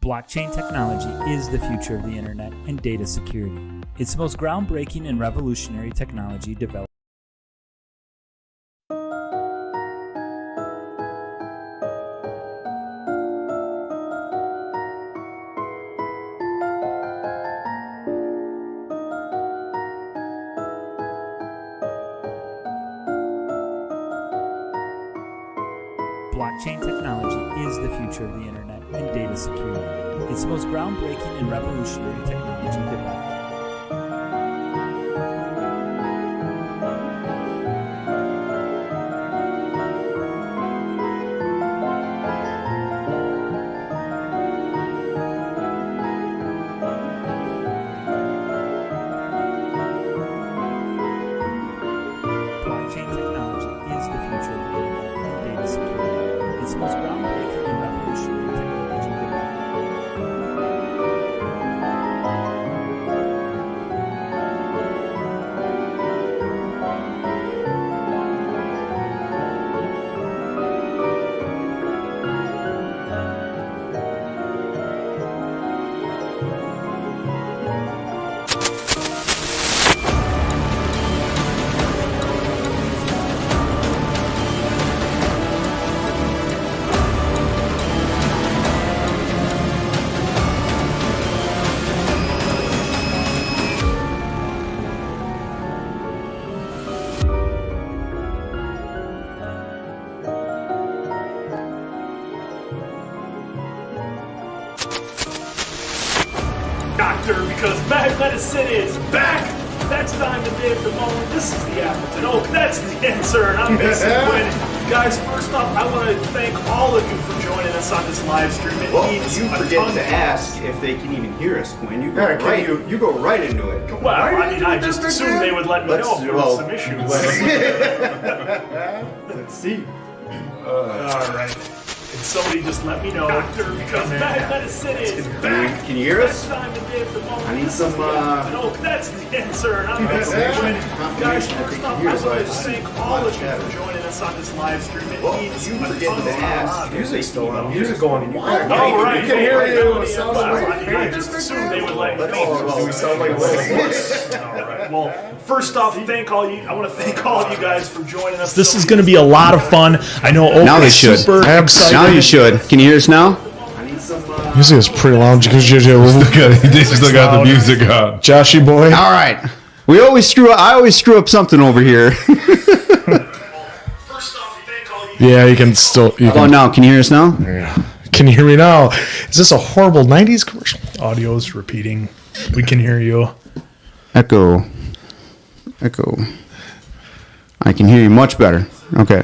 Blockchain technology is the future of the internet and data security. It's the most groundbreaking and revolutionary technology developed. Blockchain technology is the future of the internet and data security. It's the most groundbreaking and revolutionary technology developed. Blockchain technology is the future of the internet and data security. It's the most groundbreaking and revolutionary technology developed. Doctor, because bad medicine is back! That's time to day of the moment. This is the Appleton Oak. That's the answer, and I'm Mason Quinn. Guys, first off, I want to thank all of you for joining us on this live stream. It means you a forget ton to us. ask if they can even hear us, Quinn. You go right into it. Well, I mean, I just assumed they would let me know if there were some issues. Let's see. All right. Can somebody just let me know? Doctor, because bad medicine is back! Can you hear us? That's time to day of the moment. I need some, No, that's the answer, and I'm Mason Quinn. Guys, first off, I want to thank all of you for joining us on this live stream. It means you a forget ton to of ask. us. Music's still on. Music going. All right, We can hear you. Well, Sounds I just assumed they would let me know. Do we sound like this? All right. Well, first off, I want to thank all of you guys for joining us. This is going to be a lot of fun. I know Oak Now they is should. super excited. Now you should. Can you hear us now? I need some. Music is pretty loud. They still got the music on. Joshy boy. All right. We always screw up. I always screw up something over here. First off, thank all of you. Yeah, you can still. You Oh, can, now can you hear us now? can you hear me now? Is this a horrible 90s commercial? Audio's repeating. We can hear you. Echo. I can hear you much better. Okay.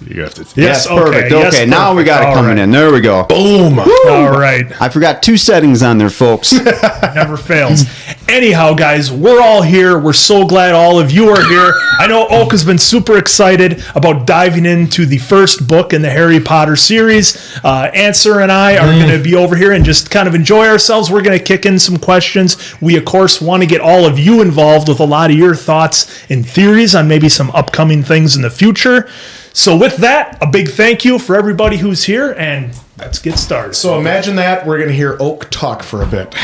You got it. Yes, okay. Perfect. Yes, Okay, now we got it All coming right. in. There we go. Boom. All right. I forgot 2 settings on there, folks. Never fails. Anyhow, guys, we're all here. We're so glad all of you are here. I know Oak has been super excited about diving into the first book in the Harry Potter series. Answer and I are going to be over here and just kind of enjoy ourselves. We're going to kick in some questions. We, of course, want to get all of you involved with a lot of your thoughts and theories on maybe some upcoming things in the future. So with that, a big thank you for everybody who's here, and let's get started. So imagine that. We're going to hear Oak talk for a bit.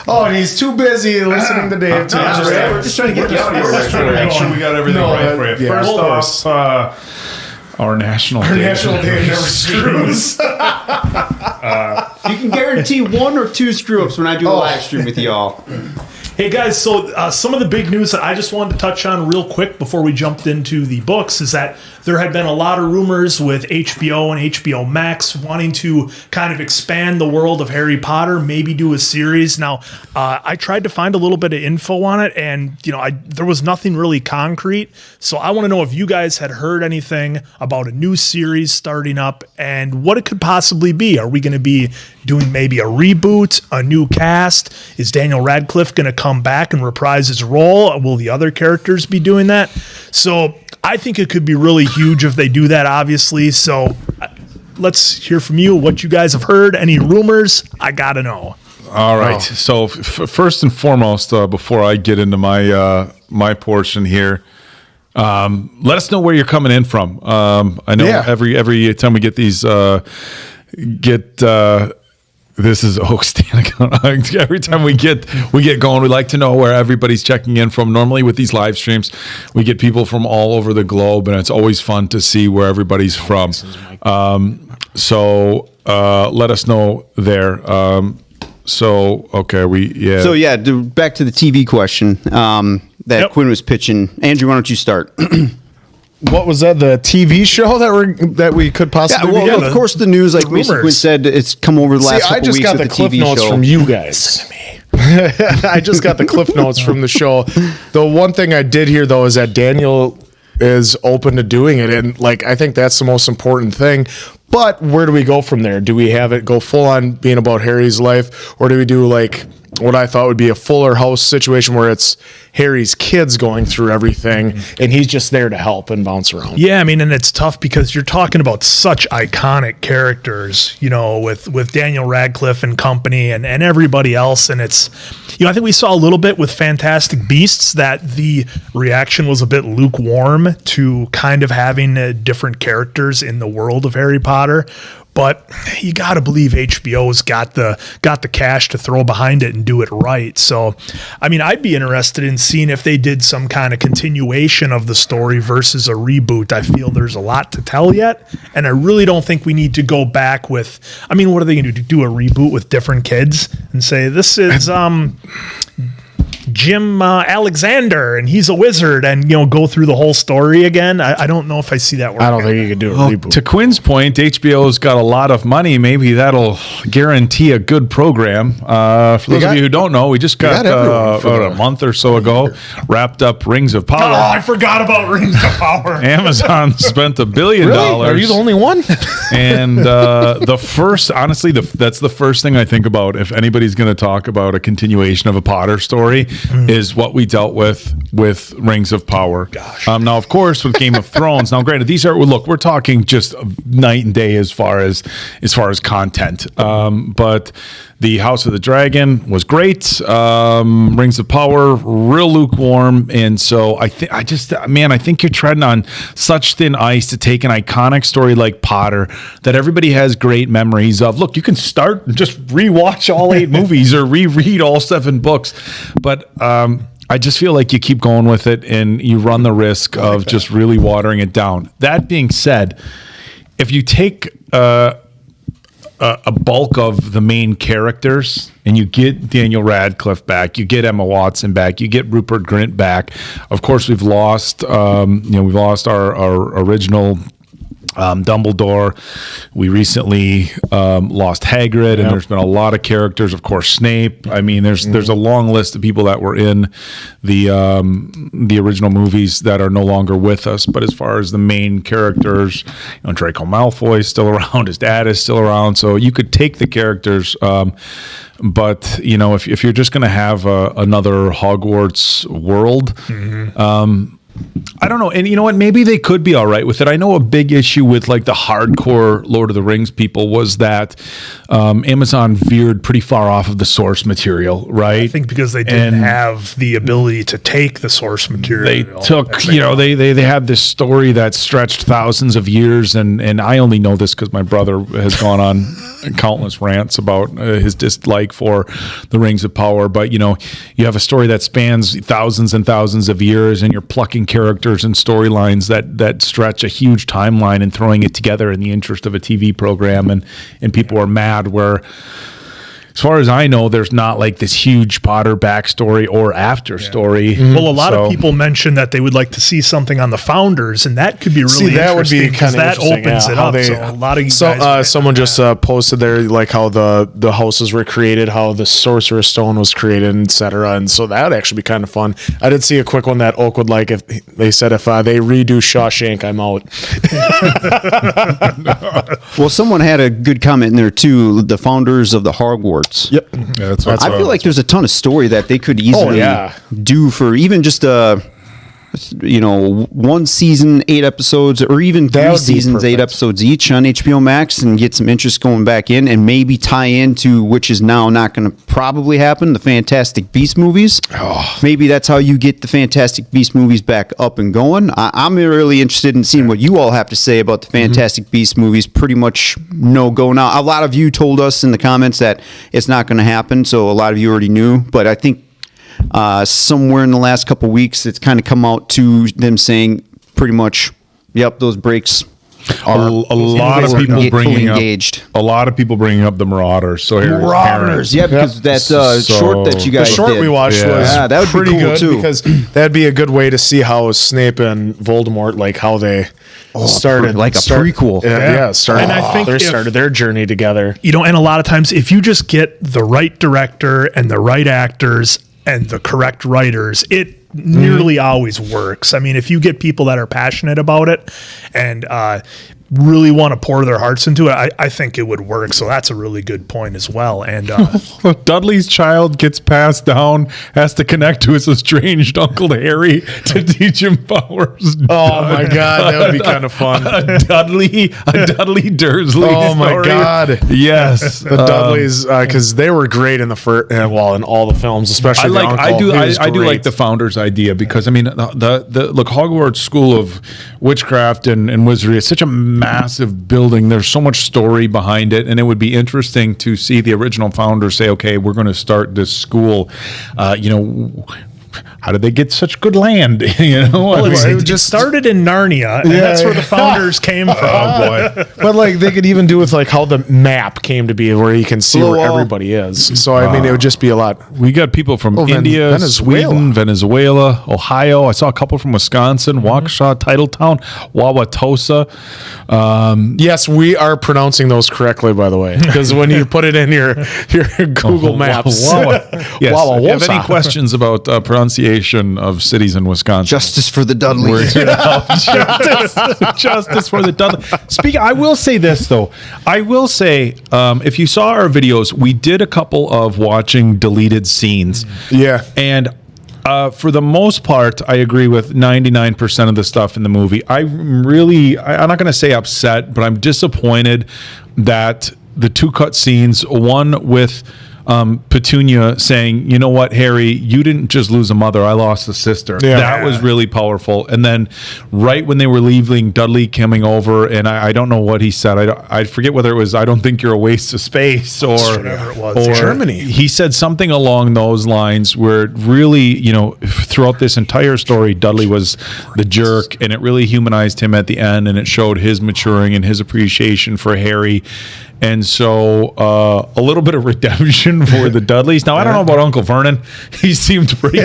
Oh, and he's too busy listening to Dave. We're just trying to get you out We're just trying to make sure we got everything right for you. yeah, First of course. off, our national Our day. national day never screws. You can guarantee 1 or 2 screw-ups when I do a live stream with y'all. Hey guys, so some of the big news that I just wanted to touch on real quick before we jumped into the books is that there had been a lot of rumors with HBO and HBO Max wanting to kind of expand the world of Harry Potter, maybe do a series. Now, I tried to find a little bit of info on it, and there was nothing really concrete. So I want to know if you guys had heard anything about a new series starting up and what it could possibly be. Are we going to be doing maybe a reboot, a new cast? Is Daniel Radcliffe going to come back and reprise his role? Will the other characters be doing that? So I think it could be really huge if they do that, obviously. So let's hear from you what you guys have heard. Any rumors? I got to know. All right. So first and foremost, before I get into my my portion here, Let us know where you're coming in from. I know every time we get these, this is Diagon. Every time we get going, we like to know where everybody's checking in from. Normally with these live streams, we get people from all over the globe, and it's always fun to see where everybody's from. So let us know there. So back to the TV question that Quinn was pitching. Andrew, why don't you start? What was that? The TV show that we could possibly? Yeah, well, of course, the news, like Mason Quinn said, it's come over the last couple weeks. I just got the cliff notes from you guys. I just got the cliff notes from the show. The one thing I did hear though is that Daniel is open to doing it, and like I think that's the most important thing. But where do we go from there? Do we have it go full on being about Harry's life, or do we do like what I thought would be a Fuller House situation where it's Harry's kids going through everything and he's just there to help and bounce around? Yeah, I mean, and it's tough because you're talking about such iconic characters, you know, with Daniel Radcliffe and company and everybody else. And it's, you know, I think we saw a little bit with Fantastic Beasts that the reaction was a bit lukewarm to kind of having different characters in the world of Harry Potter. But you got to believe HBO's got the cash to throw behind it and do it right. So, I mean, I'd be interested in seeing if they did some kind of continuation of the story versus a reboot. I feel there's a lot to tell yet, and I really don't think we need to go back with. I mean, what are they going to do a reboot with different kids and say this is Jim Alexander and he's a wizard and, you know, go through the whole story again? I don't know if I see that working. I don't think you could do a reboot. To Quinn's point, HBO's got a lot of money. Maybe that'll guarantee a good program. For those of you who don't know, we just got a month or so ago wrapped up Rings of Power. Oh, I forgot about Rings of Power. Amazon spent $1 billion. Really? Are you the only one? And that's the first thing I think about if anybody's going to talk about a continuation of a Potter story. Is what we dealt with Rings of Power. Gosh. Now, of course, with Game of Thrones. Now, granted, we're talking just night and day as far as content. But the House of the Dragon was great. Rings of Power, real lukewarm. And so I think you're treading on such thin ice to take an iconic story like Potter that everybody has great memories of. Look, you can start and just rewatch all 8 movies or reread all 7 books. But I just feel like you keep going with it and you run the risk of just really watering it down. That being said, if you take a bulk of the main characters and you get Daniel Radcliffe back, you get Emma Watson back, you get Rupert Grint back. Of course, we've lost our original Dumbledore. We recently lost Hagrid, and there's been a lot of characters. Of course, Snape. I mean, there's a long list of people that were in the original movies that are no longer with us. But as far as the main characters, you know, Draco Malfoy is still around. His dad is still around. So you could take the characters. But you know, if you're just going to have another Hogwarts world. I don't know. And you know what? Maybe they could be all right with it. I know a big issue with like the hardcore Lord of the Rings people was that Amazon veered pretty far off of the source material, right? I think because they didn't have the ability to take the source material. They took, you know, they had this story that stretched thousands of years. And I only know this because my brother has gone on countless rants about his dislike for the Rings of Power. But, you know, you have a story that spans thousands and thousands of years and you're plucking characters and storylines that stretch a huge timeline and throwing it together in the interest of a TV program, and people are mad where, as far as I know, there's not like this huge Potter backstory or after story. Well, a lot of people mentioned that they would like to see something on the founders, and that could be really that would be kind of that opens it up. So a lot of you guys someone just posted there like how the houses were created, how the Sorcerer's Stone was created, etc. And so that would actually be kind of fun. I did see a quick one that Oak would like. If they said if they redo Shawshank, I'm out. Well, someone had a good comment in there too. The founders of the Hogwarts. Yep. Yeah, I feel like there's a ton of story that they could easily do for even just a one season, 8 episodes, or even 3 seasons, 8 episodes each on HBO Max, and get some interest going back in, and maybe tie into, which is now not going to probably happen, the Fantastic Beast movies. Maybe that's how you get the Fantastic Beast movies back up and going. I'm really interested in seeing what you all have to say about the Fantastic Beast movies. Pretty much no go now. A lot of you told us in the comments that it's not going to happen, so a lot of you already knew, but I think somewhere in the last couple of weeks, it's kind of come out to them saying pretty much, yep, those breaks are a lot of people bringing engaged. Up. A lot of people bringing up the Marauders. So Marauders, yeah, because that short that you guys the short did. we watched was that would pretty be cool good too. because that'd be a good way to see how Snape and Voldemort, like how they started, like a prequel. Started. And I think they started their journey together. And a lot of times, if you just get the right director and the right actors and the correct writers, it nearly always works. I mean, if you get people that are passionate about it and really want to pour their hearts into it, I think it would work. So that's a really good point as well. And Dudley's child gets passed down, has to connect to his estranged uncle Harry to teach him powers. Oh my God, that would be kind of fun. A Dudley Dursley. Oh my story. God, yes, the Dudleys, because they were great in the first, in all the films, especially. I do like the founders idea, because I mean the Hogwarts School of Witchcraft and Wizardry is such a massive building. There's so much story behind it, and it would be interesting to see the original founders say, okay, we're going to start this school. How did they get such good land? It just started in Narnia, and that's where the founders came from. Oh boy! But like they could even do with like how the map came to be, where you can see where everybody is. So I mean, it would just be a lot. We got people from India, Sweden, Venezuela, Ohio. I saw a couple from Wisconsin, Waukesha, Titletown, Wauwatosa. Yes, we are pronouncing those correctly, by the way, because when you put it in your Google Maps. Yes. If you have any questions about pronunciation of cities in Wisconsin, justice for the Dudleys. Justice for the Dudleys. I will say this though. I will say, if you saw our videos, we did a couple of watching deleted scenes. Yeah, and for the most part, I agree with 99% of the stuff in the movie. I'm not going to say upset, but I'm disappointed that the 2 cut scenes, one with Petunia saying, you know what, Harry, you didn't just lose a mother, I lost a sister. Yeah. That was really powerful. And then right when they were leaving, Dudley coming over, and I don't know what he said. I forget whether it was, I don't think you're a waste of space, or whatever it was. Or Germany. He said something along those lines where it really, throughout this entire story, Dudley was the jerk, and it really humanized him at the end, and it showed his maturing and his appreciation for Harry. And so a little bit of redemption for the Dudleys. Now I don't know about Uncle Vernon. He seemed pretty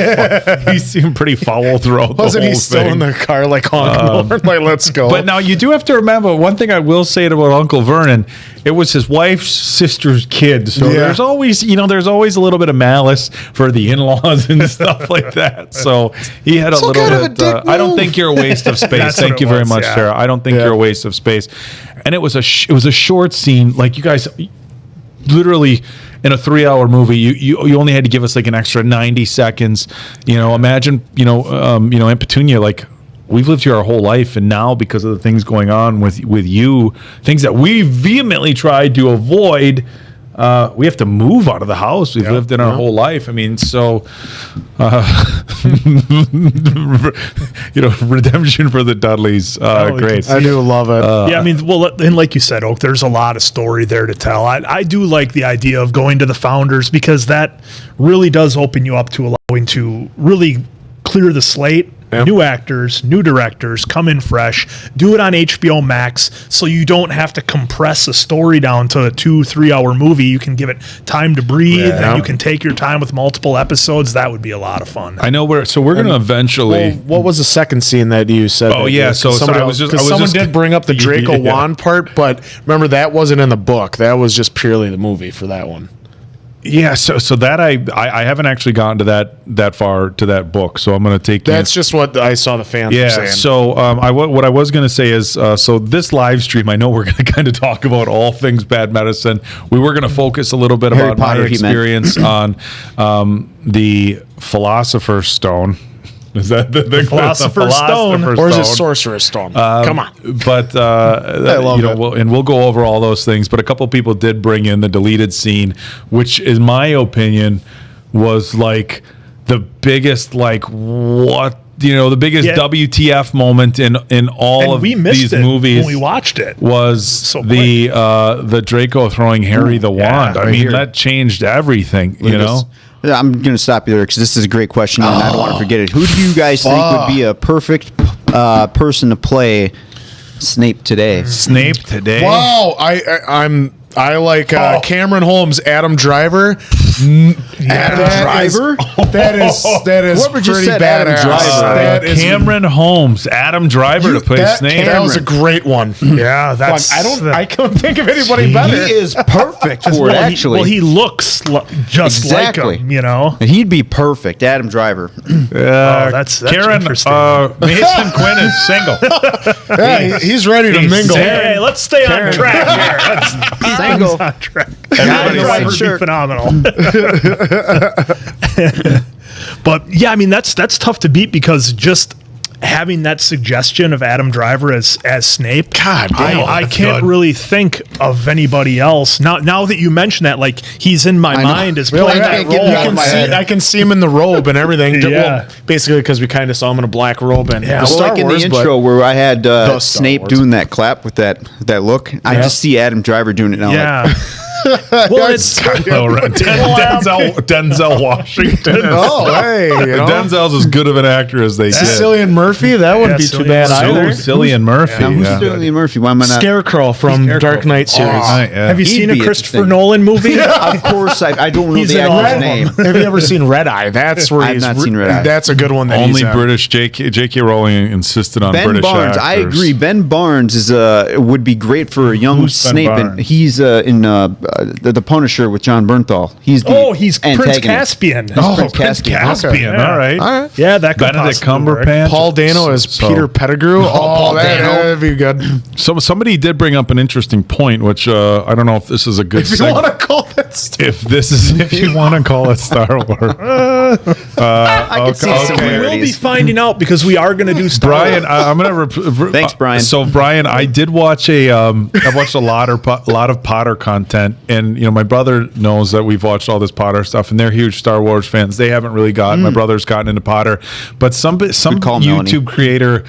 foul throughout wasn't the whole he still thing. in the car like honking horn, like let's go? But now you do have to remember one thing I will say about Uncle Vernon. It was his wife's sister's kid, so there's always a little bit of malice for the in-laws and stuff like that. So he had a little bit. I don't think you're a waste of space. Thank you very much, Sarah. I don't think you're a waste of space. And it was a short scene. Like you guys, literally in a 3-hour movie, you only had to give us like an extra 90 seconds. Imagine Aunt Petunia, like, we've lived here our whole life, and now because of the things going on with you, things that we vehemently tried to avoid, we have to move out of the house we've lived in our whole life. I mean, so redemption for the Dudleys, great. I do love it. I mean, well, and like you said, Oak, there's a lot of story there to tell. I do like the idea of going to the founders, because that really does open you up to allowing to really clear the slate. New actors, new directors, come in fresh, do it on HBO Max, so you don't have to compress a story down to a 2-3 hour movie. You can give it time to breathe, and you can take your time with multiple episodes. That would be a lot of fun. I know we're going to eventually. Well, what was the second scene that you said? Oh yeah, so someone did bring up the Draco wand part, but remember that wasn't in the book. That was just purely the movie for that one. Yeah, so that I haven't actually gotten to that far to that book, so I'm going to take. That's just what I saw the fans saying. Yeah, so what I was going to say is, so this live stream, I know we're going to kind of talk about all things bad medicine. We were going to focus a little bit Harry about Potter, my experience on the Philosopher's Stone. Is that the Philosopher's Stone. Or is it Sorcerer's Stone? Come on. But love it. we'll go over all those things. But a couple people did bring in the deleted scene, which, in my opinion, was like the biggest, the biggest WTF moment in all of these movies. When we watched it, was the Draco throwing Harry the wand. I mean, that changed everything. I'm going to stop you there because this is a great question and I don't want to forget it. Who do you guys think would be a perfect person to play Snape today? Snape today? Wow, I like Cameron Holmes, Adam Driver. Driver? That is Whoever just pretty said badass. Adam Driver. That is Cameron Holmes, Adam Driver to play Snape. That was a great one. yeah, that's. I couldn't think of anybody better. He is perfect for it, actually. He looks just like him, And he'd be perfect, Adam Driver. That's Karen, interesting. Mason Quinn is single. Yeah, he's ready to mingle. Hey, let's stay on track here. Let's Single. on track. Everybody's Driver like, would sure. be phenomenal. But yeah, I mean that's tough to beat because just having that suggestion of Adam Driver as Snape, God damn, I that's can't good. really think of anybody else. Now that you mention that, like he's in my mind as Really, playing I that can't get role. him out of my head. I can see him in the robe and everything. Yeah. Well, basically because we kind of saw him in a black robe and Yeah. the Well, Star Like in Wars, the but intro where I had Star Snape Wars. doing that clap with that look, I just see Adam Driver doing it now. Yeah. Well, it's Denzel Washington. Oh, hey, Denzel's as good of an actor as they get. Cillian Murphy, that wouldn't be too bad either. Cillian Murphy. Now, who's Cillian Murphy? Why am I not? Scarecrow from Dark Knight series. Have you He'd seen be a Christopher interesting. Nolan movie? Of course, I don't know He's the in all actor's of name. Have you ever seen Red Eye? That's where I've he's not seen Red Eye. That's a good one. That Only he's British. J.K. Rowling insisted on Ben British Barnes, actors. I agree. Ben Barnes is would be great for a young Who's Ben Snape, and Barnes? he's in the Punisher with John Bernthal. He's He's Prince antagonist. Caspian. Prince Prince Caspian. Caspian. Okay. All right. All right. Yeah, that could Benedict possibly work. Cumberbatch. Paul Dano is Peter Pettigrew. Paul Dano. That'd be good. So somebody did bring up an interesting point, which I don't know if this is a good. If you want to call that, if you want to call it Star Wars, I could see some We will be similarities. finding out because we are going to do Star Brian, Wars. I'm gonna. Thanks, Brian. So Brian, I did watch I've watched a lot of Potter content, and my brother knows that we've watched all this Potter stuff, and they're huge Star Wars fans. They haven't really gotten. My brother's gotten into Potter, but some call, Melanie. YouTube creator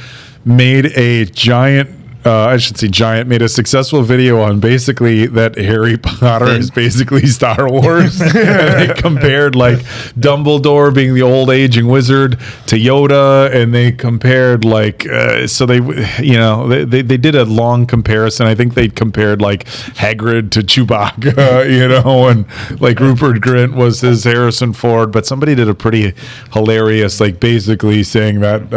made a giant. I should say giant, made a successful video on basically that Harry Potter is basically Star Wars. And they compared like Dumbledore being the old aging wizard to Yoda, and they compared so they did a long comparison. I think they compared like Hagrid to Chewbacca, and like Rupert Grint was his Harrison Ford, but somebody did a pretty hilarious, like basically saying that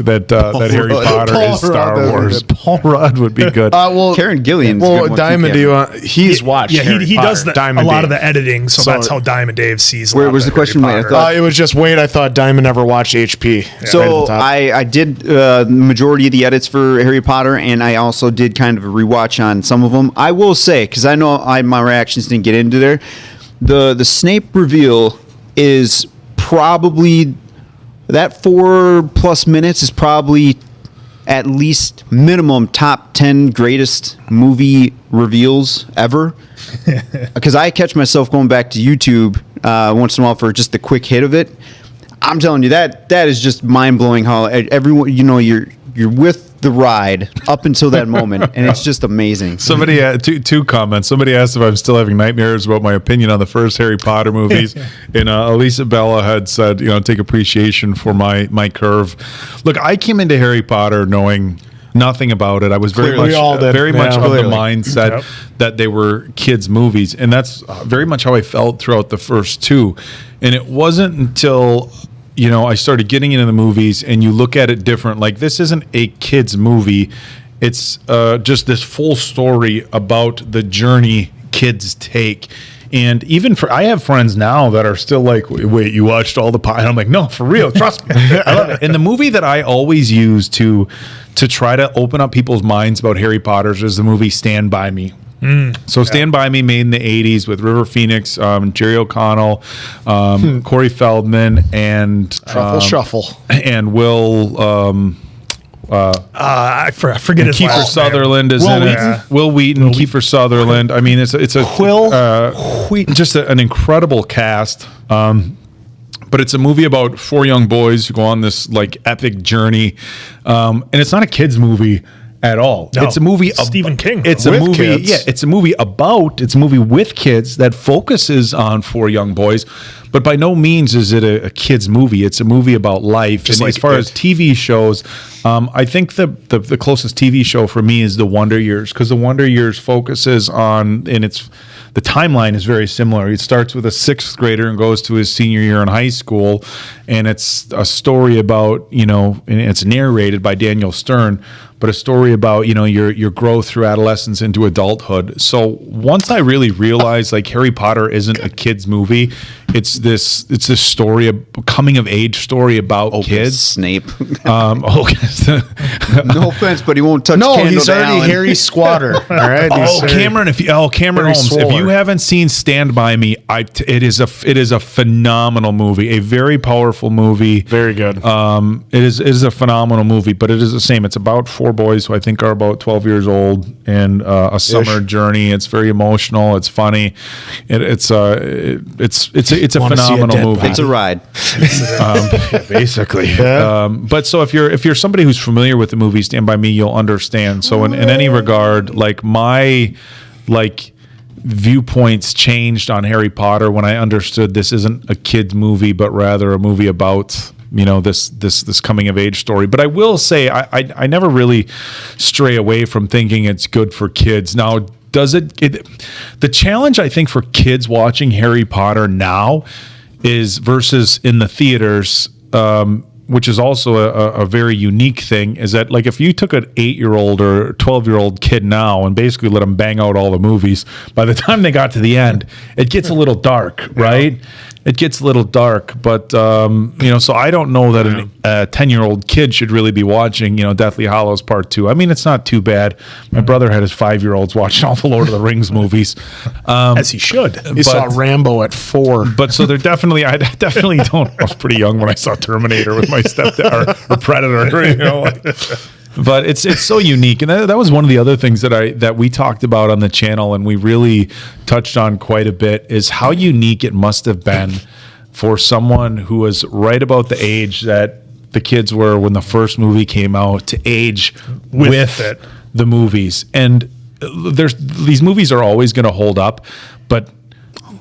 that Harry Potter Paul is Star Rudd, Wars. Paul Rudd would be good. well, Karen Gillian's a well, good one, too, Diamond, Kevin. he's watched. Yeah, Harry he Potter. does Diamond a lot Dave. of the editing, so that's how Diamond Dave sees. Where was the question? Wait, I thought- It was just wait. I thought Diamond never watched HP. So Right at the top. I did the majority of the edits for Harry Potter, and I also did kind of a rewatch on some of them. I will say, because I know my reactions didn't get into there, the Snape reveal is probably that 4+ minutes is probably at least minimum top 10 greatest movie reveals ever. Because I catch myself going back to YouTube once in a while for just the quick hit of it. I'm telling you that is just mind blowing how everyone you're with the ride up until that moment, and it's just amazing. Somebody had two comments. Somebody asked if I'm still having nightmares about my opinion on the first Harry Potter movies, and Elisa Bella had said, take appreciation for my curve. Look, I came into Harry Potter knowing nothing about it. I was very Clearly. We all did. much of the Clearly. mindset that they were kids' movies, and that's very much how I felt throughout the first two. And it wasn't until I started getting into the movies, and you look at it different. Like, this isn't a kid's movie. It's just this full story about the journey kids take. And even I have friends now that are still like, wait, you watched all the Potter? And I'm like, no, for real, trust me. I love it. And the movie that I always use to try to open up people's minds about Harry Potter is the movie Stand By Me. So Stand By Me, made in the 80s with River Phoenix, Jerry O'Connell, Corey Feldman, and Truffle Shuffle. And Will... I forget his Kiefer last name. Sutherland is in it. Will Wheaton, Kiefer Sutherland. I mean, it's a just an incredible cast. But it's a movie about 4 young boys who go on this like epic journey, and it's not a kids movie at all. No, it's a movie Stephen King. It's With a movie. kids. Yeah, it's a movie with kids that focuses on 4 young boys. But by no means is it a kids movie. It's a movie about life. Just and like as far it. as TV shows, I think the closest TV show for me is The Wonder Years, because The Wonder Years focuses on, and the timeline is very similar. It starts with a 6th grader and goes to his senior year in high school, and it's a story about, and it's narrated by Daniel Stern, but a story about, your growth through adolescence into adulthood. So once I really realized like Harry Potter isn't a kids movie, it's this story, a coming of age story about kids. Snape. No offense, but he won't touch. No, Candle he's to already Allen. Harry Squatter. All right. Cameron Harry Holmes. Swoller. If you haven't seen Stand By Me, it is a phenomenal movie, a very powerful movie. Very good. It is a phenomenal movie, but it is the same. It's about 4 boys who I think are about 12 years old and a summer journey. It's very emotional. It's funny. It's a Wanna see a phenomenal dead movie. It's a ride. Basically. But so if you're somebody who's familiar with the movie Stand By Me, you'll understand. So in any regard, like my viewpoints changed on Harry Potter when I understood this isn't a kid's movie, but rather a movie about this coming of age story. But I will say I never really stray away from thinking it's good for kids. Now, does the challenge I think for kids watching Harry Potter now is versus in the theaters, which is also a very unique thing, is that like if you took an 8-year-old or 12-year-old kid now and basically let them bang out all the movies, by the time they got to the end, it gets a little dark, right? It gets a little dark, but so I don't know that a 10-year-old kid should really be watching, Deathly Hallows Part 2. I mean, it's not too bad. My brother had his 5-year-olds watching all the Lord of the Rings movies, As he should. He saw Rambo at 4. but so they're definitely. I definitely don't. I was pretty young when I saw Terminator with my stepdad or Predator. But it's so unique, and that was one of the other things that we talked about on the channel, and we really touched on quite a bit, is how unique it must have been for someone who was right about the age that the kids were when the first movie came out to age with the movies. And these movies are always going to hold up, but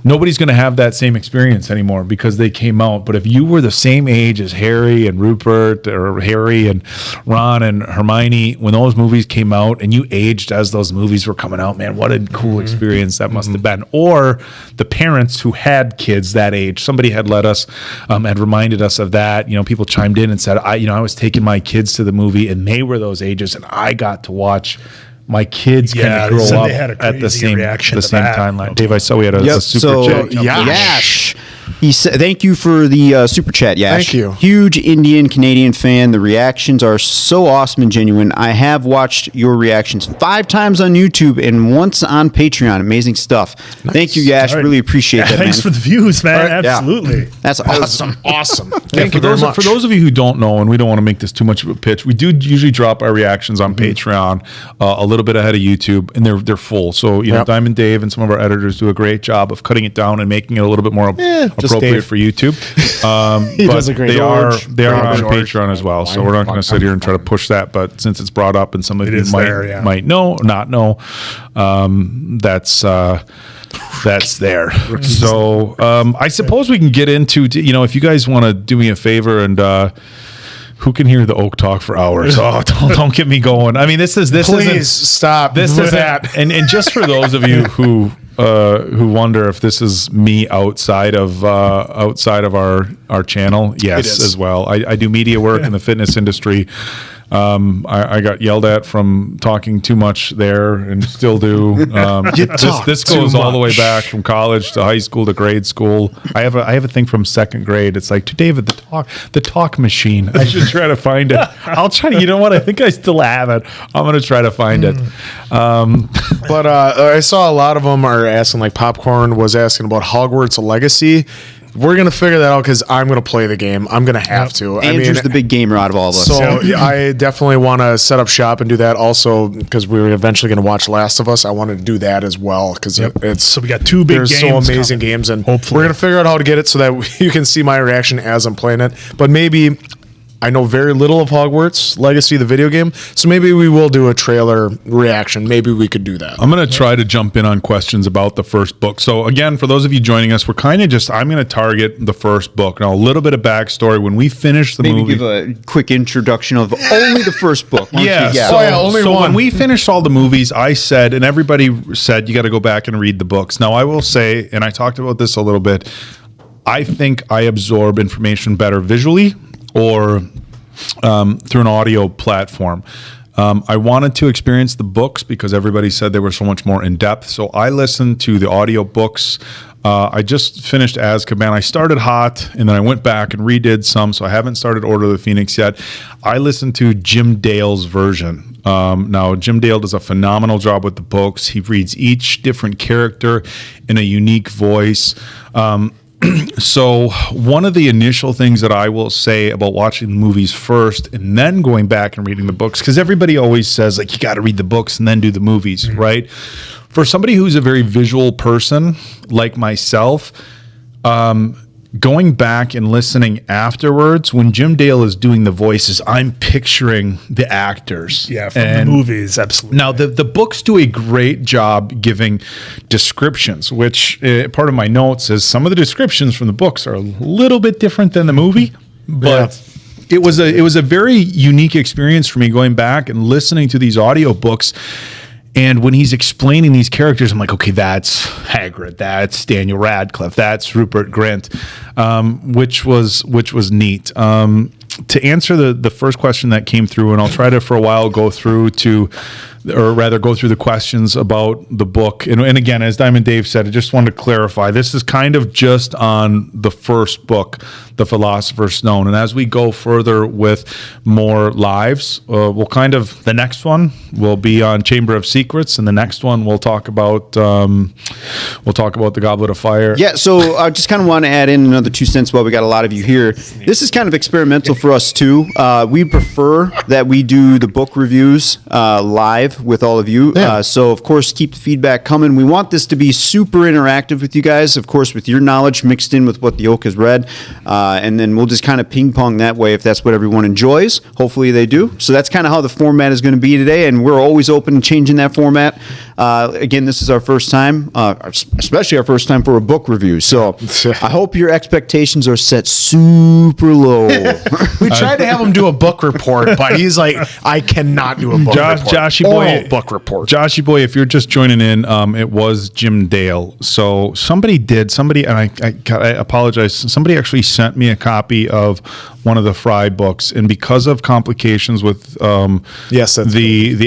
nobody's going to have that same experience anymore because they came out. But if you were the same age as Harry and Rupert, or Harry and Ron and Hermione when those movies came out, and you aged as those movies were coming out, man, what a cool experience that must have been. Or the parents who had kids that age, somebody had let us, had reminded us of that. People chimed in and said, I was taking my kids to the movie and they were those ages, and I got to watch my kids kind of grow up at the same timeline. Dave, I saw we had a super chat. Yash. He said, "Thank you for the super chat, Yash. Thank you. Huge Indian Canadian fan. The reactions are so awesome and genuine. I have watched your reactions 5 times on YouTube and once on Patreon. Amazing stuff. Nice. Thank you, Yash. Right. Really appreciate that, Thanks man. for the views, man. Right. Absolutely. That's awesome. Awesome. Yeah, Thank you very much. For those of you who don't know, and we don't want to make this too much of a pitch, we do usually drop our reactions on Patreon a little bit ahead of YouTube, and they're full. So Diamond Dave and some of our editors do a great job of cutting it down and making it a little bit more appropriate for YouTube. He but does a great they are George. on George. Patreon as well. So we're not going to sit here and try to push that. But since it's brought up and some of you might know, not know, that's there. So I suppose we can get into, if you guys want to do me a favor and who can hear the oak talk for hours? Oh, don't get me going. I mean, this Please stop. This is that. And just for those of you who wonder if this is me outside of our channel, yes, as well. I do media work in the fitness industry. I got yelled at from talking too much there, and still do. This goes all the way back from college to high school to grade school. I have a thing from second grade. It's like, to David, the talk machine. I should try to find it. I'll try to. You know what? I think I still have it. I'm gonna try to find it. But I saw a lot of them are asking, like Popcorn was asking about Hogwarts Legacy. We're going to figure that out because I'm going to play the game. I'm going to have to. Andrew's the big gamer out of all of us. So I definitely want to set up shop and do that also because we were eventually going to watch Last of Us. I wanted to do that as well because it's so we got two big games. There's so amazing games, and hopefully we're going to figure out how to get it so that you can see my reaction as I'm playing it. But maybe I know very little of Hogwarts Legacy, the video game, so maybe we will do a trailer reaction. Maybe we could do that. I'm going to try to jump in on questions about the first book. So again, for those of you joining us, we're kind of I'm going to target the first book. Now, a little bit of backstory. When we finish the movie... Maybe give a quick introduction of only the first book. So when we finished all the movies, I said, and everybody said, you got to go back and read the books. Now, I will say, and I talked about this a little bit, I think I absorb information better visually or through an audio platform. I wanted to experience the books because everybody said they were so much more in depth. So I listened to the audio books. I just finished Azkaban. I started hot, and then I went back and redid some. So I haven't started Order of the Phoenix yet. I listened to Jim Dale's version. Now, Jim Dale does a phenomenal job with the books. He reads each different character in a unique voice. So one of the initial things that I will say about watching the movies first and then going back and reading the books, because everybody always says, like, you got to read the books and then do the movies, right? For somebody who's a very visual person like myself, going back and listening afterwards, when Jim Dale is doing the voices, I'm picturing the actors. Yeah, from the movies, absolutely. Now, the books do a great job giving descriptions, which part of my notes is some of the descriptions from the books are a little bit different than the movie, but it was a very unique experience for me going back and listening to these audiobooks. And when he's explaining these characters, I'm like, okay, that's Hagrid, that's Daniel Radcliffe, that's Rupert Grint, which was neat. To answer the first question that came through, and I'll try to for a while go through the questions about the book. And again, as Diamond Dave said, I just wanted to clarify, this is kind of just on the first book, The Philosopher's Stone. And as we go further with more lives, the next one will be on Chamber of Secrets, and the next one we'll talk about the Goblet of Fire. Yeah, so I just kind of want to add in another 2 cents while we got a lot of you here. This is kind of experimental for us too. We prefer that we do the book reviews live with all of you. So, of course, keep the feedback coming. We want this to be super interactive with you guys, of course, with your knowledge mixed in with what the Oak has read. And then we'll just kind of ping pong that way if that's what everyone enjoys. Hopefully they do. So that's kind of how the format is going to be today, and we're always open to changing that format. Again, this is our first time, especially our first time for a book review. So I hope your expectations are set super low. We tried to have him do a book report, but he's like, I cannot do a book report. Book report. Joshy boy, if you're just joining in, it was Jim Dale. So somebody, and I apologize. Somebody actually sent me a copy of one of the Fry books, and because of complications with the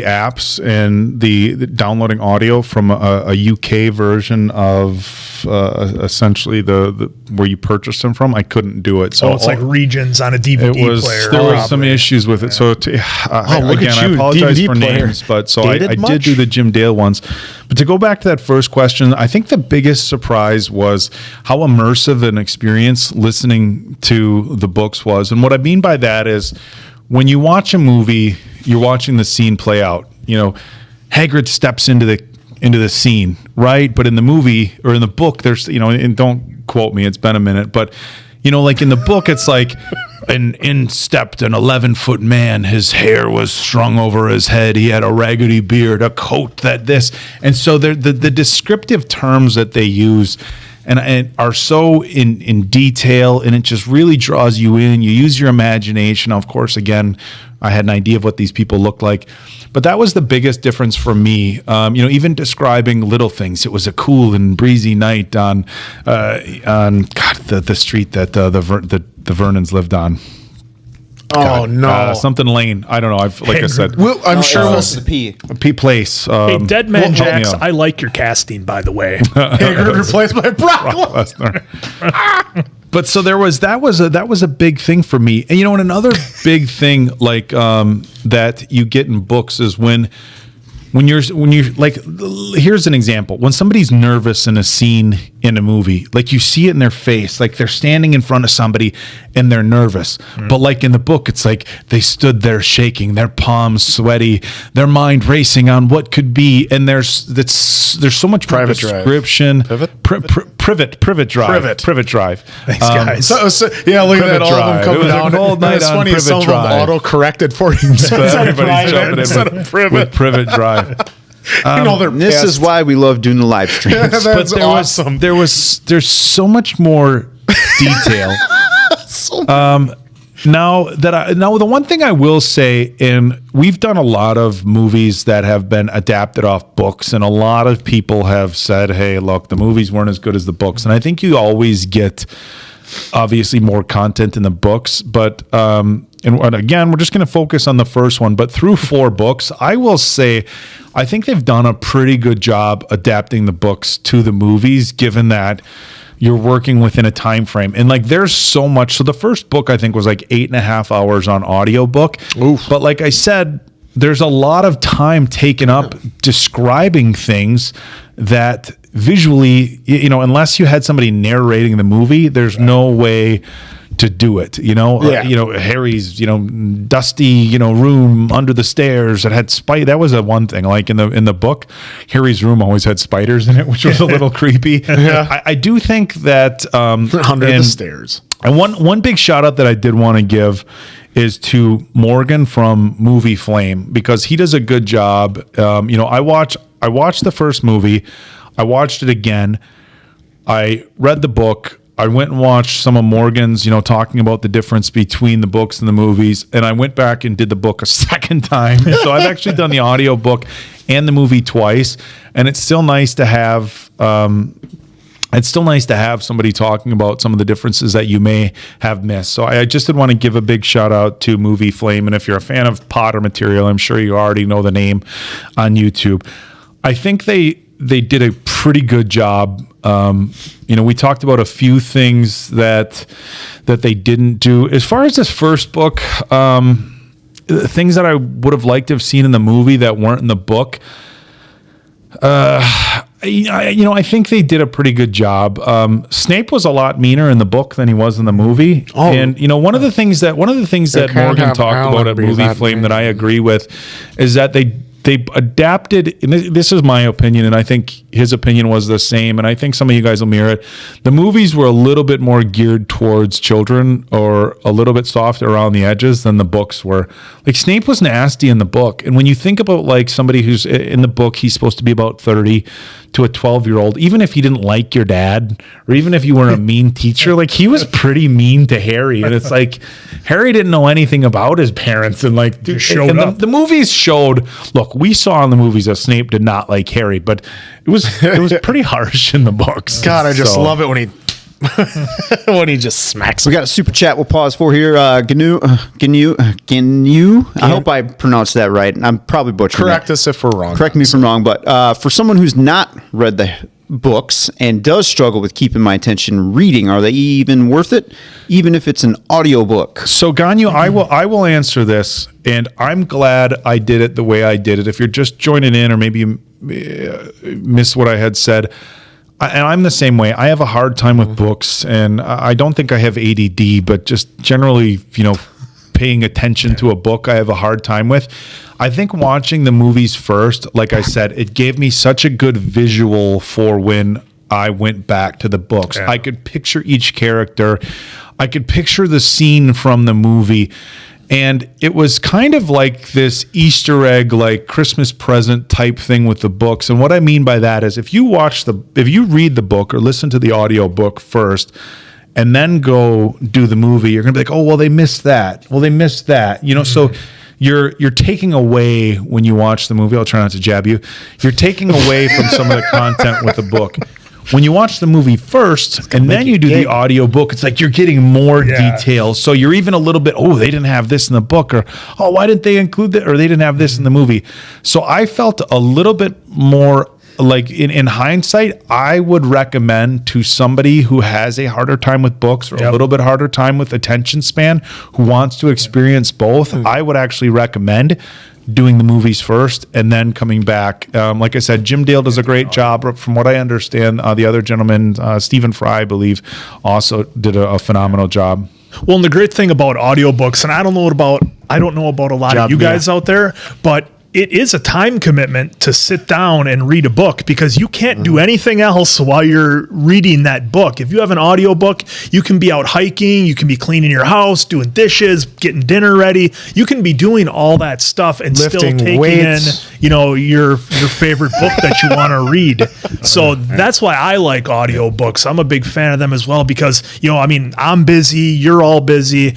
apps and the downloading audio from a UK version of essentially the where you purchased them from, I couldn't do it. So it's like regions on a DVD player. There was some issues with it. So again, I apologize DVD for player. Names, but so I did do the Jim Dale ones. But to go back to that first question, I think the biggest surprise was how immersive an experience listening to the books was. And what I mean by that is when you watch a movie, you're watching the scene play out. You know, Hagrid steps into the scene, right? But in the movie or in the book, there's, and don't quote me, it's been a minute, but like in the book, it's like in stepped an 11-foot man. His hair was strung over his head. He had a raggedy beard, a coat and so the descriptive terms that they use and are so in detail, and it just really draws you in. You use your imagination. Of course, again, I had an idea of what these people looked like, but that was the biggest difference for me. Even describing little things. It was a cool and breezy night on the street that the Vernons lived on. Oh, no. something Lane. I don't know. I said, I'm sure we'll the P. P place. Hey, Dead Man Jax, yeah. I like your casting, by the way. Hagrid replaced by Brock Lesnar. But so that was a big thing for me. And and another big thing like that you get in books is when you're like, here's an example. When somebody's nervous in a scene in a movie, like you see it in their face, like they're standing in front of somebody and they're nervous. But like in the book, it's like they stood there shaking, their palms sweaty, their mind racing on what could be. And there's so much more description. Privet Drive. Thanks, guys. Yeah, look at that. All Drive. of them coming It was a down. cold night It's on funny, Privet some of them Drive. auto-corrected for you. So everybody's jumping in with Privet Drive. This is why we love doing the live streams. That's awesome. There's so much more detail. Now the one thing I will say, and we've done a lot of movies that have been adapted off books, and a lot of people have said, hey, look, the movies weren't as good as the books. And I think you always get obviously more content in the books, but and again, we're just going to focus on the first one, but through 4 books, I will say I think they've done a pretty good job adapting the books to the movies, given that you're working within a time frame. And like there's so much. So the first book I think was like 8.5 hours on audiobook. But like I said, there's a lot of time taken up describing things that visually, unless you had somebody narrating the movie, there's no way to do it. Harry's dusty room under the stairs that had that was a one thing. Like in the book, Harry's room always had spiders in it, which was a little creepy. I do think that under the stairs. And one big shout out that I did want to give is to Morgan from Movie Flame, because he does a good job. I watched the first movie, I watched it again, I read the book, I went and watched some of Morgan's, talking about the difference between the books and the movies, and I went back and did the book a second time. So I've actually done the audio book and the movie twice, and it's still nice to have somebody talking about some of the differences that you may have missed. So I just did want to give a big shout out to Movie Flame, and if you're a fan of Potter material, I'm sure you already know the name on YouTube. I think they did a pretty good job. We talked about a few things that they didn't do. As far as this first book, things that I would have liked to have seen in the movie that weren't in the book, I think they did a pretty good job. Snape was a lot meaner in the book than he was in the movie. And one of the things that Morgan talked about at Movie Flame that I agree with is that they adapted, and this is my opinion, and I think his opinion was the same, and I think some of you guys will mirror it. The movies were a little bit more geared towards children, or a little bit softer around the edges than the books were. Like Snape was nasty in the book, and when you think about like somebody who's in the book, he's supposed to be about 30 to a 12-year-old, even if you didn't like your dad, or even if you were a mean teacher, like he was pretty mean to Harry. And it's like Harry didn't know anything about his parents, and like the movies showed. Look, we saw in the movies that Snape did not like Harry, but it was pretty harsh in the books. God, I just love it when he just smacks. We got a super chat we'll pause for here. Gnu. I hope I pronounced that right. I'm probably butchering Correct us if we're wrong. Correct me if I'm wrong, but for someone who's not read the books and does struggle with keeping my attention reading, are they even worth it, even if it's an audiobook? So Ganyu, I will answer this, and I'm glad I did it the way I did it. If you're just joining in, or maybe you missed what I had said, and I'm the same way. I have a hard time with books, and I don't think I have ADD, but just generally, paying attention to a book, I have a hard time with. I think watching the movies first, like I said, it gave me such a good visual for when I went back to the books. Yeah. I could picture each character. I could picture the scene from the movie. And it was kind of like this Easter egg, like Christmas present type thing with the books. And what I mean by that is if you read the book or listen to the audio book first, and then go do the movie, you're gonna be like, oh, well, they missed that. Well, they missed that. So you're taking away, when you watch the movie, I'll try not to jab you, you're taking away from some of the content with the book. when you watch the movie first and then you do the audio book, it's like you're getting more details. So you're even a little bit, oh, they didn't have this in the book, or oh, why didn't they include that, or they didn't have this in the movie. So I felt a little bit more like in hindsight, I would recommend to somebody who has a harder time with books or a little bit harder time with attention span, who wants to experience both, I would actually recommend doing the movies first and then coming back. Like I said, Jim Dale does a great job. From what I understand, the other gentleman, Stephen Fry, I believe, also did a phenomenal job. Well, and the great thing about audiobooks, and I don't know about a lot of you guys out there, but it is a time commitment to sit down and read a book, because you can't do anything else while you're reading that book. If you have an audiobook, you can be out hiking, you can be cleaning your house, doing dishes, getting dinner ready. You can be doing all that stuff and Lifting still taking weights. in, your favorite book that you want to read. So that's why I like audiobooks. I'm a big fan of them as well, because, I'm busy, you're all busy.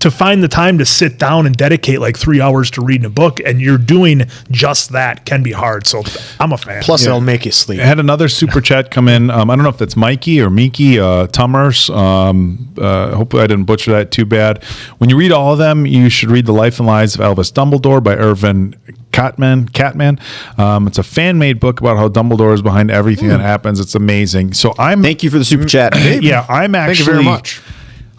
To find the time to sit down and dedicate like 3 hours to reading a book, and you're doing just that, can be hard. So I'm a fan. Plus, it'll make you sleep. I had another super chat come in. I don't know if that's Mikey or Miki Tummers. Hopefully I didn't butcher that too bad. When you read all of them, you should read The Life and Lives of Albus Dumbledore by Irvin Catman. It's a fan-made book about how Dumbledore is behind everything that happens. It's amazing. So Thank you for the super chat. Yeah, Thank you very much.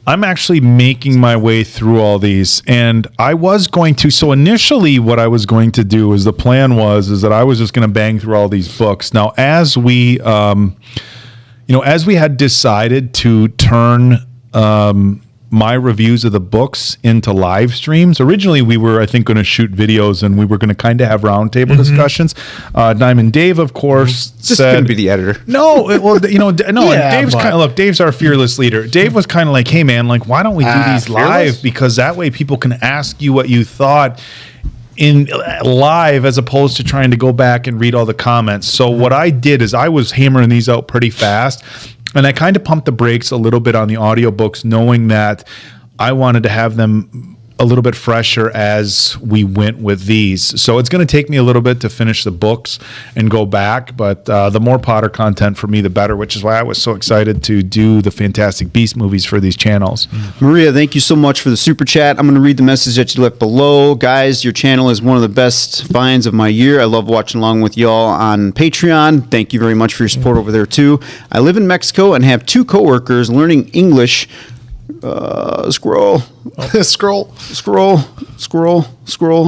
I'm actually making my way through all these, and I was going to. So initially, what I was going to do is is that I was just going to bang through all these books. Now, as we had decided to turn my reviews of the books into live streams. Originally, we were, I think, going to shoot videos, and we were going to kind of have roundtable discussions. Diamond Dave, of course, Just said, going to be the editor. No, Dave's kind of, look, Dave's our fearless leader. Dave was kind of like, hey, man, like, why don't we do these live? Because that way people can ask you what you thought in live, as opposed to trying to go back and read all the comments. So what I did is I was hammering these out pretty fast, and I kind of pumped the brakes a little bit on the audiobooks, knowing that I wanted to have them a little bit fresher as we went with these. So it's going to take me a little bit to finish the books and go back, but the more Potter content for me, the better, which is why I was so excited to do the Fantastic Beasts movies for these channels. Maria, thank you so much for the super chat. I'm going to read the message that you left below. Guys, your channel is one of the best finds of my year. I love watching along with y'all on Patreon. Thank you very much for your support over there too. I live in Mexico and have 2 coworkers learning English. Scroll. I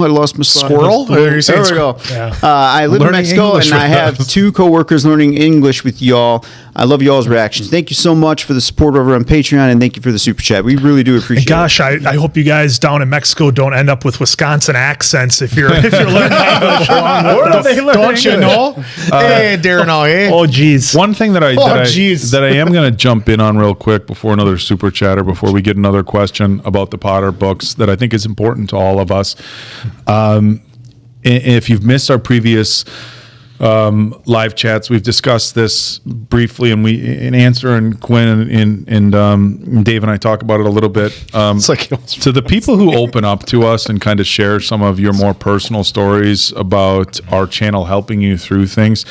lost my slide. Squirrel? There we go. Yeah. I live in Learning Mexico, English and I with have us. 2 coworkers learning English with y'all. I love y'all's reactions. Thank you so much for the support over on Patreon, and thank you for the super chat. We really do appreciate it. Gosh, I hope you guys down in Mexico don't end up with Wisconsin accents if you're learning English. Don't you know? Hey, Darren, Oh, geez. One thing that I am going to jump in on real quick before another super chatter, before we get another question about the Potter books, that I think is important to all of us. If you've missed our previous live chats, we've discussed this briefly, and Answer and Quinn and Dave and I talk about it a little bit. It's like to the people who open up to us and kind of share some of your more personal stories about our channel helping you through things,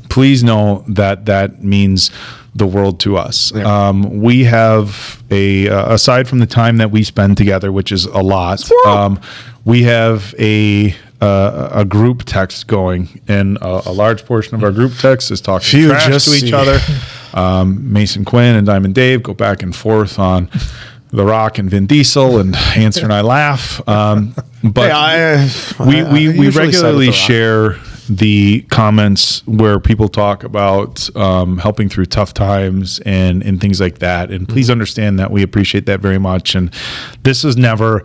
please know that means the world to us. Yeah. We have aside from the time that we spend together, which is a lot, we have a group text going, and a large portion of our group text is talking trash to each other. Mason Quinn and Diamond Dave go back and forth on The Rock and Vin Diesel, and Answer and I laugh. But we regularly share the comments where people talk about helping through tough times and things like that. And please understand that we appreciate that very much. And this is never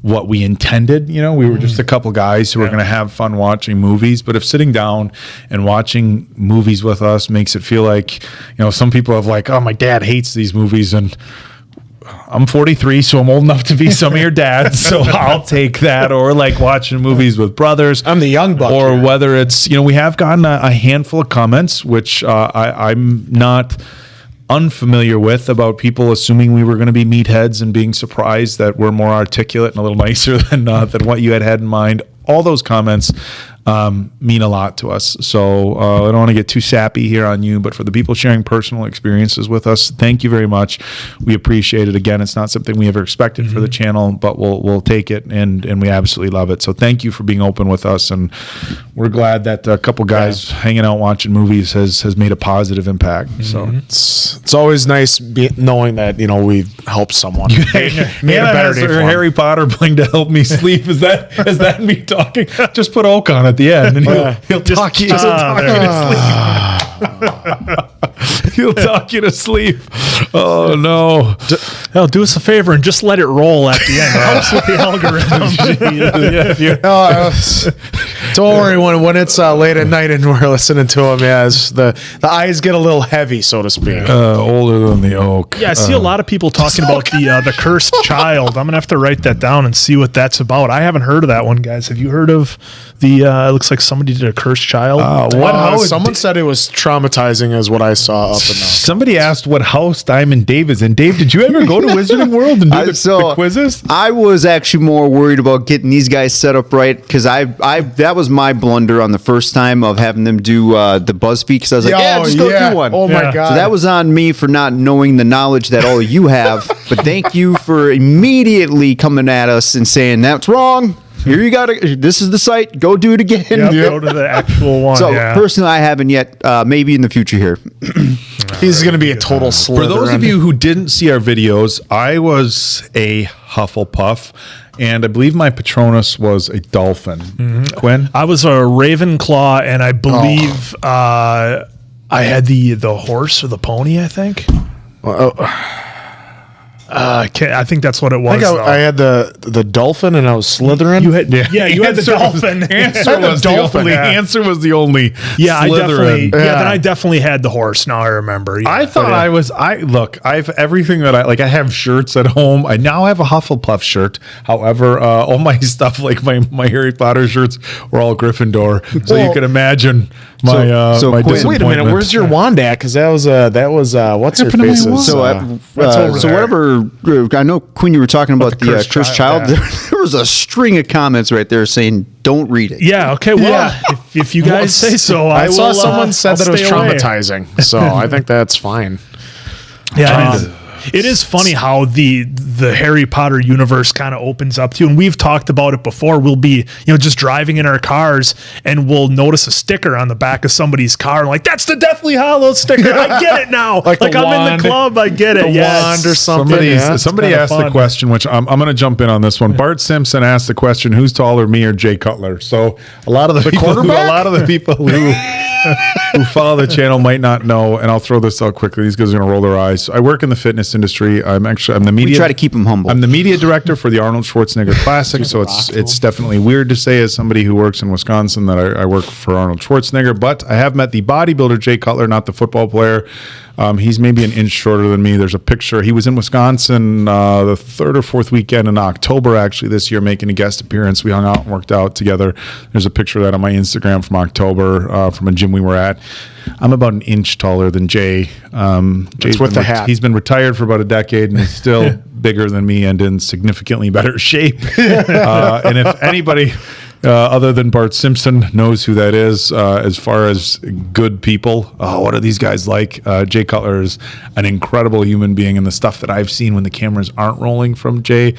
what we intended. We were just a couple guys who were going to have fun watching movies. But if sitting down and watching movies with us makes it feel like, some people have like, oh, my dad hates these movies, and I'm 43, so I'm old enough to be some of your dads, so I'll take that. Or like watching movies with brothers. I'm the young buck. Or whether it's, we have gotten a handful of comments, which I'm not unfamiliar with, about people assuming we were going to be meatheads and being surprised that we're more articulate and a little nicer than what you had in mind. All those comments mean a lot to us. So I don't want to get too sappy here on you, but for the people sharing personal experiences with us, thank you very much. We appreciate it. Again, it's not something we ever expected for the channel, but we'll take it, and we absolutely love it. So thank you for being open with us, and we're glad that a couple guys hanging out watching movies has made a positive impact. So it's always nice knowing that we've helped someone. made a better day for them. Harry Potter bling to help me sleep. Is that me talking? Just put Oak on at the end, and he'll talk you to sleep. He'll talk you to sleep. Oh no! Do us a favor and just let it roll at the end. It helps with the algorithm. Don't worry when it's late at night and we're listening to him. As the eyes get a little heavy, so to speak. Older than the Oak. Yeah, I see a lot of people talking about the cursed child. I'm gonna have to write that down and see what that's about. I haven't heard of that one, guys. Have you heard of the? It looks like somebody did a cursed child. Someone said it was traumatizing, is what I saw up and down. Somebody asked what house Diamond Dave is in. Dave, did you ever go to Wizarding World and do the quizzes? I was actually more worried about getting these guys set up right, because that was my blunder on the first time of having them do the BuzzFeed, because I was like, just go do one. Oh my God. So that was on me for not knowing the knowledge that all of you have. But thank you for immediately coming at us and saying that's wrong. Here you got it. This is the site. Go do it again. Go to the actual one. So personally, I haven't yet. Maybe in the future here. He's going to be a total Slytherin. For those of you who didn't see our videos, I was a Hufflepuff, and I believe my Patronus was a dolphin. Quinn? I was a Ravenclaw, and I believe I had the horse or the pony, I think. I think that's what it was. I had the dolphin, and I was Slytherin. You had you had the dolphin. Answer was the only. Yeah, Slytherin. then I definitely had the horse. Now I remember. Yeah. I thought I have everything that I have shirts at home. I now have a Hufflepuff shirt. However, all my stuff, like my Harry Potter shirts, were all Gryffindor. So you can imagine my my Quinn, wait a minute, where's your wand at? Because that was what's her face's. So whatever. I know, Quinn, you were talking about the cursed child. Yeah. There was a string of comments right there saying, "Don't read it." Yeah. Okay. Well, if you guys say so, I saw someone said that it was traumatizing. So I think that's fine. Yeah. It is funny how the Harry Potter universe kind of opens up to you, and we've talked about it before. We'll be just driving in our cars, and we'll notice a sticker on the back of somebody's car, and like, that's the Deathly Hallows sticker. I get it now. like I'm in the club. I get it. Wand or something. Somebody asked the question, which I'm going to jump in on this one. Bart Simpson asked the question, "Who's taller, me or Jay Cutler?" So a lot of the people who follow the channel might not know, and I'll throw this out quickly. These guys are going to roll their eyes. So I work in the fitness industry. I'm the media. We try to keep them humble. I'm the media director for the Arnold Schwarzenegger Classic, so it's definitely weird to say as somebody who works in Wisconsin that I work for Arnold Schwarzenegger. But I have met the bodybuilder Jay Cutler, not the football player. He's maybe an inch shorter than me. There's a picture. He was in Wisconsin the third or fourth weekend in October, actually, this year, making a guest appearance. We hung out and worked out together. There's a picture of that on my Instagram from October from a gym we were at. I'm about an inch taller than Jay. Jay's with the hat. He's been retired for about a decade and is still bigger than me and in significantly better shape. And if anybody other than Bart Simpson knows who that is, as far as good people, what are these guys like? Jay Cutler is an incredible human being, and the stuff that I've seen when the cameras aren't rolling from Jay,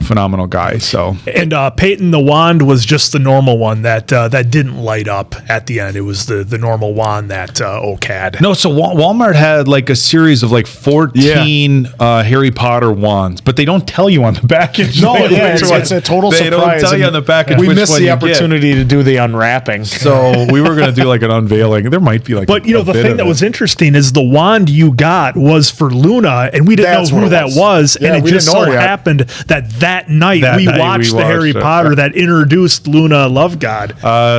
phenomenal guy. So, and Peyton, the wand was just the normal one that didn't light up at the end. It was the normal wand that Oak had. No, so Walmart had like a series of like 14 Harry Potter wands, but they don't tell you on the package. No, it's a total surprise. They don't tell you on the package. We missed the opportunity to do the unwrapping. So we were going to do like an unveiling. There might be like, but the thing that was interesting is the wand you got was for Luna, and we didn't know who that was, and it just so happened that night we watched the Harry Potter that introduced Luna Lovegood.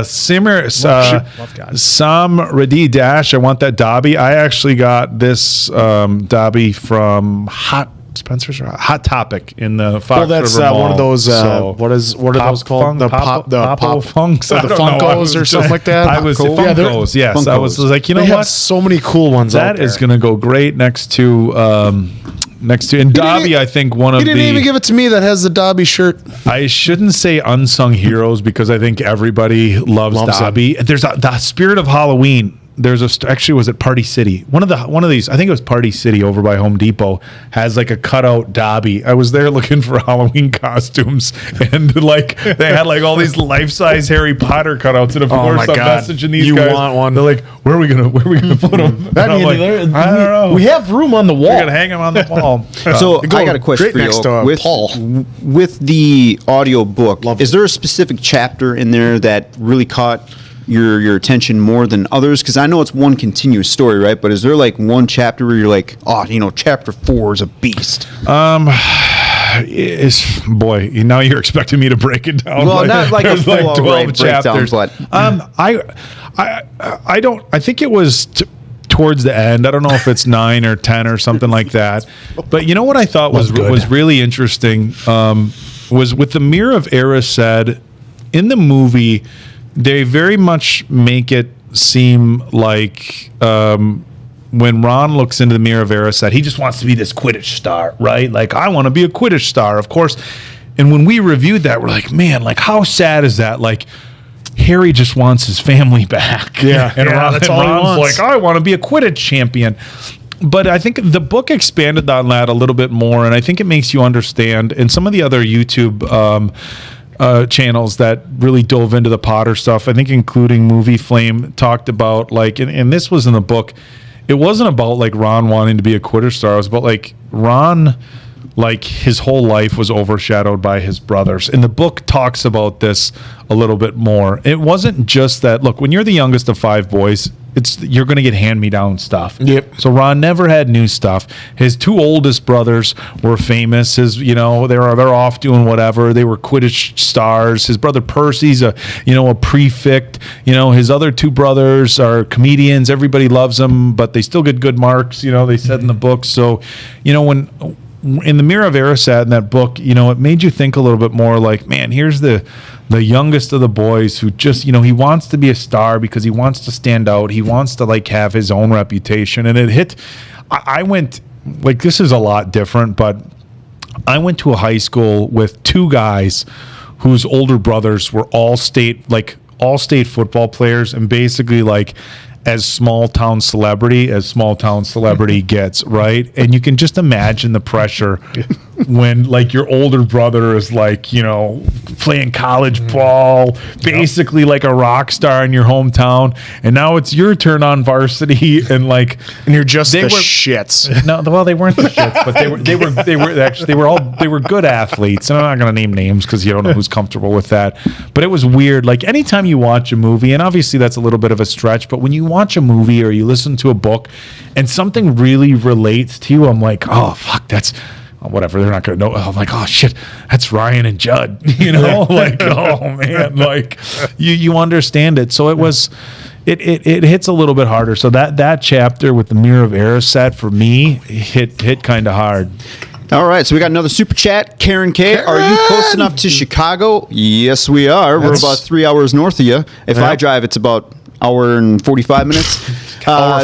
Sam Radi Dash. I want that Dobby. I actually got this Dobby from Spencer's or Hot Topic in the Fox that's River Mall. One of those. What are those called? The Funks, or the Funkos or something like that. I was Funkos. Yes, Funkos. I was like, they have so many cool ones. That is going to go great next to next to. And Dobby, I think one of He didn't even give it to me that has the Dobby shirt. I shouldn't say unsung heroes because I think everybody loves Dobby. him. There's the Spirit of Halloween. Actually, was it Party City? One of these, I think it was Party City over by Home Depot, has like a cutout Dobby. I was there looking for Halloween costumes, and like they had like all these life-size Harry Potter cutouts, and of course I'm messaging these guys. You want one? They're like, where are we gonna put them? I don't know. We have room on the wall. We're gonna hang them on the wall. So I got a question for you. With the audio book, is there a specific chapter in there that really caught your attention more than others? Because I know it's one continuous story, right? But is there like one chapter where you're like, chapter 4 is a beast? Now you're expecting me to break it down. Well, not like a full 12 chapters, but I don't. I think it was towards the end. I don't know if it's 9 or 10 or something like that. But you know what I thought was really interesting was with the Mirror of Erised in the movie. They very much make it seem like when Ron looks into the Mirror of Erised, he just wants to be this Quidditch star, right? Like, I want to be a Quidditch star, of course. And when we reviewed that, we're like, man, like, how sad is that? Like, Harry just wants his family back. Yeah, and that's all he Ron's wants. like, I want to be a Quidditch champion. But I think the book expanded on that a little bit more, and I think it makes you understand. And some of the other YouTube channels that really dove into the Potter stuff, I think including Movie Flame, talked about like, and this was in the book, it wasn't about like Ron wanting to be a Quidditch star. It was about like Ron, like his whole life was overshadowed by his brothers. And the book talks about this a little bit more. It wasn't just that, look, when you're the youngest of 5 boys, you're going to get hand-me-down stuff. Yep. So Ron never had new stuff. His 2 oldest brothers were famous. They're off doing whatever. They were Quidditch stars. His brother Percy's a prefect. His other 2 brothers are comedians. Everybody loves them, but they still get good marks. They said in the book. So, when in the Mirror of Erised in that book, it made you think a little bit more like, man, here's the youngest of the boys who just, he wants to be a star because he wants to stand out. He wants to like have his own reputation. And it hit, I went like, this is a lot different, but I went to a high school with 2 guys whose older brothers were all state football players, and basically like as small town celebrity gets, right? And you can just imagine the pressure when like your older brother is like, playing college ball, basically like a rock star in your hometown, and now it's your turn on varsity, and you're just shits. No, well, they weren't the shits, but they were good athletes, and I'm not going to name names because you don't know who's comfortable with that. But it was weird. Like anytime you watch a movie, and obviously that's a little bit of a stretch, but when you watch a movie or you listen to a book and something really relates to you, I'm like, oh fuck, that's whatever. They're not going to know. I'm like, oh shit, that's Ryan and Judd. Like, oh man, like you understand it. So it was. It hits a little bit harder. So that chapter with the Mirror of Erised for me hit kind of hard. All right, so we got another super chat. Karen K, are you close enough to Chicago? Yes, we are. We're about 3 hours north of you. If I drive, it's about hour and 45 minutes.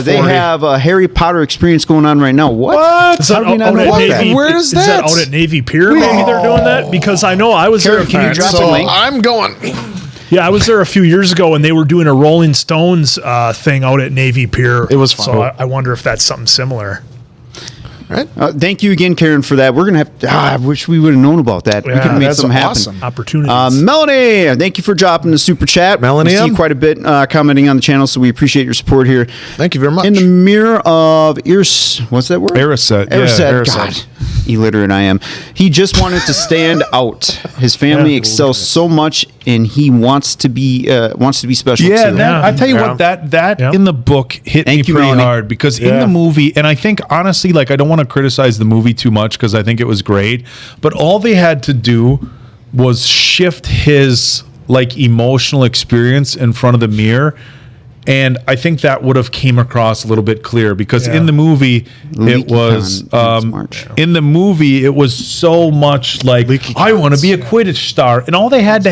They have a Harry Potter experience going on right now. What? Is that How do we not know about that? Where is that? Is that out at Navy Pier? Maybe they're doing that? Because I know I was Karen, there. can you drop a link? I'm going. Yeah, I was there a few years ago, and they were doing a Rolling Stones thing out at Navy Pier. It was fun. So I wonder if that's something similar. Right. Thank you again, Karen, for that. We're going to have I wish we would have known about that. we could have made that's something awesome. happen. Opportunities. Melanie, thank you for dropping the super chat. Melanie, we see you quite a bit commenting on the channel, so we appreciate your support here. Thank you very much. In the Mirror of what's that word? Erised. Erised. God, illiterate I am. He just wanted to stand out. His family excels so much, and he wants to be special Yeah, too. I tell you what, that in the book hit me pretty hard because in the movie, and I think honestly, like I don't want to criticize the movie too much because I think it was great, but all they had to do was shift his like emotional experience in front of the mirror. And I think that would have came across a little bit clearer because in the movie it was so much like I want to be a Quidditch star, and all they had to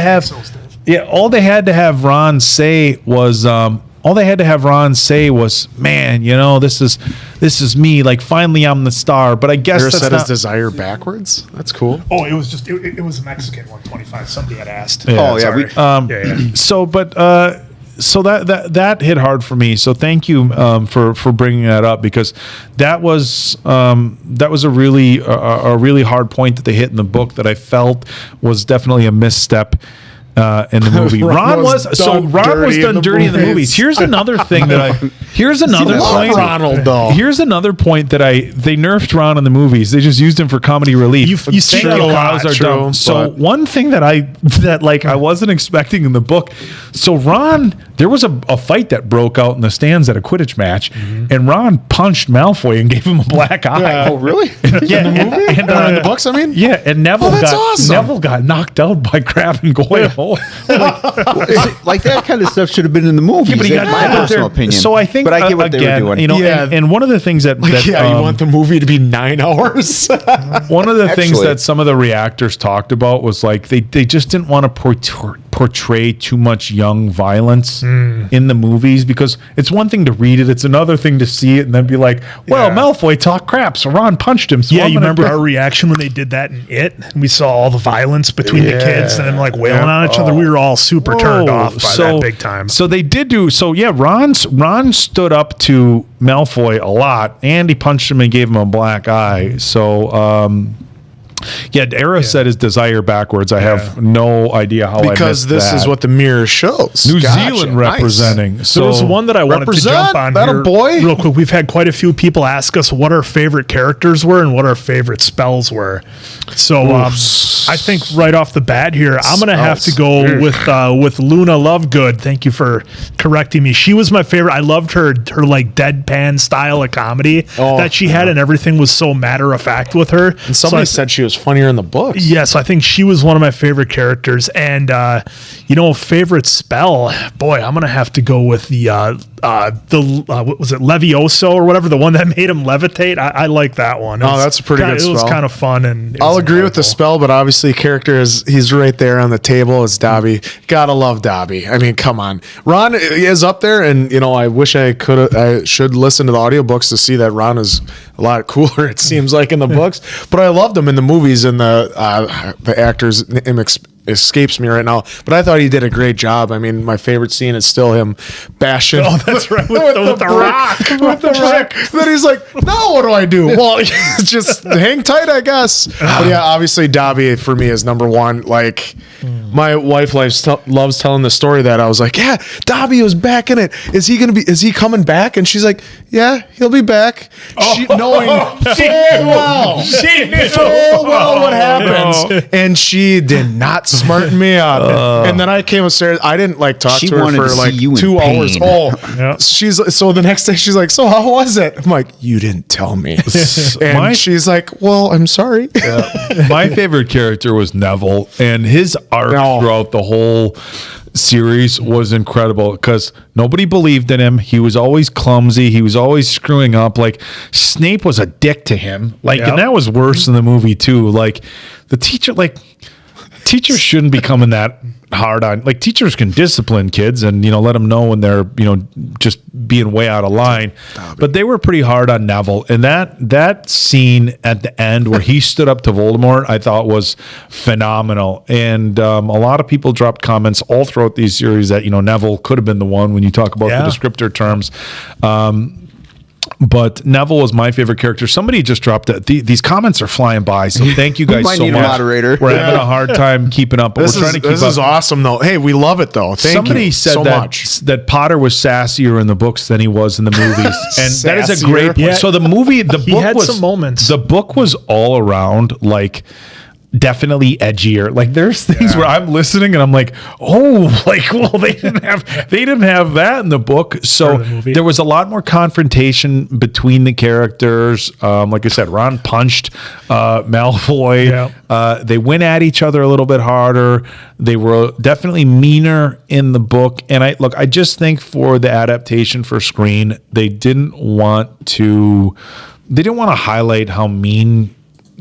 have Ron say was man, this is this is me. Like finally, I'm the star. But I guess Ever that's set not. his desire backwards? That's cool. Oh, it was just it was a Mexican 125. Somebody had asked. Oh, yeah, sorry. So, but so that hit hard for me. So thank you for bringing that up, because that was a really hard point that they hit in the book that I felt was definitely a misstep. In the movie, Ron was done dirty in the movies. Here's another thing here's another point. Ronald, though. Here's another point that they nerfed Ron in the movies. They just used him for comedy relief. You see Thank that a you, lot, cows are true, dumb. So but- one thing that I wasn't expecting in the book. So Ron, there was a fight that broke out in the stands at a Quidditch match, and Ron punched Malfoy and gave him a black eye. Oh, really? Yeah, in In the books, I mean? yeah, and Neville that's awesome. Neville got knocked out by Crabbe and Goyle. Like that kind of stuff should have been in the movie. But My personal opinion. So I think, but I get what they were doing. You know, Yeah. and one of the things that You want the movie to be 9 hours? one of the things Actually- that some of the reactors talked about was like they just didn't want to portray too much young violence in the movies, because it's one thing to read it, it's another thing to see it and then be like, well, Malfoy talked crap, so Ron punched him. So Yeah, I'm you gonna remember do- our reaction when they did that in It? And we saw all the violence between the kids and them like wailing on each other. We were all super turned off by that big time. So they did do so. Yeah, Ron stood up to Malfoy a lot, and he punched him and gave him a black eye. So, yeah, Era said his desire backwards. I have no idea how Because I missed this that. is what the mirror shows. New Gotcha. Zealand Nice. representing. So There was one that I wanted to Represent, jump on that a here boy? real quick. We've had quite a few people ask us what our favorite characters were and what our favorite spells were. So I think right off the bat here, I'm going to have to go with Luna Lovegood. Thank you for correcting me. She was my favorite. I loved her like deadpan style of comedy that she had, and everything was so matter of fact with her. And somebody said she was funnier in the books. Yes, I think she was one of my favorite characters. And, favorite spell, boy, I'm going to have to go with the what was it, Levioso or whatever, the one that made him levitate. I like that one. It Oh, was that's a pretty good It was spell. kind of fun. And I'll agree with the spell, but obviously character he's right there on the table. It's Dobby. Gotta love Dobby. I mean, come on. Ron is up there, and I wish I should listen to the audiobooks to see that Ron is a lot cooler, it seems like, in the books. But I loved him in the movies, and the actor's name escapes me right now, but I thought he did a great job. I mean, my favorite scene is still him bashing. Oh, that's right. With the rock. With the rock. Then he's like, now what do I do? Well, just hang tight, I guess. But yeah, obviously Dobby for me is number one. Like, my wife loves telling the story that I was like, yeah, Dobby was back in it. Is he coming back? And she's like, yeah, he'll be back. She, knowing full well what happens. And she did not smarten me up. And then I came upstairs. I didn't talk She to her wanted for to see like you in 2 hours. pain. Oh, Yeah. so the next day she's like, so how was it? I'm like, you didn't tell me. And she's like, well, I'm sorry. My favorite character was Neville, and his arc throughout the whole series was incredible because nobody believed in him. He was always clumsy. He was always screwing up. Like, Snape was a dick to him. And that was worse in the movie too. Like, the teacher, teachers shouldn't be coming that hard on. Teachers can discipline kids and let them know when they're just being way out of line. But they were pretty hard on Neville, and that scene at the end where he stood up to Voldemort, I thought was phenomenal. And a lot of people dropped comments all throughout these series that Neville could have been the one when you talk about the descriptor terms. But Neville was my favorite character. Somebody just dropped it. These comments are flying by, so thank you guys Might so need a much. moderator. We're having a hard time keeping up, but This we're trying to keep this up. is awesome, though. Hey, we love it, though. Somebody said so that much. that Potter was sassier in the books than he was in the movies, and that is a great point. Yeah. So the book He had was some moments. The book was all around definitely edgier. There's things where I'm listening and I'm like, oh, well, they didn't have that in the book. So the movie. there was a lot more confrontation between the characters. Like I said, Ron punched Malfoy. Yeah. They went at each other a little bit harder. They were definitely meaner in the book. And I just think for the adaptation for screen, they didn't want to highlight how mean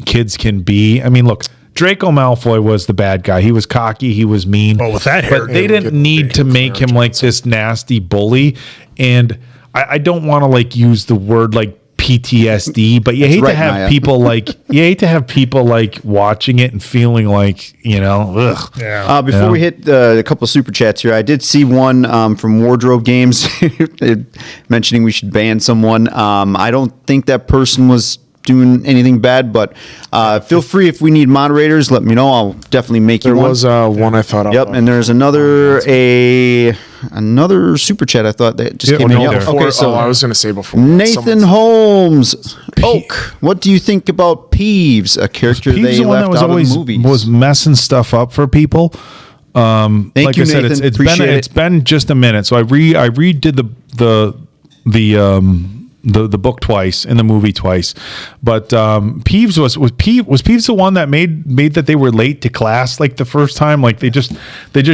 kids can be. I mean, look, Draco Malfoy was the bad guy. He was cocky. He was mean. Oh, with that hair. But they didn't need to make him this nasty bully. And I don't want to use the word PTSD, but you hate right, to have Maya. people like watching it and feeling like, ugh. Yeah. Before we hit a couple of super chats here, I did see one from Wardrobe Games mentioning we should ban someone. I don't think that person was doing anything bad, but feel free if we need moderators, let me know. I'll definitely make There you one. was one I thought. Yep, and there's another super chat I thought that just came in. Yep. Before, Okay, so I was going to say before Nathan Holmes, Oak. What do you think about Peeves, a character Peeves they the one left that was out always of the movies? was messing stuff up for people. Thank Like you, I said, Nathan. it's Appreciate been it's it. been just a minute. So I redid the book twice and the movie twice, but Peeves was Peeves the one that made that they were late to class like the first time, like they just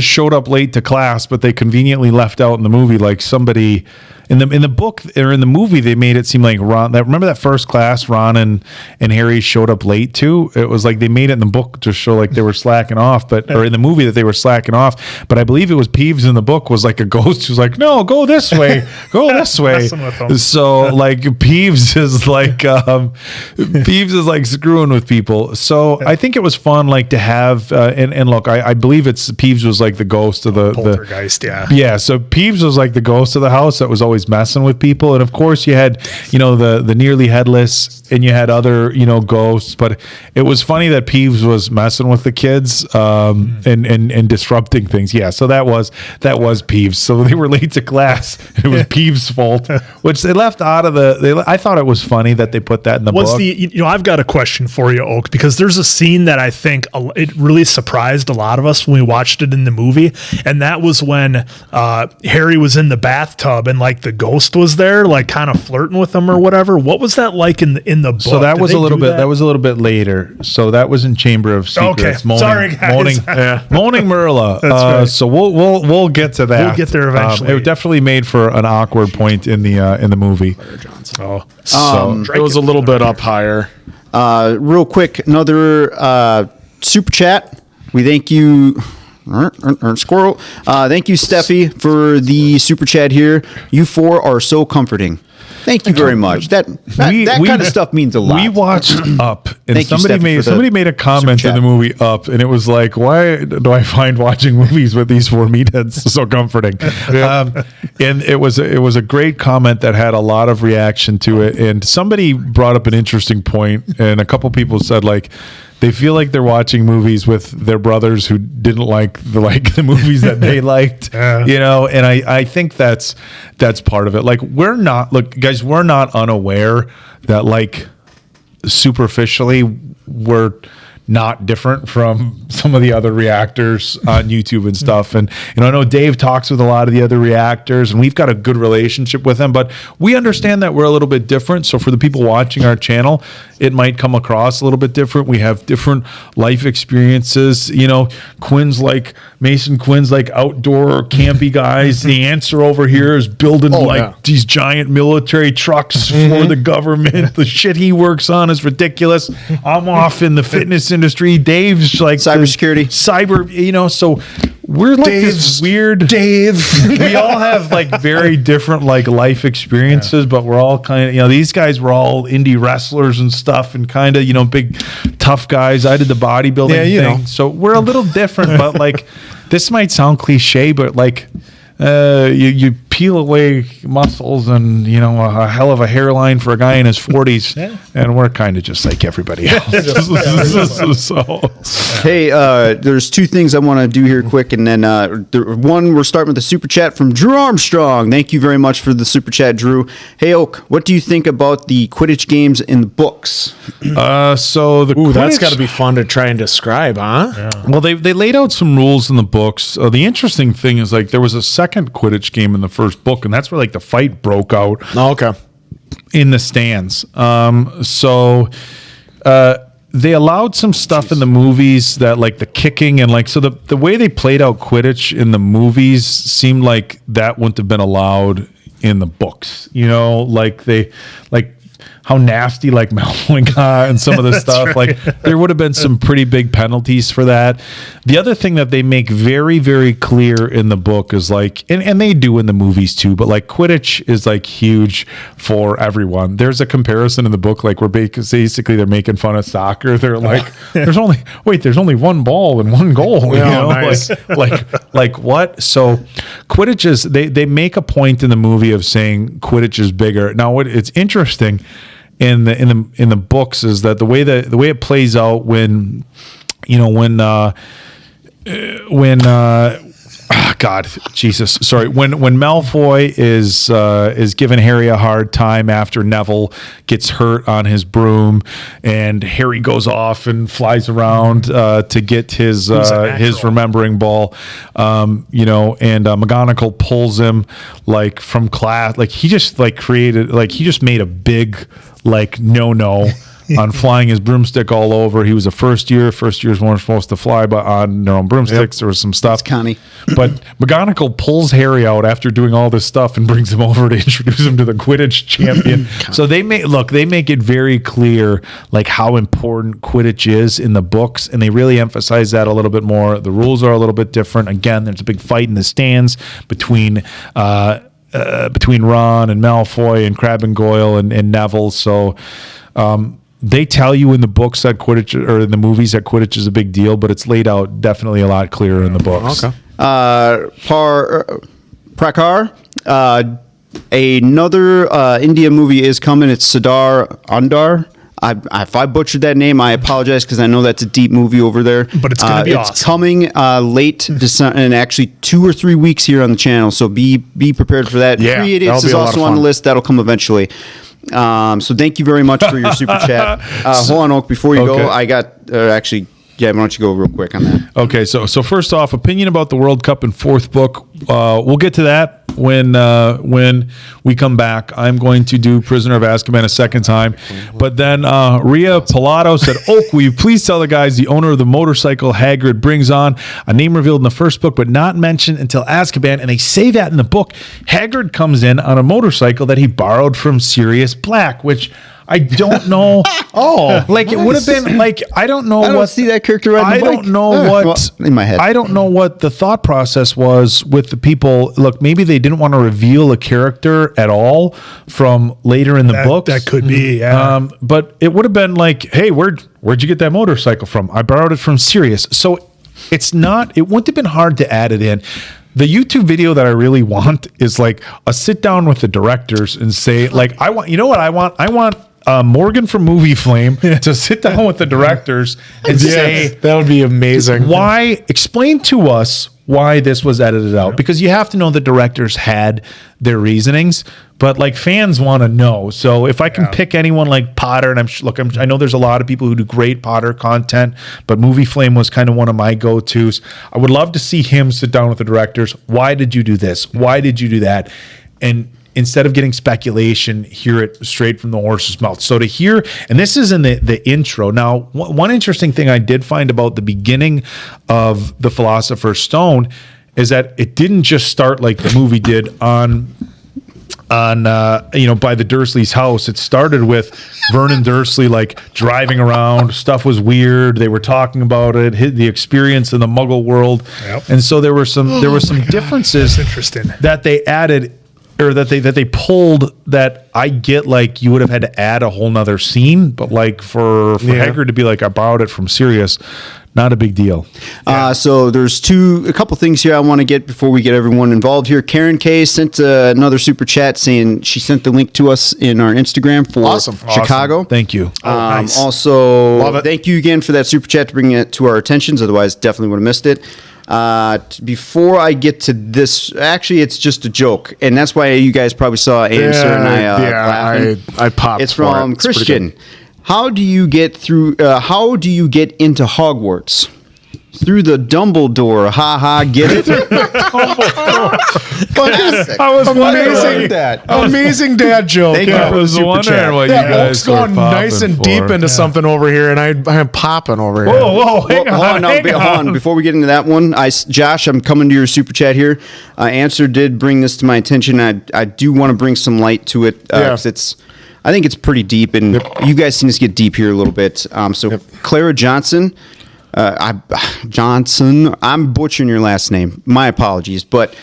showed up late to class, but they conveniently left out in the movie like somebody in the book or in the movie they made it seem like remember that first class Ron and Harry showed up late to. It was like they made it in the book to show like they were slacking off, or in the movie that they were slacking off. But I believe it was Peeves in the book was like a ghost who's like, no, go this way, go this way. Messing with them. So like Peeves is like screwing with people. So I think it was fun like to have and look, I believe Peeves was like the ghost of the Poltergeist, yeah. yeah, so Peeves was like the ghost of the house that was always messing with people, and of course you had the nearly headless, and you had other ghosts. But it was funny that Peeves was messing with the kids and disrupting things. Yeah, so that was Peeves. So they were late to class. It was Peeves' fault, which they left out of I thought it was funny that they put that in the book. I've got a question for you, Oak, because there's a scene that I think it really surprised a lot of us when we watched it in the movie, and that was when Harry was in the bathtub and like the ghost was there, like kind of flirting with him or whatever. What was that like in the book? So that Did was they a little do bit. That was a little bit later. So that was in Chamber of Secrets. Okay. Sorry, guys. Moaning Merla. right. So we'll get to that. We'll get there eventually. It definitely made for an awkward point in the movie. Oh. So it was a little bit up higher. Real quick, another super chat. We thank you, Squirrel. Thank you, Steffi, for the super chat here. You four are so comforting. Thank you very much. That kind of stuff means a lot. We watched Up, and Thank you, Steffi, somebody made a comment in the movie Up, and it was like, why do I find watching movies with these four meatheads so comforting? And it was a great comment that had a lot of reaction to it. And somebody brought up an interesting point, and a couple people said like, they feel like they're watching movies with their brothers who didn't like the movies that they liked, and I think that's part of it. Like we're not unaware that like superficially we're not different from some of the other reactors on YouTube and stuff. And I know Dave talks with a lot of the other reactors, and we've got a good relationship with them, but we understand that we're a little bit different. So for the people watching our channel, it might come across a little bit different. We have different life experiences. Mason Quinn's like outdoor campy guys. The answer over here is building these giant military trucks for the government. The shit he works on is ridiculous. I'm off in the fitness industry. Dave's like cybersecurity, so we're like this weird Dave. We all have like very different like life experiences, but we're all kind of these guys were all indie wrestlers and stuff, and kind of big tough guys. I did the bodybuilding thing, so we're a little different. But like this might sound cliche, but like you peel away muscles and a hell of a hairline for a guy in his 40s, and we're kind of just like everybody else. Hey, there's two things I want to do here quick, and then one, we're starting with the super chat from Drew Armstrong. Thank you very much for the super chat, Drew. Hey, Oak, what do you think about the Quidditch games in the books? So that's got to be fun to try and describe, huh? Yeah. Well, they laid out some rules in the books. The interesting thing is like there was a second Quidditch game in the first book, and that's where like the fight broke out. Oh, okay. In the stands. They allowed some stuff in the movies that like the kicking and like, so the way they played out Quidditch in the movies seemed like that wouldn't have been allowed in the books, like nasty like Malfoy got and some of the stuff. Right. Like there would have been some pretty big penalties for that. The other thing that they make very, very clear in the book is like, and they do in the movies too, but like Quidditch is like huge for everyone. There's a comparison in the book, like where basically they're making fun of soccer. They're like, there's only one ball and one goal. You know? Nice. like what? So Quidditch is, they make a point in the movie of saying Quidditch is bigger. Now what it's interesting in the books is that the way it plays out when when Malfoy is giving Harry a hard time after Neville gets hurt on his broom, and Harry goes off and flies around to get his remembering ball, and McGonagall pulls him like from class, like he just made a big like no. On flying his broomstick all over. He was a first year. First years weren't supposed to fly, but on their own broomsticks, There was some stuff. That's Connie. But McGonagall pulls Harry out after doing all this stuff and brings him over to introduce him to the Quidditch champion. So they make it very clear like how important Quidditch is in the books, and they really emphasize that a little bit more. The rules are a little bit different. Again, there's a big fight in the stands between Ron and Malfoy and Crabbe and Goyle and Neville. So they tell you in the books that Quidditch, or in the movies, that Quidditch is a big deal, but it's laid out definitely a lot clearer in the books. Okay. Prakar, another India movie is coming. It's Sardar Undar. If I butchered that name, I apologize, because I know that's a deep movie over there. But it's going to be awesome. It's coming late December, and actually 2 or 3 weeks here on the channel. So be prepared for that. Yeah, 3 Idiots is also on the list. That'll come eventually. So thank you very much for your super chat. Hold on, Oak, before you go, I got why don't you go real quick on that? Okay, so first off, opinion about the World Cup in fourth book. We'll get to that when we come back. I'm going to do Prisoner of Azkaban a second time. But then Ria Pilato said, Oak, will you please tell the guys the owner of the motorcycle Hagrid brings on, a name revealed in the first book but not mentioned until Azkaban, and they say that in the book. Hagrid comes in on a motorcycle that he borrowed from Sirius Black, which I don't know. It would have been like, I don't know I don't see that character riding the bike. don't know what in my head. I don't know what the thought process was with the people. Look, maybe they didn't want to reveal a character at all from later in the books. That could be, yeah. But it would have been like, hey, where'd you get that motorcycle from? I borrowed it from Sirius. So it wouldn't have been hard to add it in. The YouTube video that I really want is like a sit down with the directors and say, like, I want Morgan from Movie Flame to sit down with the directors and say, that would be amazing. Explain to us why this was edited out, because you have to know the directors had their reasonings, but like fans want to know. So if I can pick anyone like Potter, and I know there's a lot of people who do great Potter content, but Movie Flame was kind of one of my go-tos. I would love to see him sit down with the directors. Why did you do this? Why did you do that? And instead of getting speculation, hear it straight from the horse's mouth. So to hear, and this is in the intro. Now, one interesting thing I did find about the beginning of The Philosopher's Stone is that it didn't just start like the movie did on by the Dursleys' house. It started with Vernon Dursley like driving around. Stuff was weird. They were talking about it, the experience in the Muggle world, and so there were some differences that they added, or that they pulled, that I get, like you would have had to add a whole nother scene, but like for Hagrid to be like, I borrowed it from Sirius, not a big deal. So there's a couple things here I want to get before we get everyone involved here. Karen K sent another super chat saying she sent the link to us in our Instagram for Chicago. Thank you. Nice. Also, thank you again for that super chat to bring it to our attentions. Otherwise, definitely would have missed it. Before I get to this, actually, it's just a joke, and that's why you guys probably saw Ames and I laughing. I popped. It's from Christian. How do you get into Hogwarts? Through the Dumbledore. Ha ha, get it? I was amazing. Amazing dad joke. Thank you for the super chat. Oak's going nice and deep into something over here, and I'm popping over here. Hold on. Before we get into that one, Josh, I'm coming to your super chat here. Answer did bring this to my attention. I do want to bring some light to it, because it's I think it's pretty deep, and you guys seem to get deep here a little bit. Clara Johnson, I'm butchering your last name. My apologies, but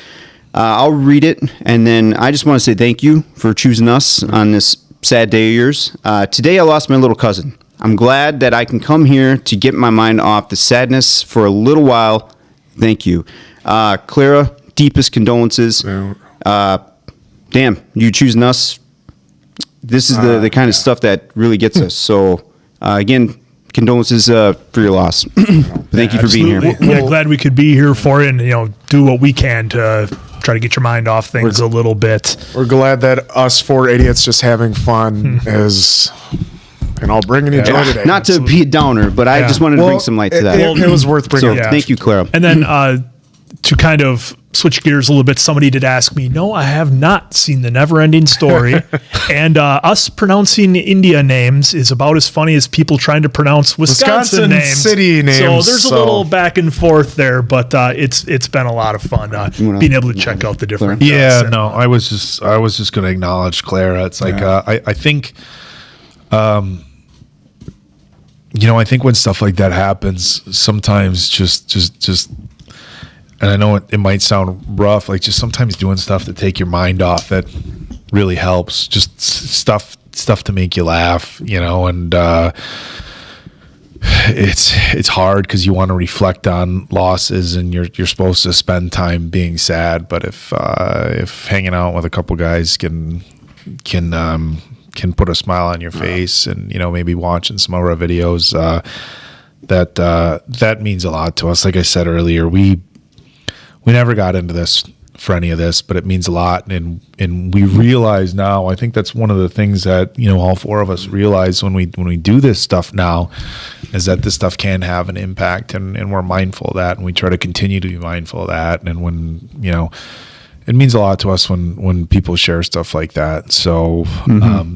I'll read it, and then I just want to say thank you for choosing us on this sad day of yours. Today I lost my little cousin. I'm glad that I can come here to get my mind off the sadness for a little while. Thank you. Clara, deepest condolences. Damn, you choosing us. This is the kind of stuff that really gets us. So, again, condolences for your loss. Thank you for being here. Yeah, glad we could be here for you and, do what we can to try to get your mind off things a little bit. We're glad that us four idiots just having fun is... And I'll bring any joy today. Not to be a downer, but I just wanted to bring some light to that. It was worth bringing. So thank you, Clara. And then to kind of switch gears a little bit, somebody did ask me, no, I have not seen The Neverending Story. And us pronouncing India names is about as funny as people trying to pronounce Wisconsin names. City names. So there's a little back and forth there, but it's been a lot of fun being able to check out the different. I was just going to acknowledge Clara. It's like I think. I think when stuff like that happens, sometimes just, and I know it might sound rough, like just sometimes doing stuff to take your mind off that really helps. Just stuff to make you laugh, and it's hard because you want to reflect on losses and you're supposed to spend time being sad. But if hanging out with a couple guys can put a smile on your face, and maybe watching some of our videos, that means a lot to us. Like I said earlier, we never got into this for any of this, but it means a lot, and we realize now. I think that's one of the things that all four of us realize when we do this stuff now, is that this stuff can have an impact, and we're mindful of that, and we try to continue to be mindful of that. And when it means a lot to us when people share stuff like that. So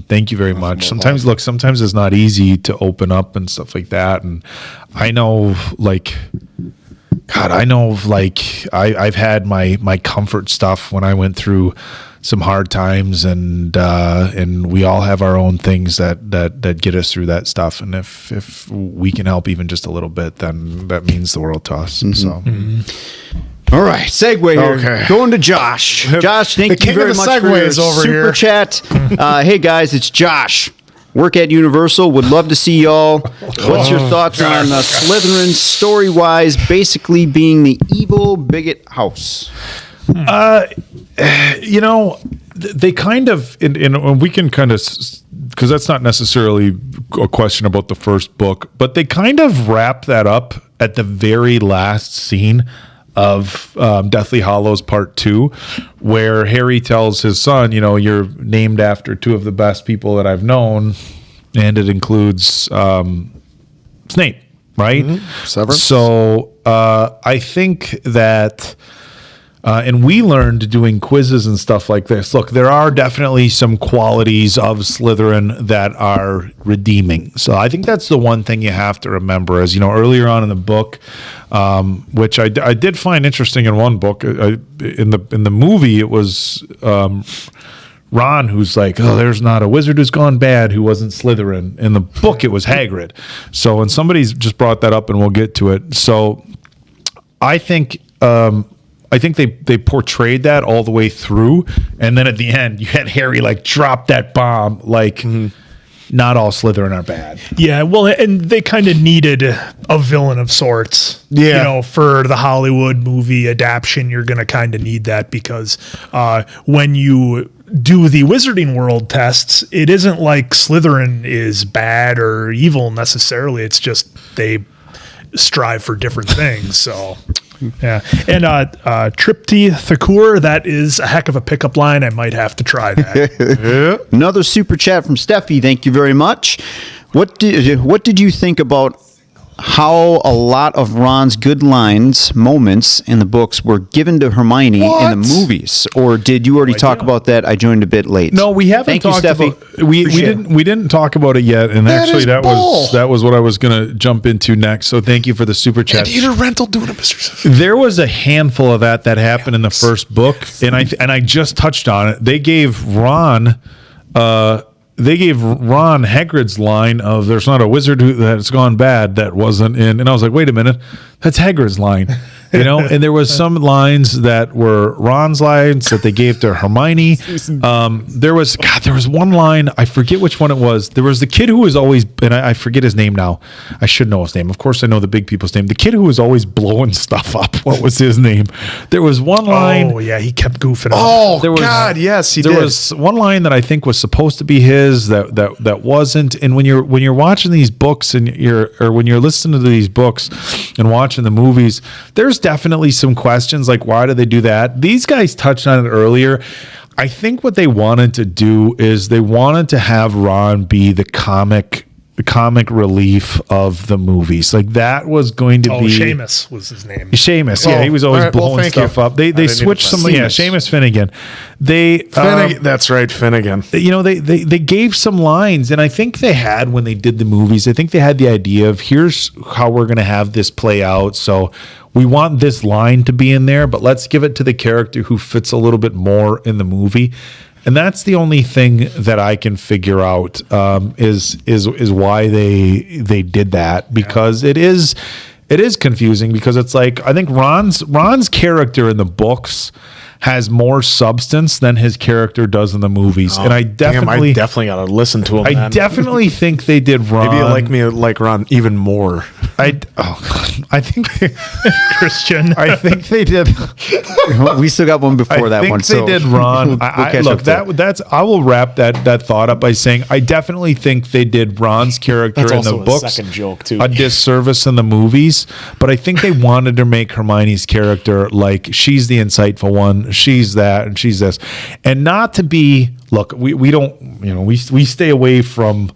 thank you very much. Sometimes it's not easy to open up and stuff like that. And I know, I've had my comfort stuff when I went through some hard times, and we all have our own things that get us through that stuff. And if we can help even just a little bit, then that means the world to us. So. All right, segue here. Okay. Going to Josh. Josh, thank you very much for your super chat. Hey, guys, it's Josh. Work at Universal. Would love to see y'all. What's your thoughts on Slytherin story-wise basically being the evil bigot house? They kind of, and we can kind of, because that's not necessarily a question about the first book, but they kind of wrap that up at the very last scene of Deathly Hallows Part 2, where Harry tells his son, you're named after two of the best people that I've known, and it includes Snape, right? Severus. So I think that, and we learned doing quizzes and stuff like this. Look, there are definitely some qualities of Slytherin that are redeeming. So I think that's the one thing you have to remember. As earlier on in the book, which I did find interesting in one book, in the movie, it was Ron who's like, oh, there's not a wizard who's gone bad who wasn't Slytherin. In the book, it was Hagrid. So, and somebody's just brought that up, and we'll get to it. So I think they portrayed that all the way through, and then at the end you had Harry drop that bomb not all Slytherin are bad. Yeah, well, and they kind of needed a villain of sorts. Yeah. For the Hollywood movie adaptation, you're going to kind of need that because when you do the Wizarding World tests, it isn't like Slytherin is bad or evil necessarily. It's just they strive for different things. So... Yeah, and Tripty Thakur, that is a heck of a pickup line. I might have to try that. Another super chat from Steffi. Thank you very much. What did you think about how a lot of Ron's good moments in the books were given to Hermione in the movies? Or did you already talk about that? I joined a bit late. No, we haven't talked about we didn't talk about it yet, and actually that was what I was going to jump into next. So thank you for the super chat. Theater rental doing it, Mr. There was a handful of that happened in the first book, and I just touched on it. They gave Ron Ron Hagrid's line of "There's not a wizard that's gone bad that wasn't in," and I was like, wait a minute, that's Hagrid's line. And there was some lines that were Ron's lines that they gave to Hermione. There was one line, I forget which one it was. There was the kid who was always, and I forget his name now. I should know his name. Of course, I know the big people's name. The kid who was always blowing stuff up. What was his name? There was one line. Oh yeah, he kept goofing up. Oh God, yes, he did. There was one line that I think was supposed to be his that wasn't. And when you're watching these books when you're listening to these books and watching the movies, there's definitely some questions like, why do they do that? These guys touched on it earlier. I think what they wanted to do is they wanted to have Ron be the comic relief of the movies. Like that was going to be Seamus was his name. Seamus, yeah, he was always blowing stuff up. They switched some, Seamus Finnegan. That's right, Finnegan. They gave some lines, and I think they had when they did the movies. I think they had the idea of here's how we're going to have this play out. So we want this line to be in there, but let's give it to the character who fits a little bit more in the movie. And that's the only thing that I can figure out is why they did that, because it is confusing, because it's like I think Ron's character in the books has more substance than his character does in the movies. And I definitely got to listen to him. I definitely think they did Ron. Maybe you like me like Ron even more. I think Christian. I think they did. We still got one before that one. They did Ron. I will wrap that thought up by saying I definitely think they did Ron's character That's in also the a books second joke too. a disservice in the movies, but I think they wanted to make Hermione's character like she's the insightful one, she's that, and she's this, and not to be. Look, we don't, we stay away from,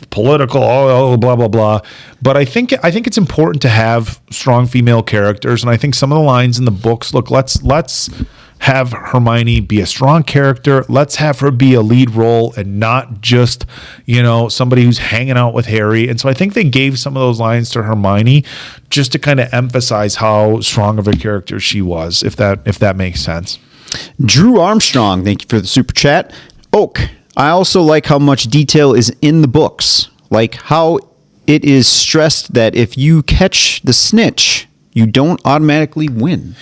political, blah blah blah. But I think it's important to have strong female characters, and I think some of the lines in the books. Look, let's have Hermione be a strong character. Let's have her be a lead role and not just somebody who's hanging out with Harry. And so I think they gave some of those lines to Hermione just to kind of emphasize how strong of a character she was, if that makes sense. Drew Armstrong, thank you for the super chat. Oak, I also like how much detail is in the books, like how it is stressed that if you catch the snitch, you don't automatically win.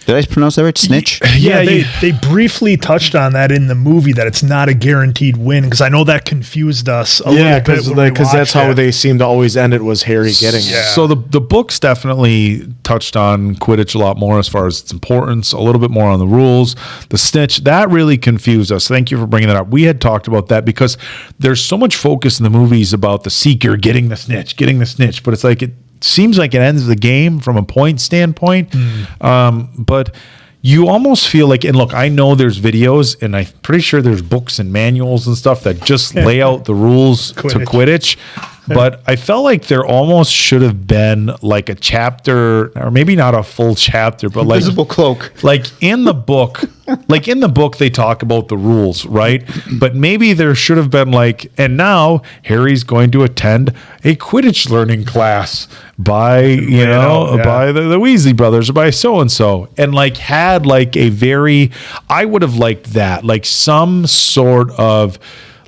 Did I pronounce that right? Snitch? Yeah, they briefly touched on that in the movie, that it's not a guaranteed win, because I know that confused us a little bit. Because that's how they seem to always end it, was Harry getting it. So the books definitely touched on Quidditch a lot more as far as its importance, a little bit more on the rules. The snitch, that really confused us. Thank you for bringing that up. We had talked about that because there's so much focus in the movies about the seeker getting the snitch, but it's like it seems like it ends the game from a point standpoint. But you almost feel like, and look, I know there's videos and I'm pretty sure there's books and manuals and stuff that just lay out the rules to Quidditch. But I felt like there almost should have been like a chapter, or maybe not a full chapter, but like invisible cloak. Like in the book, they talk about the rules, right? But maybe there should have been like, and now Harry's going to attend a Quidditch learning class by by the Weasley brothers or by so and so, and like had like a very, I would have liked that, like some sort of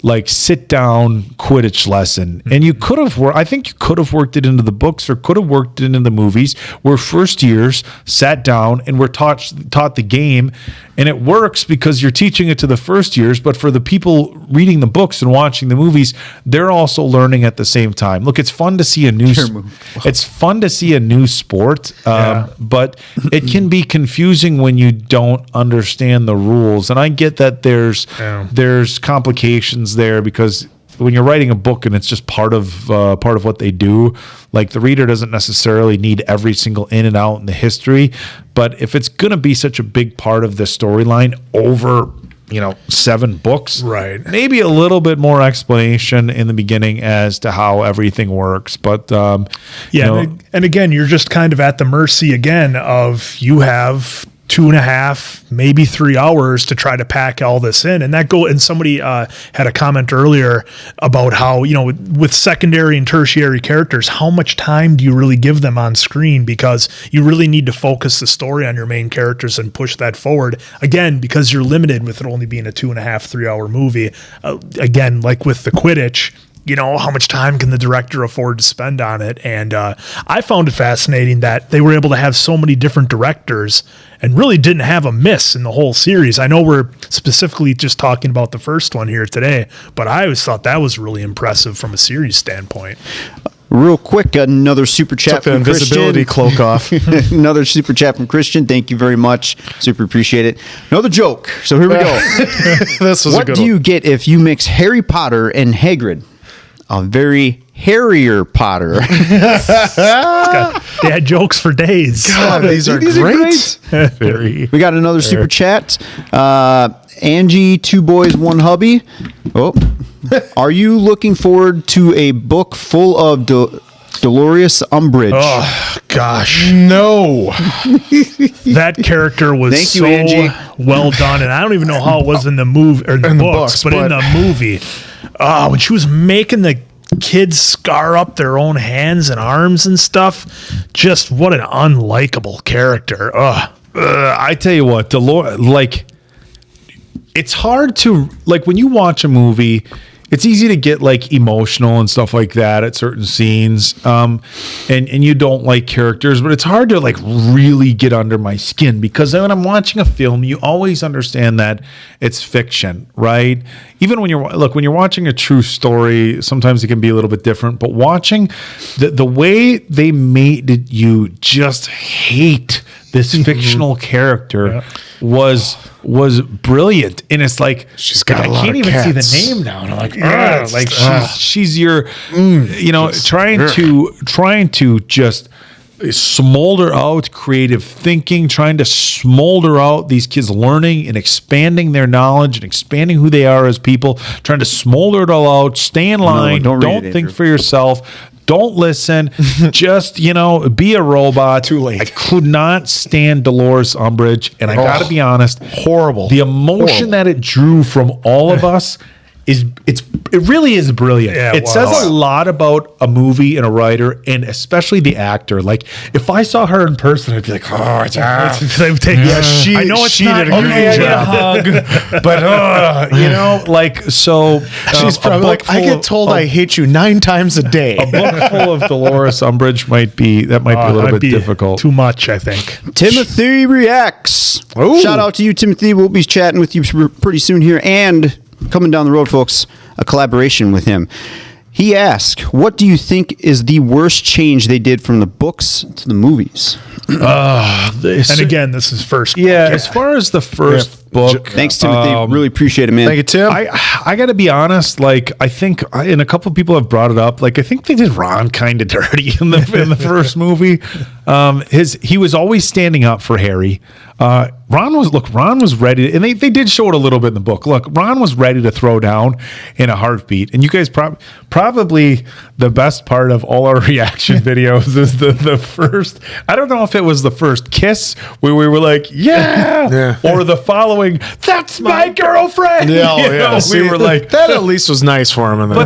like sit down Quidditch lesson. And you could have I think you could have worked it into the books or could have worked it into the movies where first years sat down and were taught the game, and it works because you're teaching it to the first years, but for the people reading the books and watching the movies, they're also learning at the same time. Look, it's fun to see a new sport, but it can be confusing when you don't understand the rules. And I get that there's complications there, because when you're writing a book and it's just part of what they do, like the reader doesn't necessarily need every single in and out in the history. But if it's going to be such a big part of the storyline over 7 books, right, maybe a little bit more explanation in the beginning as to how everything works. But and again, you're just kind of at the mercy again of, you have 2.5, maybe 3 hours to try to pack all this in. And somebody had a comment earlier about how, with secondary and tertiary characters, how much time do you really give them on screen? Because you really need to focus the story on your main characters and push that forward. Again, because you're limited with it only being a 2.5, 3 hour movie. Again, like with the Quidditch, how much time can the director afford to spend on it? And I found it fascinating that they were able to have so many different directors and really didn't have a miss in the whole series. I know we're specifically just talking about the first one here today, but I always thought that was really impressive from a series standpoint. Real quick, another super chat Took the from invisibility Christian. cloak off. Another super chat from Christian. Thank you very much. Super appreciate it. Another joke. So here we go. This was a What good do one. you get if you mix Harry Potter and Hagrid? A very hairier Potter. They had jokes for days. God, these are great. We got another super chat. Angie, 2 boys, 1 hubby. Oh, are you looking forward to a book full of Dolores Umbridge? Oh, gosh. No. That character was Thank you, so Angie. well done, and I don't even know how it was in the movie or the books, but in the movie, when she was making the kids scar up their own hands and arms and stuff, just what an unlikable character. I tell you what, Dolores, it's hard to, when you watch a movie, it's easy to get emotional and stuff like that at certain scenes. And you don't like characters, but it's hard to really get under my skin, because when I'm watching a film, you always understand that it's fiction, right? Even when you're watching a true story, sometimes it can be a little bit different, but watching the way they made you just hate this fictional character was brilliant. And it's she's got a lot I can't of even cats. see the name now. And I'm she's your, trying to just smolder out creative thinking, trying to smolder out these kids learning and expanding their knowledge and expanding who they are as people, trying to smolder it all out, stay in line, don't read it, think Andrew. for yourself. Don't listen. Just, be a robot. Too late. I could not stand Dolores Umbridge, and I got to be honest, Horrible. the emotion that it drew from all of us it really is brilliant. Yeah, it says a lot about a movie and a writer, and especially the actor. If I saw her in person, I'd be like, I know it's she not did a great job, but so She's probably I get told I hate you 9 times a day. a book full of Dolores Umbridge might be a little bit difficult. Too much, I think. Timothy reacts. Ooh. Shout out to you, Timothy. We'll be chatting with you pretty soon here, and coming down the road, folks, a collaboration with him. He asked, what do you think is the worst change they did from the books to the movies? And again, this is first. Yeah, as far as the first book. Thanks, Timothy. Really appreciate it, man. Thank you, Tim. I got to be honest. I think, and a couple of people have brought it up. I think they did Ron kind of dirty in the first movie. He was always standing up for Harry. Ron was ready, and they did show it a little bit in the book. Look, Ron was ready to throw down in a heartbeat. And you guys probably the best part of all our reaction videos is the first. I don't know if it was the first kiss where we were like, yeah. Or the following, that's my girlfriend. We were like, that at least was nice for him. but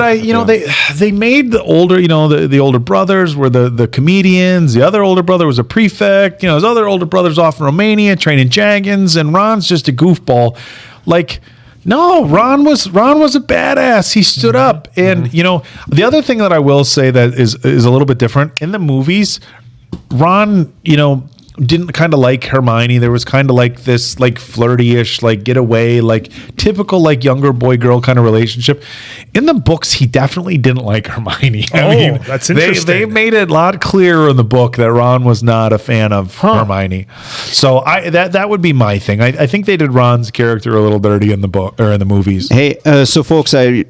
they made the older, the older brothers were the comedians. The other older brother was a prefect. His other older brother's off in Romania training Jagons, and Ron's just a goofball. No, Ron was a badass. He stood up, and the other thing that I will say that is a little bit different in the movies. Ron, didn't kind of like Hermione. There was kind of this flirty-ish, get away, typical younger boy girl kind of relationship. In the books, he definitely didn't like Hermione. That's interesting. They made it a lot clearer in the book that Ron was not a fan of Hermione. So that would be my thing. I think they did Ron's character a little dirty in the book or in the movies. Hey, so folks, I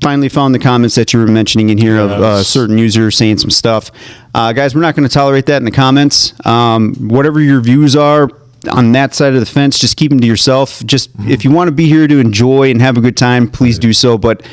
finally found the comments that you were mentioning in here of a certain user saying some stuff. Guys, we're not going to tolerate that in the comments. Whatever your views are on that side of the fence, just keep them to yourself. Just if you want to be here to enjoy and have a good time, please do so. But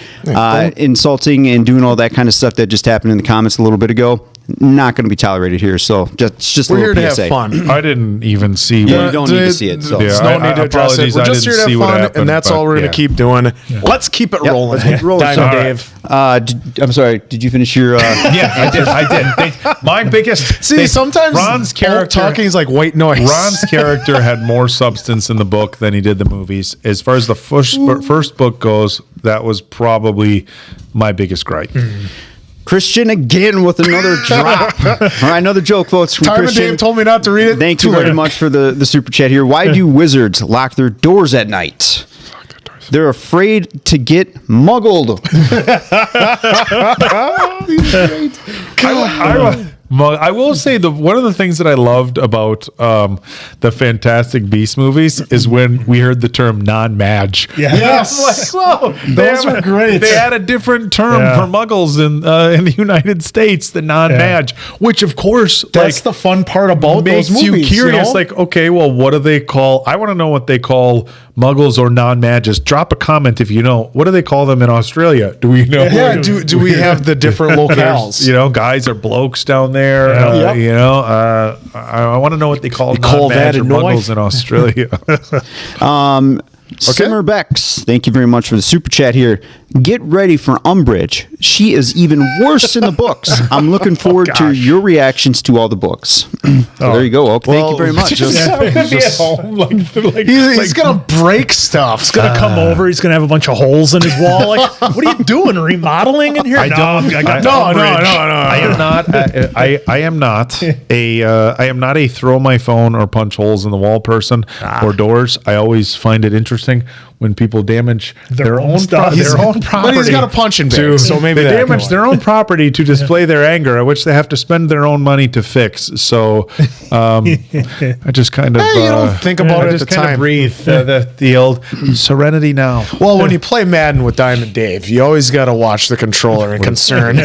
insulting and doing all that kind of stuff that just happened in the comments a little bit ago, not going to be tolerated here. So just a We're here little to PSA. have fun. I didn't even see. Yeah, what, you don't need to see it. So. There's no need to address it. apologies, We're I just didn't here to see have what fun, happened, and that's but all we're going to keep doing. Let's keep it rolling. let's keep rolling. Diamond All right. Dave. I'm sorry. Did you finish your? Yeah, I did. My biggest. See, sometimes Ron's character talking is like white noise. Ron's character had more substance in the book than he did the movies. As far as the first book goes, that was probably my biggest gripe. Christian again with another drop. All right, another joke, folks. From Diamond Christian. Dave told me not to read it. Thank you very much for the super chat here. Why do wizards lock their doors at night? They're afraid to get muggled. I will say one of the things that I loved about the Fantastic Beasts movies is when we heard the term non-mage. Yes. Those were great. They had a different term for Muggles in the United States, the non-mage, which of course That's the fun part about makes those movies. you curious. know? Like, okay, well, what do they call? I want to know what they call Muggles or non-mages. Drop a comment if you know. What do they call them in Australia? Do we know? yeah. Do we have the different locales? Guys or blokes down there. Yep. I want to know what they call call that non-mage or a Muggles in Australia. Simmerbex, thank you very much for the super chat here. Get ready for Umbridge. She is even worse in the books. I'm looking forward to your reactions to all the books. So there you go, Oak. Thank you very much. Be at home, He's gonna break stuff. He's gonna come over. He's gonna have a bunch of holes in his wall. Like, what are you doing? Remodeling in here? I am not a throw my phone or punch holes in the wall person or doors. I always find it interesting when people damage their own stuff. their own property. But he's got a punching bag, so maybe they that damage their own property to display their anger, which they have to spend their own money to fix. So I just kind of you don't think about it at the time. Breathe the old serenity now. Well, when you play Madden with Diamond Dave, you always got to watch the controller and concern.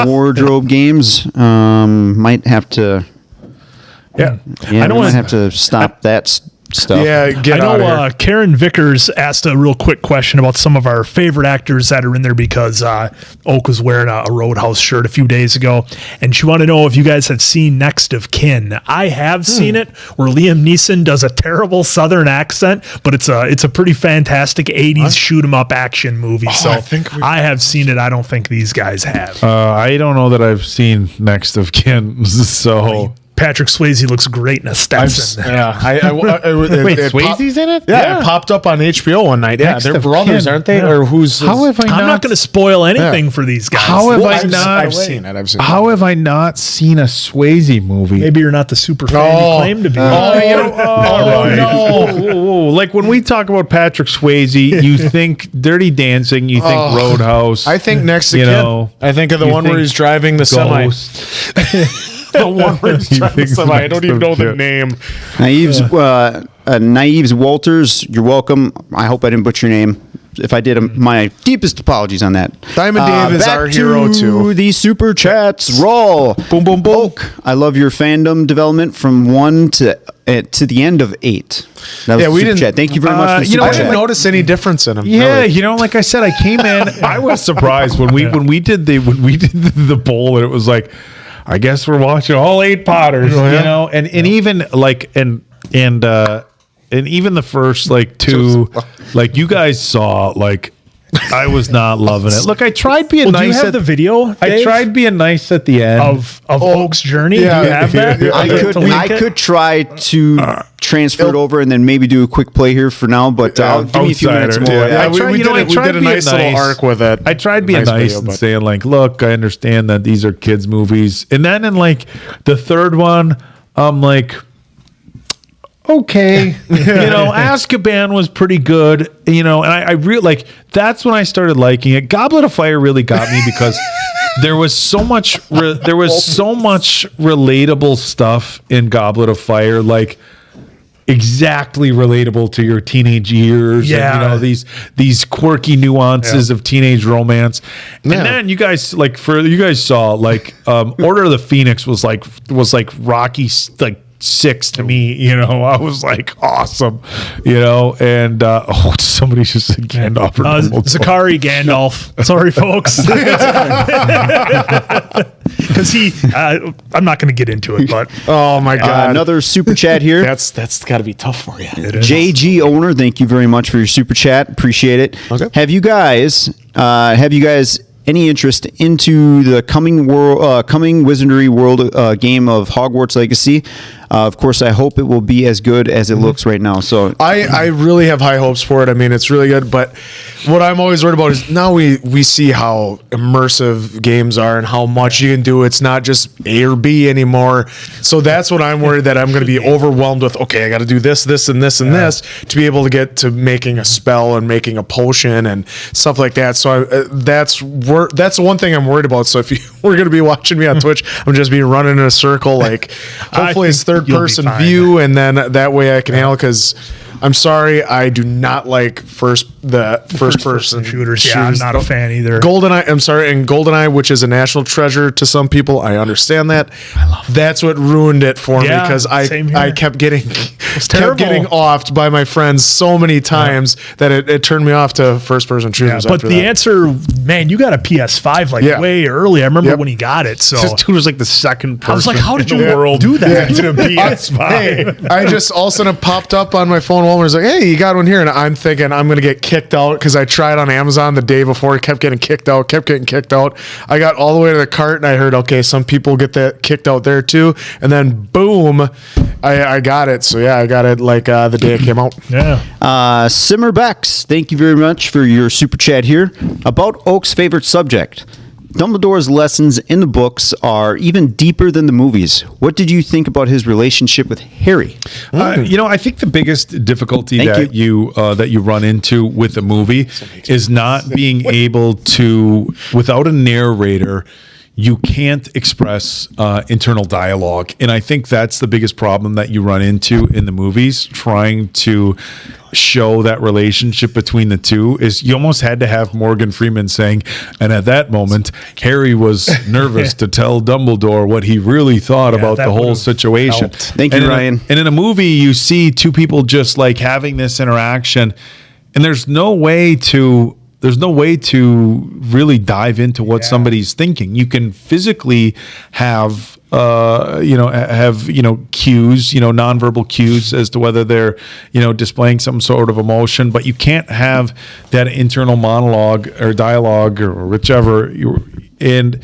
Wardrobe games might have to. Yeah, Yeah, I might have to stop that stuff. Yeah, get I out know of here. Karen Vickers asked a real quick question about some of our favorite actors that are in there because Oak was wearing a Roadhouse shirt a few days ago, and she wanted to know if you guys have seen Next of Kin. I have seen it, where Liam Neeson does a terrible Southern accent, but it's a pretty fantastic 80s shoot 'em up action movie. So I have seen it. I don't think these guys have. I don't know that I've seen Next of Kin. So Patrick Swayze looks great in a Stetson. wait, Swayze's in it? Yeah, it popped up on HBO one night. Yeah, Next they're of brothers, kin. aren't they? Yeah. Or who's? How have I I'm not going to spoil anything for these guys. How have I I've not? I've seen it. I've seen it. How have I not seen a Swayze movie? Maybe you're not the super fan you claim to be. No. Like when we talk about Patrick Swayze, you think Dirty Dancing, you think Roadhouse. I think Next to You Kin. know, I think of the you one where think he's driving the semi. Ghost. The one where he's driving the thinks semi. I don't even know the Next name. Naives Walters, you're welcome. I hope I didn't butcher your name. If I did, my deepest apologies on that. Diamond Dave is back our hero, too. The super chats. Raw. Boom, boom, boom. Oak, I love your fandom development from 1 to the end of 8. That was Yeah, the we super didn't- chat. Thank you very much for the you know, super I what? didn't chat. notice any difference in him. Yeah, really. like I said, I came in. I was surprised when we did the poll, and it was like, I guess we're watching all 8 Potters, and even like and even the first like 2, like you guys saw, like I was not loving it. Look, I tried being Do you nice. have the video, I Dave, tried being nice at the end of Oak's journey? yeah, Do you have that? yeah. I could try to transfer it over and then maybe do a quick play here for now, but give me a few minutes more. Outsider. Yeah, I tried- we you know, I did tried a being nice little arc with it. I tried being nice video, and but- saying like, look, I understand that these are kids' movies. And then in like the third one, I'm like, okay, Azkaban was pretty good, and I really like, that's when I started liking it. Goblet of Fire really got me because there was so much relatable stuff in Goblet of Fire, like exactly relatable to your teenage years. Yeah. And, these quirky nuances of teenage romance. And then you guys saw Order of the Phoenix was like Rocky, like 6 to me, I was like, awesome, and somebody just said Gandalf or Dumbledore. Zakari Gandalf. Sorry, folks. because I'm not going to get into it, but Oh my God. Another super chat here. That's got to be tough for you. JG owner, thank you very much for your super chat. Appreciate it. Okay. Have you guys any interest into the coming Wizardry World game of Hogwarts Legacy? Of course, I hope it will be as good as it looks right now. So I really have high hopes for it. I mean, it's really good. But what I'm always worried about is now we see how immersive games are and how much you can do. It's not just A or B anymore. So that's what I'm worried that I'm going to be overwhelmed with. Okay, I got to do this, and this to be able to get to making a spell and making a potion and stuff like that. So that's the one thing I'm worried about. So if you were going to be watching me on Twitch, I'm just be running in a circle. Like hopefully it's third person view, and then that way I can handle, because I'm sorry, I do not like first person shooters. Yeah, I'm not a fan either. GoldenEye, I'm sorry, and GoldenEye, which is a national treasure to some people, I understand that. That's what ruined it for me, because I kept getting offed by my friends so many times that it turned me off to first person shooters. But the answer, man, you got a PS5 way early. I remember when he got it. So this dude was like the second person. I was like, how did you world do that? to a PS5? Hey, I just all of a sudden popped up on my phone. Walmart's like, hey, you got one here, and I'm thinking I'm gonna get kicked out because I tried on Amazon the day before. Kept getting kicked out. I got all the way to the cart, and I heard, okay, some people get that kicked out there too, and then boom, I got it. So yeah, I got it like the day it came out. Yeah. Simmerbex, thank you very much for your super chat here. About Oak's favorite subject. Dumbledore's lessons in the books are even deeper than the movies. What did you think about his relationship with Harry? I think the biggest difficulty that you run into with the movie is not being able to, without a narrator, you can't express internal dialogue. And I think that's the biggest problem that you run into in the movies, trying to show that relationship between the two. Is you almost had to have Morgan Freeman saying, and at that moment, Harry was nervous to tell Dumbledore what he really thought about the whole situation. Thank you, Ryan. And in a movie, you see two people just like having this interaction, and there's no way to really dive into what somebody's thinking. You can physically have cues, nonverbal cues as to whether they're, displaying some sort of emotion, but you can't have that internal monologue or dialogue or whichever. And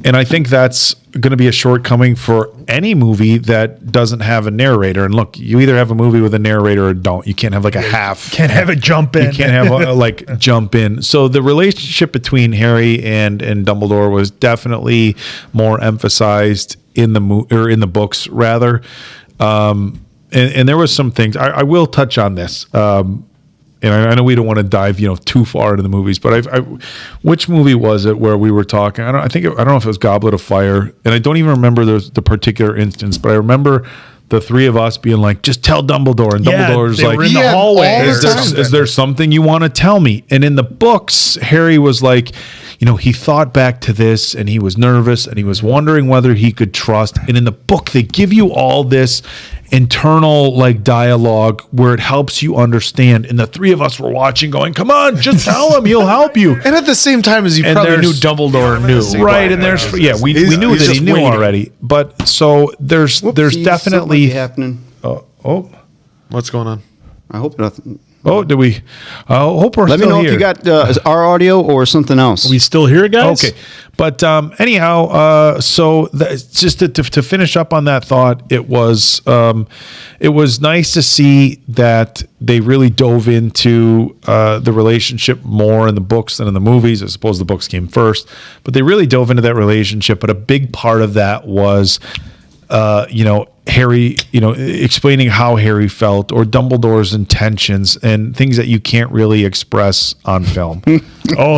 I think that's going to be a shortcoming for any movie that doesn't have a narrator. And look, you either have a movie with a narrator or don't. You can't have like a half. Can't have a jump in. You can't have a jump in. So the relationship between Harry and Dumbledore was definitely more emphasized in the books rather. And there was some things I will touch on this. And I know we don't want to dive, too far into the movies, but which movie was it where we were talking? I don't know if it was Goblet of Fire, and I don't even remember the particular instance, but I remember the three of us being like, just tell Dumbledore, and Dumbledore's like, in the hallway. Is there something you want to tell me? And in the books, Harry was like, he thought back to this, and he was nervous, and he was wondering whether he could trust. And in the book, they give you all this internal dialogue where it helps you understand. And the three of us were watching going, come on, just tell him, he'll help you. And at the same time as you probably knew Dumbledore knew. Right, and we knew that he knew already. But so there's definitely happening. What's going on? I hope nothing. Oh, do we? I hope we're Let still me know here. if you got our audio or something else. Are we still here, guys? Okay. But anyhow, so just to finish up on that thought, it was nice to see that they really dove into the relationship more in the books than in the movies. I suppose the books came first, but they really dove into that relationship. But a big part of that was, Harry, explaining how Harry felt, or Dumbledore's intentions, and things that you can't really express on film.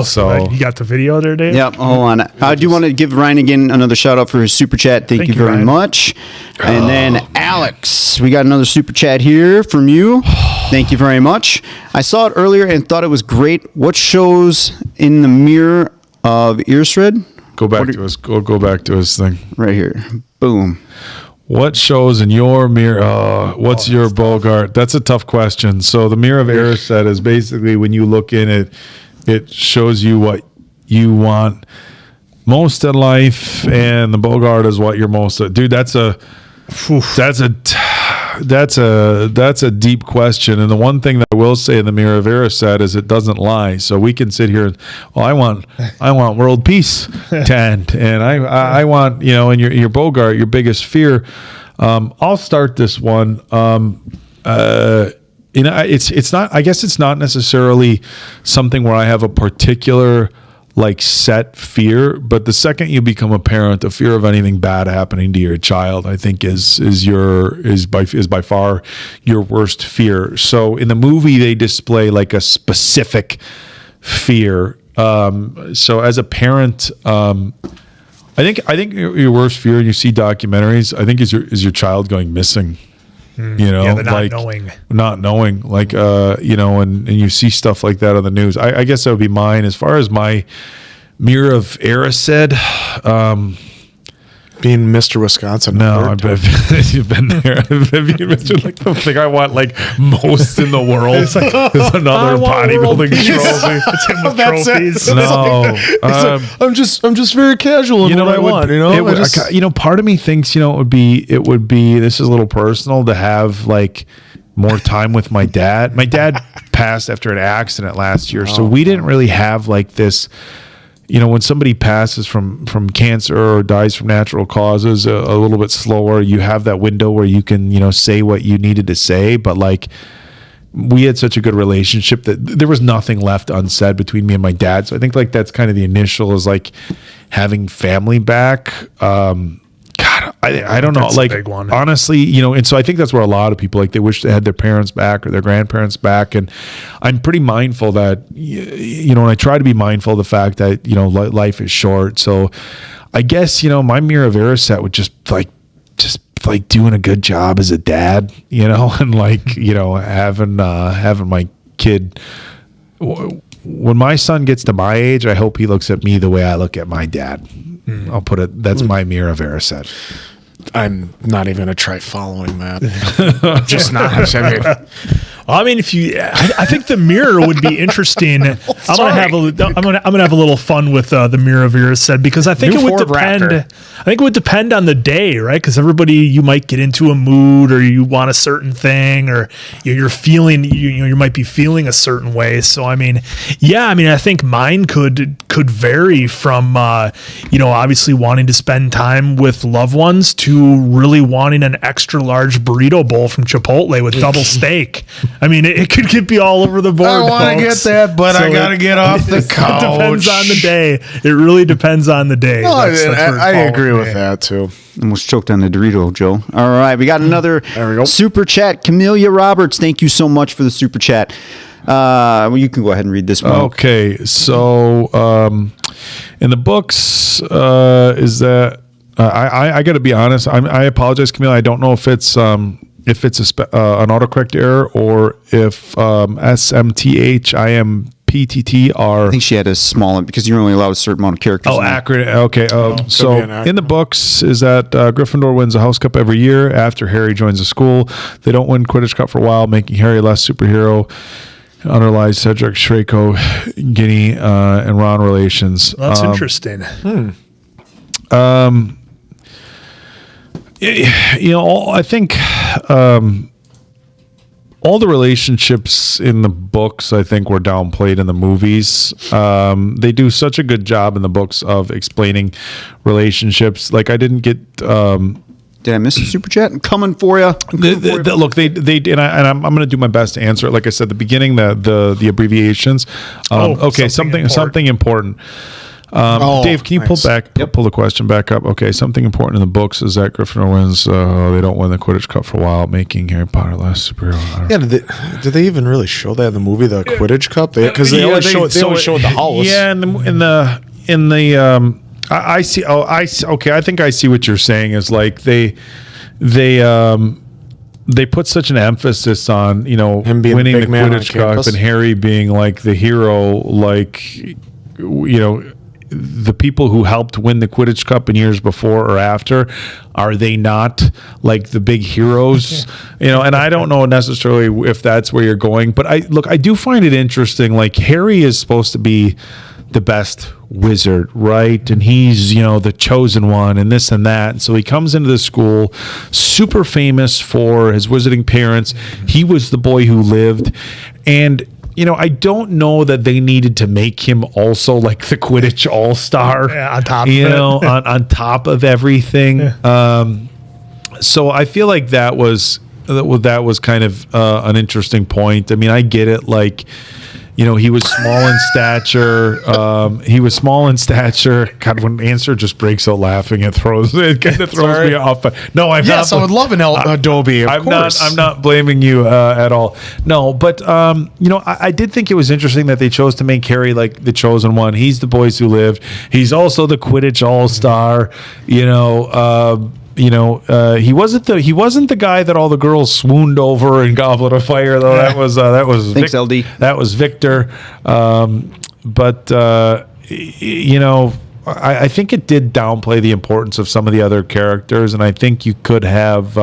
So you got the video there, Dave? Yep. Hold on. I do want to give Ryan again another shout out for his super chat. Thank you very Ryan. much. And then Alex, we got another super chat here from you. Thank you very much. I saw it earlier and thought it was great. What shows in the mirror of Earsred? Go back to his thing Right here. Boom. What shows in your mirror? What's your Bogart? That's a tough question. So the mirror of Erised is basically when you look in it, it shows you what you want most in life, and the Bogart is what you're most. Dude, that's a deep question. And the one thing that I will say in the Mirror of Erised is it doesn't lie. So we can sit here and, I want world peace to end, and I want, and your Bogart, your biggest fear. I'll start this one. It's not. I guess it's not necessarily something where I have a particular set fear, but the second you become a parent, the fear of anything bad happening to your child, I think is by far your worst fear. So in the movie, they display a specific fear. So as a parent, I think your worst fear, and you see documentaries, I think is your child going missing. Not knowing, and you see stuff like that on the news. I guess that would be mine. As far as my Mirror of Erised, being Mr. Wisconsin. No, you've been there. Have you Mr. the thing I want most in the world is another bodybuilding trophy. It's him with trophies. No, I'm just very casual in what I want. Part of me thinks it would be. This is a little personal to have more time with my dad. My dad passed after an accident last year, so we didn't really have this. When somebody passes from cancer or dies from natural causes a little bit slower, you have that window where you can, say what you needed to say. But we had such a good relationship that there was nothing left unsaid between me and my dad. So I think that's kind of the initial is having family back. God, I don't know. That's a big one. Honestly, and so I think that's where a lot of people they wish they had their parents back or their grandparents back. And I'm pretty mindful that, and I try to be mindful of the fact that, life is short. So I guess, my Mirror of Erised would just doing a good job as a dad, and having my kid. When my son gets to my age, I hope he looks at me the way I look at my dad. I'll put it. That's my Mirror of Erised. I'm not even gonna try following that. Just not. I think the mirror would be interesting. I'm gonna have a little fun with the Mirror of Erised because I think it would depend. Raptor. I think it would depend on the day, right? Because you might get into a mood, or you want a certain thing, or you're feeling you might be feeling a certain way. So I think mine could vary from obviously wanting to spend time with loved ones to really wanting an extra large burrito bowl from Chipotle with double steak. It could be all over the board. I want to get that, but I got to get off the couch. It depends on the day. It really depends on the day. No, I agree with that too. Almost choked on the Dorito, Joe. All right, we got another super chat. Camellia Roberts, thank you so much for the super chat. You can go ahead and read this one. Okay, so in the books, is that I got to be honest. I apologize, Camille. I don't know if it's an autocorrect error or if SMTHIMPTT are. I think she had a small because you're only allowed a certain amount of characters. Oh, accurate. Okay. So in the books is that Gryffindor wins a House Cup every year after Harry joins the school. They don't win Quidditch Cup for a while, making Harry less superhero. Underlies Cedric, Draco, Ginny, and Ron relations. That's interesting. I think all the relationships in the books, I think, were downplayed in the movies. They do such a good job in the books of explaining relationships. I didn't get. Did I miss a super chat? I'm coming for you. Look, they and I'm going to do my best to answer it. Like I said, the beginning, the abbreviations. Something important. Dave, can you pull the question back up? Okay, something important in the books is that Gryffindor wins. They don't win the Quidditch Cup for a while, making Harry Potter less superhero. Yeah, did they even really show that in the movie, the Quidditch Cup? Because they always showed the house. Yeah, in the I see. Oh, okay. I think I see what you're saying. Is they put such an emphasis on him being winning the Quidditch Cup and Harry being the hero, the people who helped win the Quidditch Cup in years before or after, are they not the big heroes? And I don't know necessarily if that's where you're going, but I do find it interesting. Harry is supposed to be the best wizard, right? And he's, the chosen one and this and that. And so he comes into the school, super famous for his wizarding parents. He was the boy who lived. And, I don't know that they needed to make him also like the Quidditch all-star. Yeah, on top of it. it. on top of everything. Yeah. So I feel like that was kind of an interesting point. I mean, I get it. Like, he was small in stature. God, when Answer just breaks out laughing, it kind of throws me off. No, I'm not. Yes, I would love an Adobe. Of course, I'm not blaming you at all. No, but I did think it was interesting that they chose to make Harry like the chosen one. He's the boys who lived. He's also the Quidditch all-star. He wasn't the guy that all the girls swooned over in Goblet of Fire, though. That was Thanks, LD. That was Victor. I think it did downplay the importance of some of the other characters, and I think you could have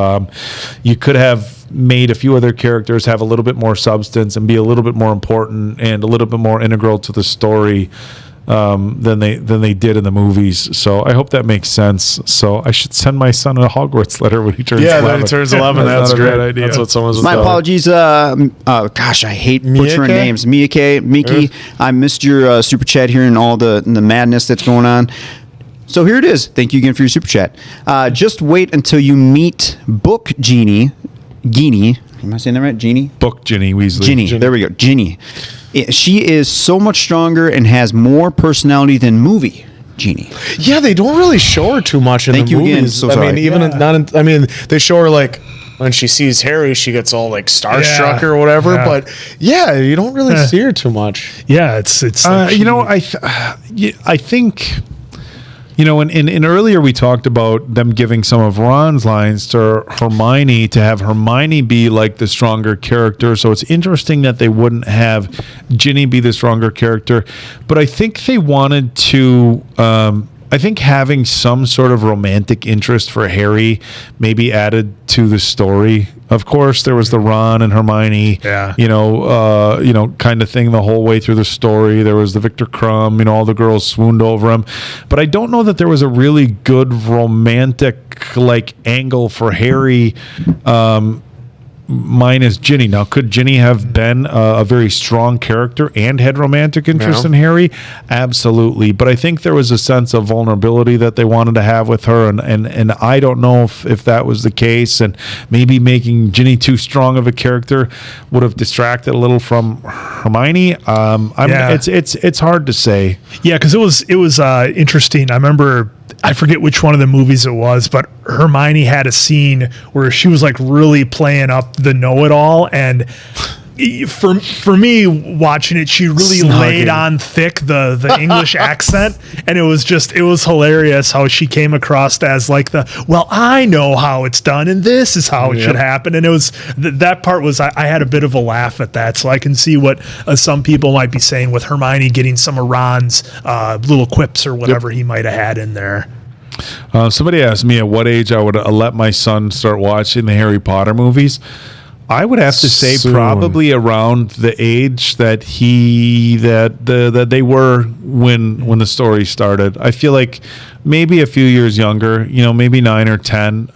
made a few other characters have a little bit more substance and be a little bit more important and a little bit more integral to the story than they did in the movies. So I hope that makes sense. So I should send my son a Hogwarts letter when he turns 11. When he turns 11. That's not a great. bad idea. That's what someone's My apologies. Gosh, I hate butchering names. Miki, I missed your super chat here and all the madness that's going on. So here it is. Thank you again for your super chat. Just wait until you meet Book Genie. Am I saying that right? Genie? Book Ginny Weasley. Ginny. There we go. Ginny. She is so much stronger and has more personality than movie Genie. Yeah, they don't really show her too much in the movies. Again. So sorry. They show her like when she sees Harry, she gets all like starstruck or whatever. Yeah. But yeah, you don't really see her too much. Yeah, it's. I think. In earlier we talked about them giving some of Ron's lines to Hermione to have Hermione be like the stronger character. So it's interesting that they wouldn't have Ginny be the stronger character. But I think they wanted to. I think having some sort of romantic interest for Harry maybe added to the story. Of course, there was the Ron and Hermione, kind of thing the whole way through the story. There was the Victor Crumb, all the girls swooned over him. But I don't know that there was a really good romantic angle for Harry. Minus Ginny. Now, could Ginny have been a very strong character and had romantic interest in Harry? Absolutely. But I think there was a sense of vulnerability that they wanted to have with her, and I don't know if that was the case, and maybe making Ginny too strong of a character would have distracted a little from Hermione. It's hard to say. Yeah, because it was interesting. I remember, I forget which one of the movies it was, but Hermione had a scene where she was like really playing up the know-it-all, and for me watching it, she really laid on thick the English accent, and it was hilarious how she came across as like I know how it's done and this is how it should happen, and it was that part was I had a bit of a laugh at that, so I can see what some people might be saying with Hermione getting some of Ron's little quips or whatever he might have had in there. Somebody asked me at what age I would let my son start watching the Harry Potter movies. I would have to say probably around the age that they were when the story started. I feel like maybe a few years younger, maybe 9 or 10.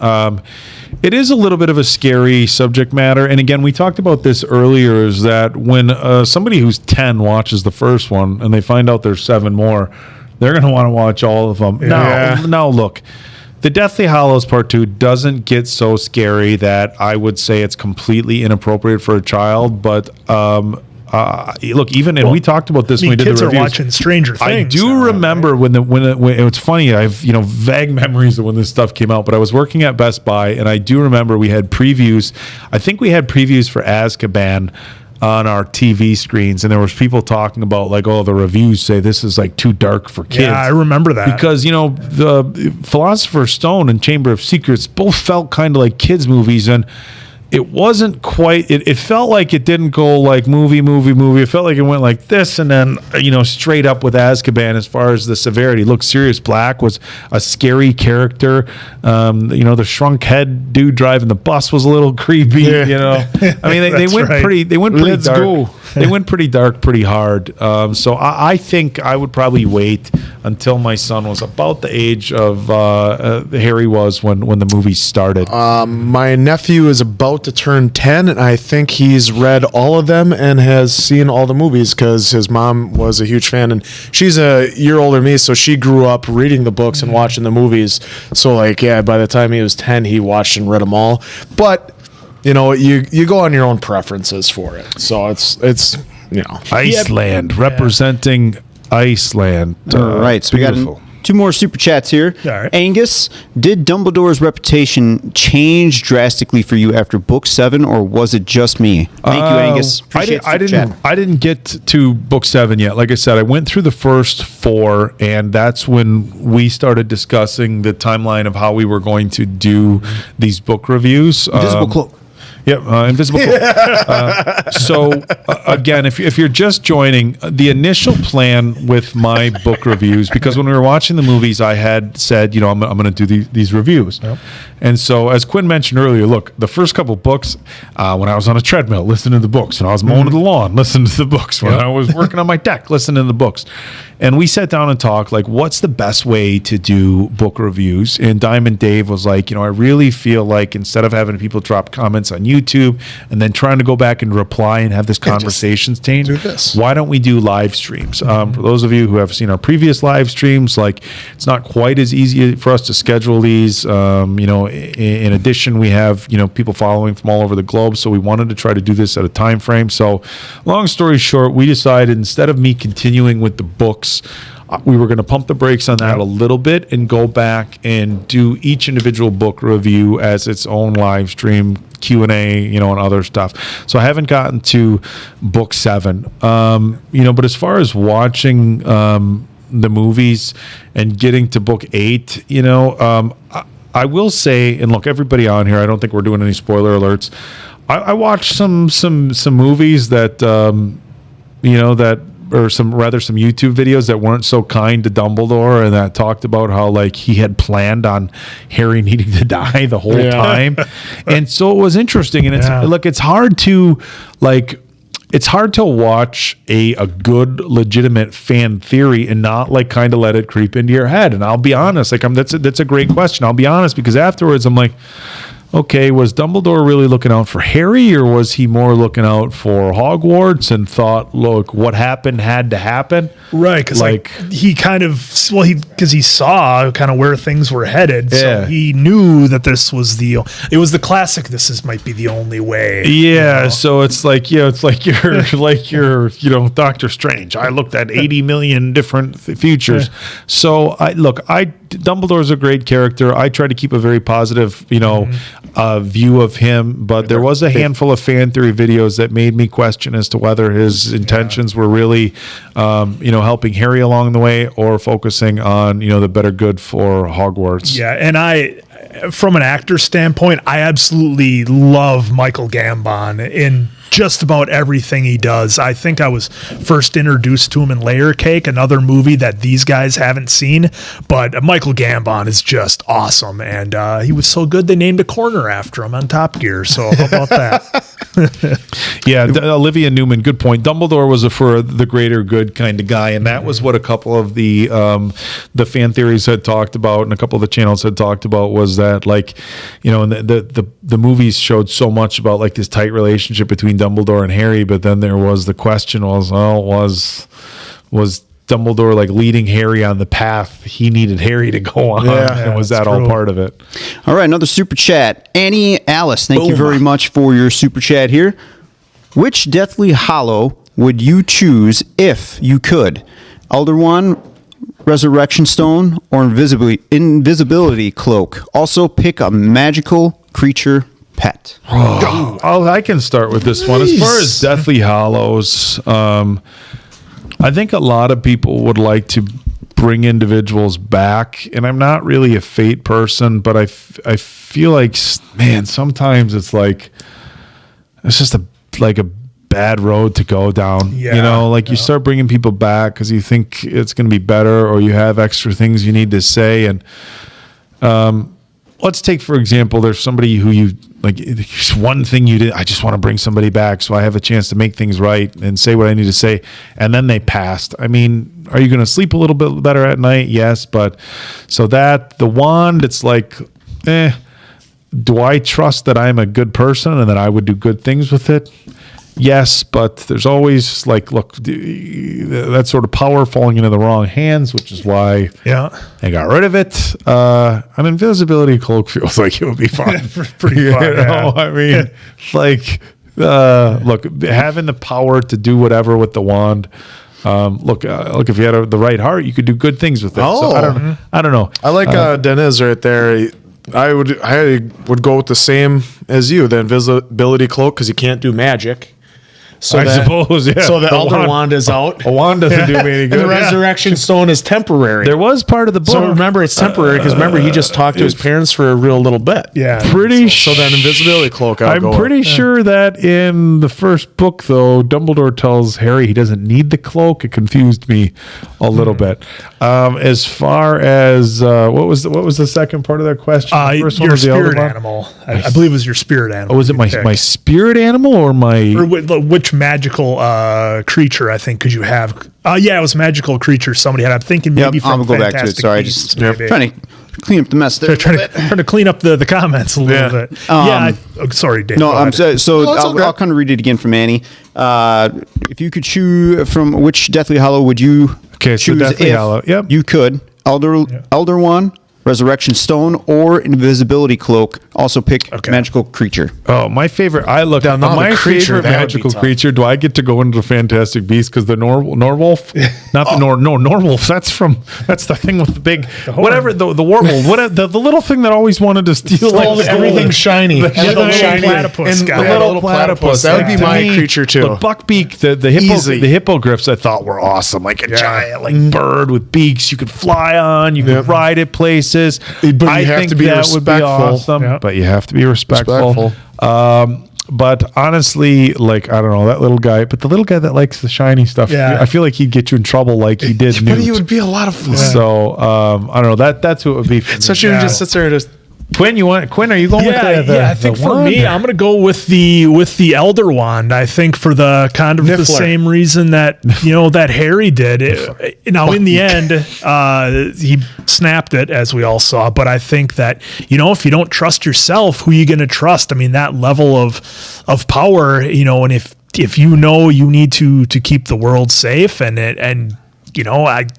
It is a little bit of a scary subject matter. And again, we talked about this earlier, is that when somebody who's 10 watches the first one and they find out there's 7 more, they're going to want to watch all of them. Yeah. Now look, The Deathly Hallows Part 2 doesn't get so scary that I would say it's completely inappropriate for a child, but look, and we talked about this when we did the reviews. Kids are watching Stranger Things. I do remember when it's funny, I've vague memories of when this stuff came out, but I was working at Best Buy, and I do remember we had previews. I think we had previews for Azkaban on our TV screens, and there was people talking about the reviews say this is too dark for kids. Yeah, I remember that. Because, the Philosopher's Stone and Chamber of Secrets both felt kind of like kids movies, and it wasn't quite. It felt like it didn't go like movie. It felt like it went like this, and then straight up with Azkaban as far as the severity. Look, Sirius Black was a scary character. The shrunk head dude driving the bus was a little creepy. Yeah. I mean, they went right. pretty. They went pretty Let's dark. go. They went pretty dark, pretty hard. So I think I would probably wait until my son was about the age of Harry was when the movie started. My nephew is about to turn 10, and I think he's read all of them and has seen all the movies because his mom was a huge fan, and she's a year older than me, so she grew up reading the books and watching the movies. So, by the time he was 10, he watched and read them all. But you go on your own preferences for it. So it's Iceland representing Iceland. All right, so beautiful. we got 2 more super chats here. All right. Angus, did Dumbledore's reputation change drastically for you after book 7, or was it just me? Thank you, Angus. Appreciate the chat. I didn't get to book 7 yet. Like I said, I went through the first 4, and that's when we started discussing the timeline of how we were going to do these book reviews. Invisible cloak. Yep, invisible cloak. So again, if you're just joining, the initial plan with my book reviews, because when we were watching the movies, I had said, I'm going to do these reviews. Yep. And so, as Quinn mentioned earlier, look, the first couple books, when I was on a treadmill, listening to the books. When I was mowing the lawn, listening to the books. When I was working on my deck, listening to the books. And we sat down and talked, what's the best way to do book reviews? And Diamond Dave was like, I really feel like instead of having people drop comments on YouTube and then trying to go back and reply and have this conversation change, do this. why don't we do live streams? For those of you who have seen our previous live streams, it's not quite as easy for us to schedule these. In addition, we have people following from all over the globe, so we wanted to try to do this at a time frame. So, long story short, we decided instead of me continuing with the books, we were going to pump the brakes on that a little bit and go back and do each individual book review as its own live stream, Q&A, and other stuff. So I haven't gotten to book 7. But as far as watching the movies and getting to book 8, I will say, and look, everybody on here, I don't think we're doing any spoiler alerts. I watched some movies that or some YouTube videos that weren't so kind to Dumbledore and that talked about how he had planned on Harry needing to die the whole time. And so it was interesting. And it's hard to it's hard to watch a good legitimate fan theory and not kind of let it creep into your head. And I'll be honest, that's a great question. I'll be honest, because afterwards I'm like, okay, was Dumbledore really looking out for Harry, or was he more looking out for Hogwarts and thought, look, what happened had to happen? Right, because he kind of, because he saw kind of where things were headed, so he knew that this was it was the classic, might be the only way. Yeah, so it's you're Doctor Strange. I looked at 80 million different futures. So Dumbledore's a great character. I try to keep a very positive, view of him, but there was a handful of fan theory videos that made me question as to whether his intentions were really, helping Harry along the way or focusing on, the better good for Hogwarts. Yeah, and from an actor standpoint, I absolutely love Michael Gambon in just about everything he does. I think I was first introduced to him in Layer Cake, another movie that these guys haven't seen, but Michael Gambon is just awesome, and he was so good they named a corner after him on Top Gear, so how about that? Yeah, Olivia Newman, good point. Dumbledore was for the greater good kind of guy, and that was what a couple of the fan theories had talked about, and a couple of the channels had talked about, was that and the movies showed so much about this tight relationship between Dumbledore and Harry, but then there was the question was Dumbledore leading Harry on the path he needed Harry to go on, and was that all part of it? All right, another super chat. Annie Alice, thank you very much for your super chat here. Which Deathly Hallow would you choose if you could? Elder Wand, Resurrection Stone, or Invisibility Cloak? Also pick a magical creature pet. I can start with this one. As far as Deathly Hallows, I think a lot of people would like to bring individuals back, and I'm not really a fate person, but I feel like, man, sometimes it's it's just a bad road to go down. Yeah, you know, like you start bringing people back because you think it's going to be better, or you have extra things you need to say. And let's take, for example, there's somebody who you like, there's one thing you did. I just want to bring somebody back so I have a chance to make things right and say what I need to say. And then they passed. I mean, are you going to sleep a little bit better at night? Yes. But so that the wand, it's like, do I trust that I'm a good person and that I would do good things with it? Yes, but there's always like, look, that sort of power falling into the wrong hands, which is why I got rid of it. An invisibility cloak feels like it would be fun. Pretty fun. I mean, like, look, having the power to do whatever with the wand. Look, if you had the right heart, you could do good things with it. Oh. So I don't know. I like Dennis right there. I would go with the same as you, the invisibility cloak, because you can't do magic. So I suppose, yeah. So the Elder Wand is out. A wand doesn't do me any good. And the Resurrection Stone is temporary. There was part of the book. So remember, it's temporary because remember, he just talked to his parents for a real little bit. Yeah. So then invisibility cloak. I'm pretty sure that in the first book, though, Dumbledore tells Harry he doesn't need the cloak. It confused me a little bit. As far as what was the second part of that question? Your spirit animal. I believe it was your spirit animal. Oh, was it my spirit animal or my? Or which magical creature, I think, could you have? Yeah, it was magical creature somebody had. I'm thinking maybe from I'm going to go back to it. Sorry, Beasts, just trying to clean up the mess there. Trying to clean up the comments a little bit. Sorry, Dave. No, I'm so I'll kind of read it again from Annie. If you could choose from which Deathly Hallow would you choose? So Deathly Hallow. Yep. You could Elder Wand, Resurrection Stone, or Invisibility Cloak. Also pick magical creature. Oh, my favorite. I looked down my favorite magical creature. Do I get to go into the Fantastic Beasts because the Norwolf, not the Norwolf. That's the thing with the big whatever the Warwolf. What the little thing that always wanted to steal everything shiny. The little platypus guy. The little platypus. That would be my creature too. The buckbeak, the hippogriffs, I thought were awesome. Like a giant bird with beaks you could fly on. You could ride it places. But I think that would be awesome. Yep. But you have to be respectful. But honestly, like, I don't know, that little guy, but the little guy that likes the shiny stuff, I feel like he'd get you in trouble like he did. But he would be a lot of fun. So I don't know, that's what it would be for me. Especially when he just sits there and just Quinn, are you going with the I think for me, I'm going to go with the Elder Wand. I think for the kind of the same reason that that Harry did. In the end, he snapped it, as we all saw. But I think that if you don't trust yourself, who are you going to trust? I mean, that level of power, and if you need to keep the world safe and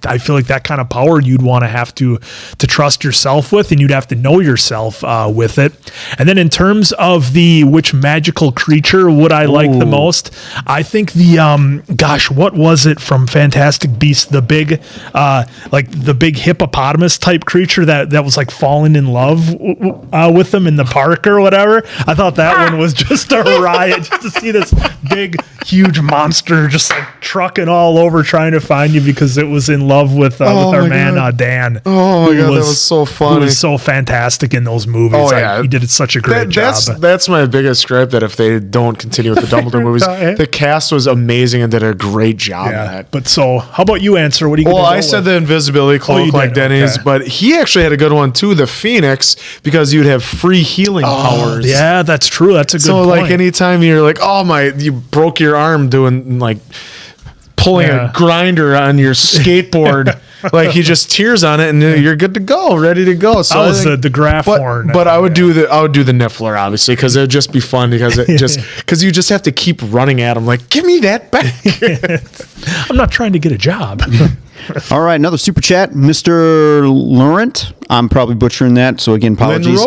I feel like that kind of power you'd want to have to trust yourself with, and you'd have to know yourself with it. And then in terms of which magical creature would I like the most, I think what was it from Fantastic Beasts? The big hippopotamus type creature that was like falling in love with them in the park or whatever. I thought that one was just a riot, just to see this big, huge monster just like trucking all over trying to find you because it was in love with our man Dan. Oh my god, that was so funny. Who was so fantastic in those movies. Oh, yeah. He did such a great job. That's my biggest gripe, that if they don't continue with the Dumbledore movies, the cast was amazing and did a great job at that. But so, how about you answer? What do you? Well, I said the invisibility cloak like Denny's, but he actually had a good one too, the Phoenix, because you'd have free healing powers. Yeah, that's true. That's a good point. So like anytime you're like, you broke your arm doing like pulling a grinder on your skateboard, like he just tears on it and you're good to go, ready to go. So that was the graph horn. But I would do the Niffler, obviously, because it'd just be fun because because you just have to keep running at him like, give me that back. I'm not trying to get a job. All right, another super chat, Mr. Laurent. I'm probably butchering that, so again, apologies.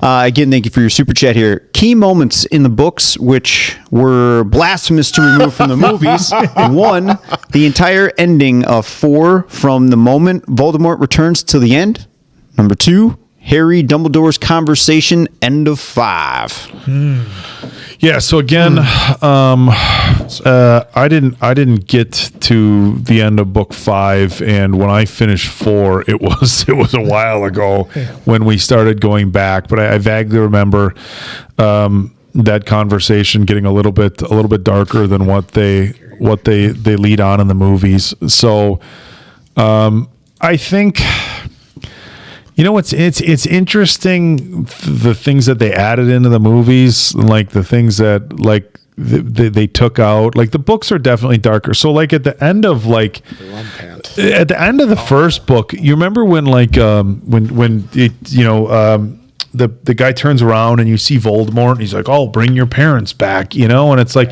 Again, thank you for your super chat here. Key moments in the books which were blasphemous to remove from the movies. 1, the entire ending of 4 from the moment Voldemort returns to the end. Number 2, Harry Dumbledore's conversation, end of 5. Yeah, so again, I didn't get to the end of book 5, and when I finished 4, it was a while ago when we started going back. But I vaguely remember that conversation getting a little bit darker than what they lead on in the movies. So I think, it's interesting, the things that they added into the movies, like the things that like they took out. Like the books are definitely darker. So like at the end of the first book, you remember when the guy turns around and you see Voldemort and he's like, "Oh, bring your parents back," and it's like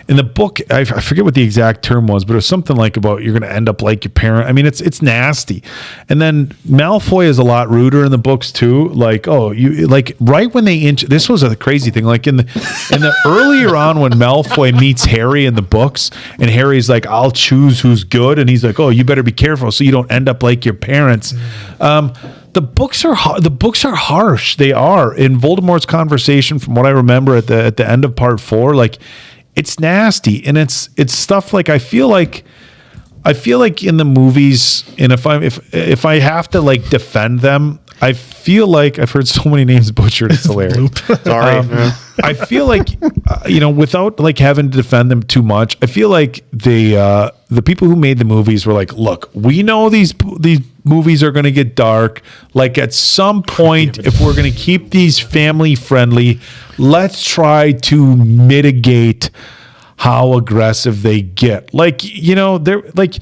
in the book, I forget what the exact term was, but it was something like about you're going to end up like your parent. I mean, it's nasty. And then Malfoy is a lot ruder in the books too. Like, oh, you like right when this was a crazy thing. Like in the earlier on when Malfoy meets Harry in the books, and Harry's like, "I'll choose who's good," and he's like, "Oh, you better be careful so you don't end up like your parents." The books are harsh. They are. In Voldemort's conversation, from what I remember at the end of part 4, like it's nasty, and it's stuff like I feel like in the movies, and if I have to like defend them, I feel like I've heard so many names butchered. It's hilarious. Sorry. I feel like without like having to defend them too much, I feel like the people who made the movies were like, look, we know these movies are going to get dark. Like at some point, if we're going to keep these family friendly, let's try to mitigate how aggressive they get. Like, they're like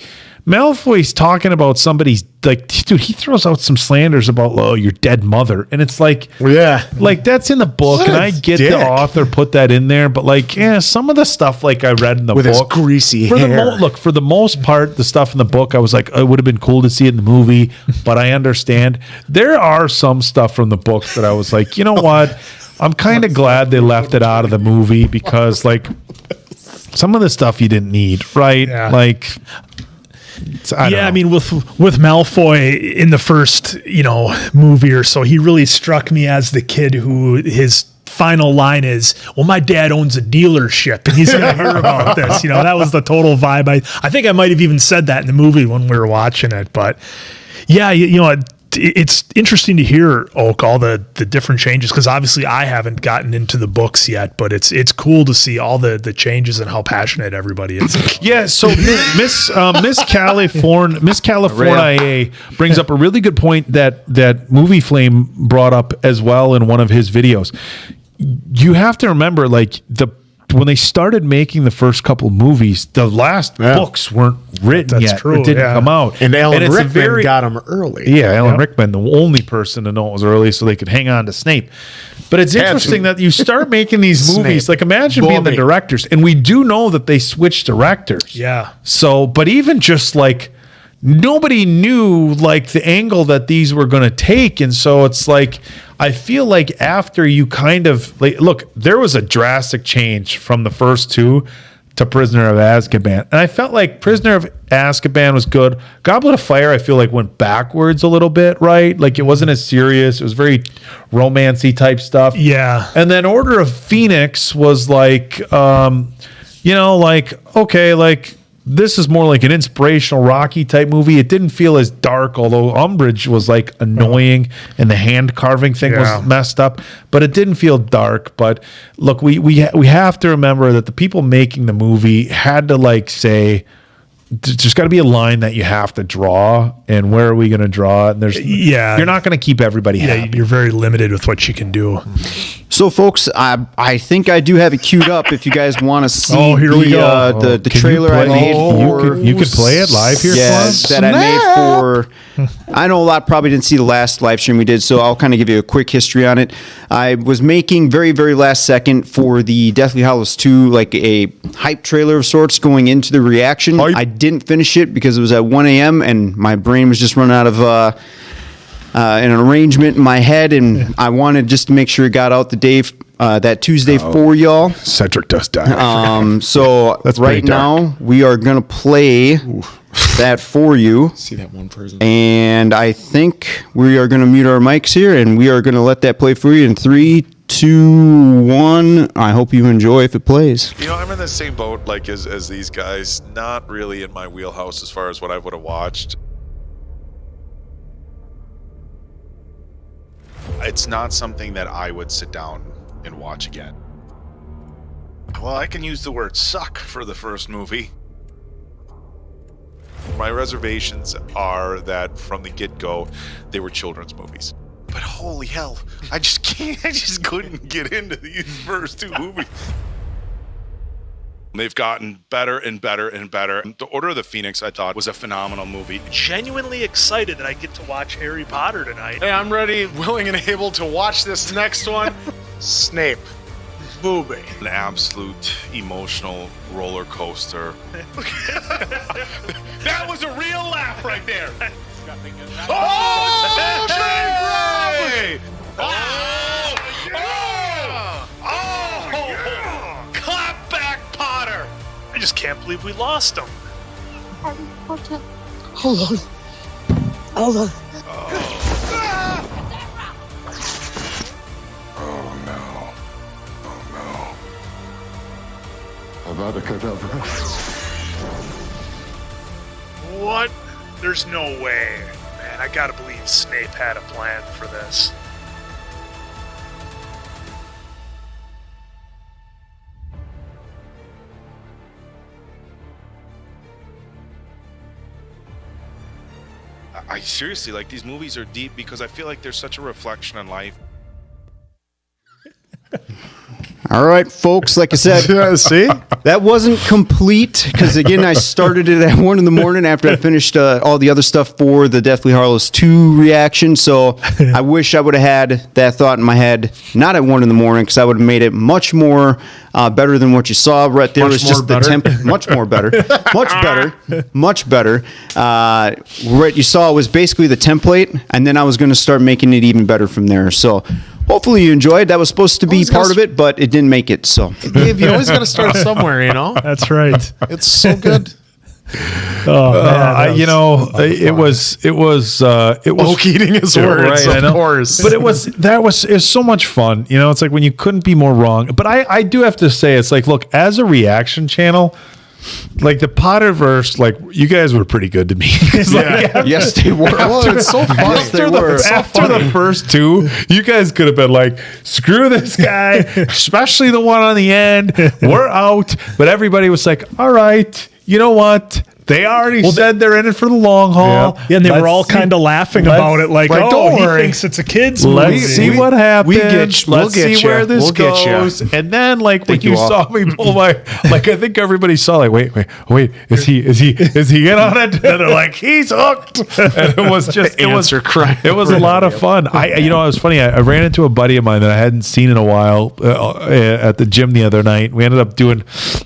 Malfoy's talking about somebody's like, dude, he throws out some slanders about your dead mother, and it's like, like that's in the book, and I get the author put that in there, but like, some of the stuff like I read in the book, his greasy hair. For the most part, the stuff in the book, I was like, it would have been cool to see it in the movie, but I understand there are some stuff from the book that I was like, you know what, I'm kind of glad they left it out of the movie, because like some of the stuff you didn't need, right? Yeah. Like. I mean, with Malfoy in the first, movie or so, he really struck me as the kid who his final line is, "Well, my dad owns a dealership, and he's going to hear about this." That was the total vibe. I think I might have even said that in the movie when we were watching it. But yeah, it's interesting to hear, Oak, all the different changes, because obviously I haven't gotten into the books yet, but it's cool to see all the changes and how passionate everybody is. Yeah, so Miss California brings up a really good point that Movie Flame brought up as well in one of his videos. You have to remember, like when they started making the first couple movies, the last books weren't written yet. True, it didn't come out. And Alan Rickman got them early. Yeah, Alan Rickman, the only person to know it was early, so they could hang on to Snape. But it's interesting that you start making these movies. Like, imagine being the directors. And we do know that they switched directors. Yeah. So, but even just like, nobody knew like the angle that these were going to take. And so it's like, I feel like after you kind of like, look, there was a drastic change from the first two to Prisoner of Azkaban. And I felt like Prisoner of Azkaban was good. Goblet of Fire, I feel like went backwards a little bit, right? Like it wasn't as serious. It was very romancy type stuff. Yeah. And then Order of Phoenix was like, okay, like, this is more like an inspirational Rocky type movie. It didn't feel as dark, although Umbridge was like annoying and the hand carving thing was messed up, but it didn't feel dark. But look, we have to remember that the people making the movie had to like say, there's got to be a line that you have to draw, and where are we going to draw it? And you're not going to keep everybody happy. You're very limited with what you can do. So, folks, I think I do have it queued up. If you guys want to see the trailer I made for, you could play it live here. I made for. I know a lot probably didn't see the last live stream we did, so I'll kind of give you a quick history on it. I was making very, very last second for the Deathly Hallows 2, like a hype trailer of sorts going into the reaction. I didn't finish it because it was at 1 a.m. and my brain was just running out of an arrangement in my head, and I wanted just to make sure it got out the day that Tuesday for y'all. Cedric does die. So right now we are gonna play that for you. See that one person. And I think we are gonna mute our mics here, and we are gonna let that play for you in 3, 2, 1. I hope you enjoy if it plays. I'm in the same boat like as these guys. Not really in my wheelhouse as far as what I would have watched. It's not something that I would sit down and watch again. Well, I can use the word suck for the first movie. My reservations are that from the get-go, they were children's movies. But holy hell, I just couldn't get into these first two movies. They've gotten better and better and better. The Order of the Phoenix, I thought, was a phenomenal movie. Genuinely excited that I get to watch Harry Potter tonight. Hey, I'm ready, willing, and able to watch this next one. Snape. Booby. An absolute emotional roller coaster. That was a real laugh right there. Oh, Ray! Oh, clap back, Potter! I just can't believe we lost him. Harry Potter. Hold on. Hold on. Oh no. Avada Kedavra. What? There's no way. Man, I gotta believe Snape had a plan for this. I seriously, like, these movies are deep because I feel like they're such a reflection on life. All right, folks, like I said, See? that wasn't complete because, again, I started it at 1 a.m. after I finished all the other stuff for the Deathly Hallows 2 reaction. So I wish I would have had that thought in my head, not at 1 a.m. because I would have made it much more better than what you saw right there. It was just the temp, much more better, much better. What you saw was basically the template, and then I was going to start making it even better from there. So hopefully you enjoyed. That was supposed to be part of it, but it didn't make it. So Dave, you always got to start somewhere, you know? That's right. It's so good. It was Oak eating his words, right, of course. But it was so much fun. You know, it's like when you couldn't be more wrong. But I do have to say, it's like, look, as a reaction channel, like the Potterverse, like you guys were pretty good to me. yes, they were. Well, it's so funny. After the first two, you guys could have been like, screw this guy, especially the one on the end. We're out. But everybody was like, all right, you know what? They already said they're in it for the long haul. Yeah, and they were all kind of laughing about it, like, don't he worry. thinks it's a kid's movie. Let's see what happens. We'll Let's get see ya. where this We'll get ya. goes. And then, like, when you you all. saw me pull my, like, I think everybody saw, like, wait, is he in on it? And they're like, he's hooked. And it was just, it was a lot of fun. It was funny. I ran into a buddy of mine that I hadn't seen in a while at the gym the other night. We ended up doing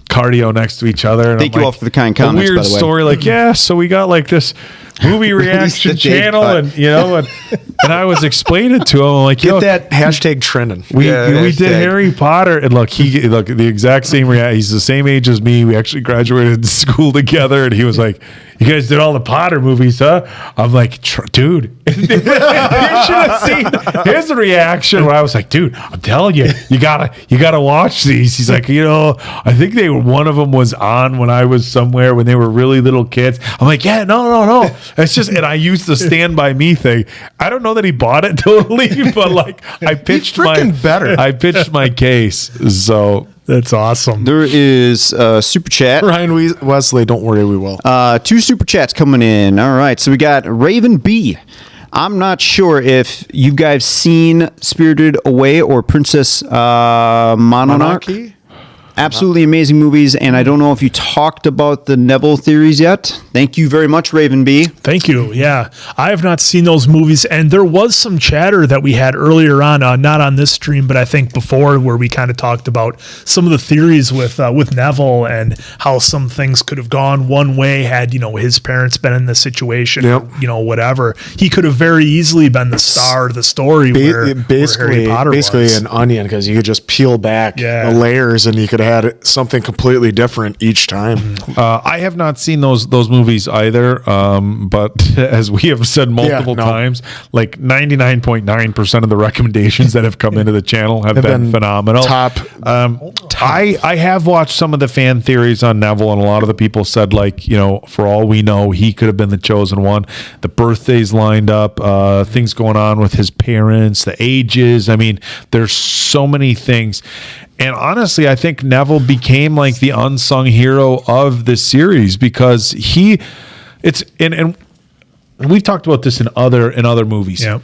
cardio next to each other. And Thank you all for the kind a comments, weird by the way. story, like, so we got like this movie reaction channel, and and I was explaining to him, I'm like, Get that hashtag trending. we did Harry Potter, and look the exact same reaction. He's the same age as me. We actually graduated school together, and he was like, you guys did all the Potter movies, huh? I'm like, dude, you should have seen his reaction where I was like, dude, I'm telling you, you gotta watch these. He's like, I think one of them was on when I was somewhere when they were really little kids. I'm like, yeah, no. It's just, and I used the Stand By Me thing. I don't know that he bought it totally, but like I pitched I pitched my case. So That's awesome. There is a super chat. Ryan Wesley, don't worry, we will. 2 super chats coming in. All right, so we got Raven B. I'm not sure if you guys seen Spirited Away or Princess Mononoke. Absolutely amazing movies, and I don't know if you talked about the Neville theories yet. Thank you very much, Raven B. Thank you. Yeah, I have not seen those movies, and there was some chatter that we had earlier on, not on this stream, but I think before, where we kind of talked about some of the theories with Neville and how some things could have gone one way had his parents been in this situation, whatever. He could have very easily been the star of the story. Where Harry Potter basically an onion, because you could just peel back the layers and you could have had something completely different each time. I have not seen those movies either, but as we have said multiple times, like 99.9% of the recommendations that have come into the channel have been phenomenal. I have watched some of the fan theories on Neville, and a lot of the people said, like, for all we know, he could have been the chosen one. The birthdays lined up, things going on with his parents, the ages. I mean, there's so many things. And honestly, I think Neville became like the unsung hero of this series because and we've talked about this in other movies. Yeah.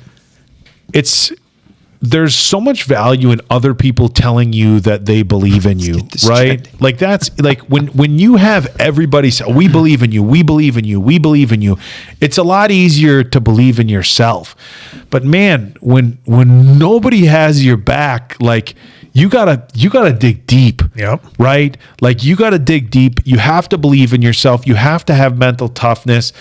There's so much value in other people telling you that they believe in you, right? Like that's like when you have everybody say, "We believe in you, we believe in you, we believe in you." It's a lot easier to believe in yourself. But man, when nobody has your back, like you gotta dig deep. Yep. Right? Like you gotta dig deep. You have to believe in yourself. You have to have mental toughness.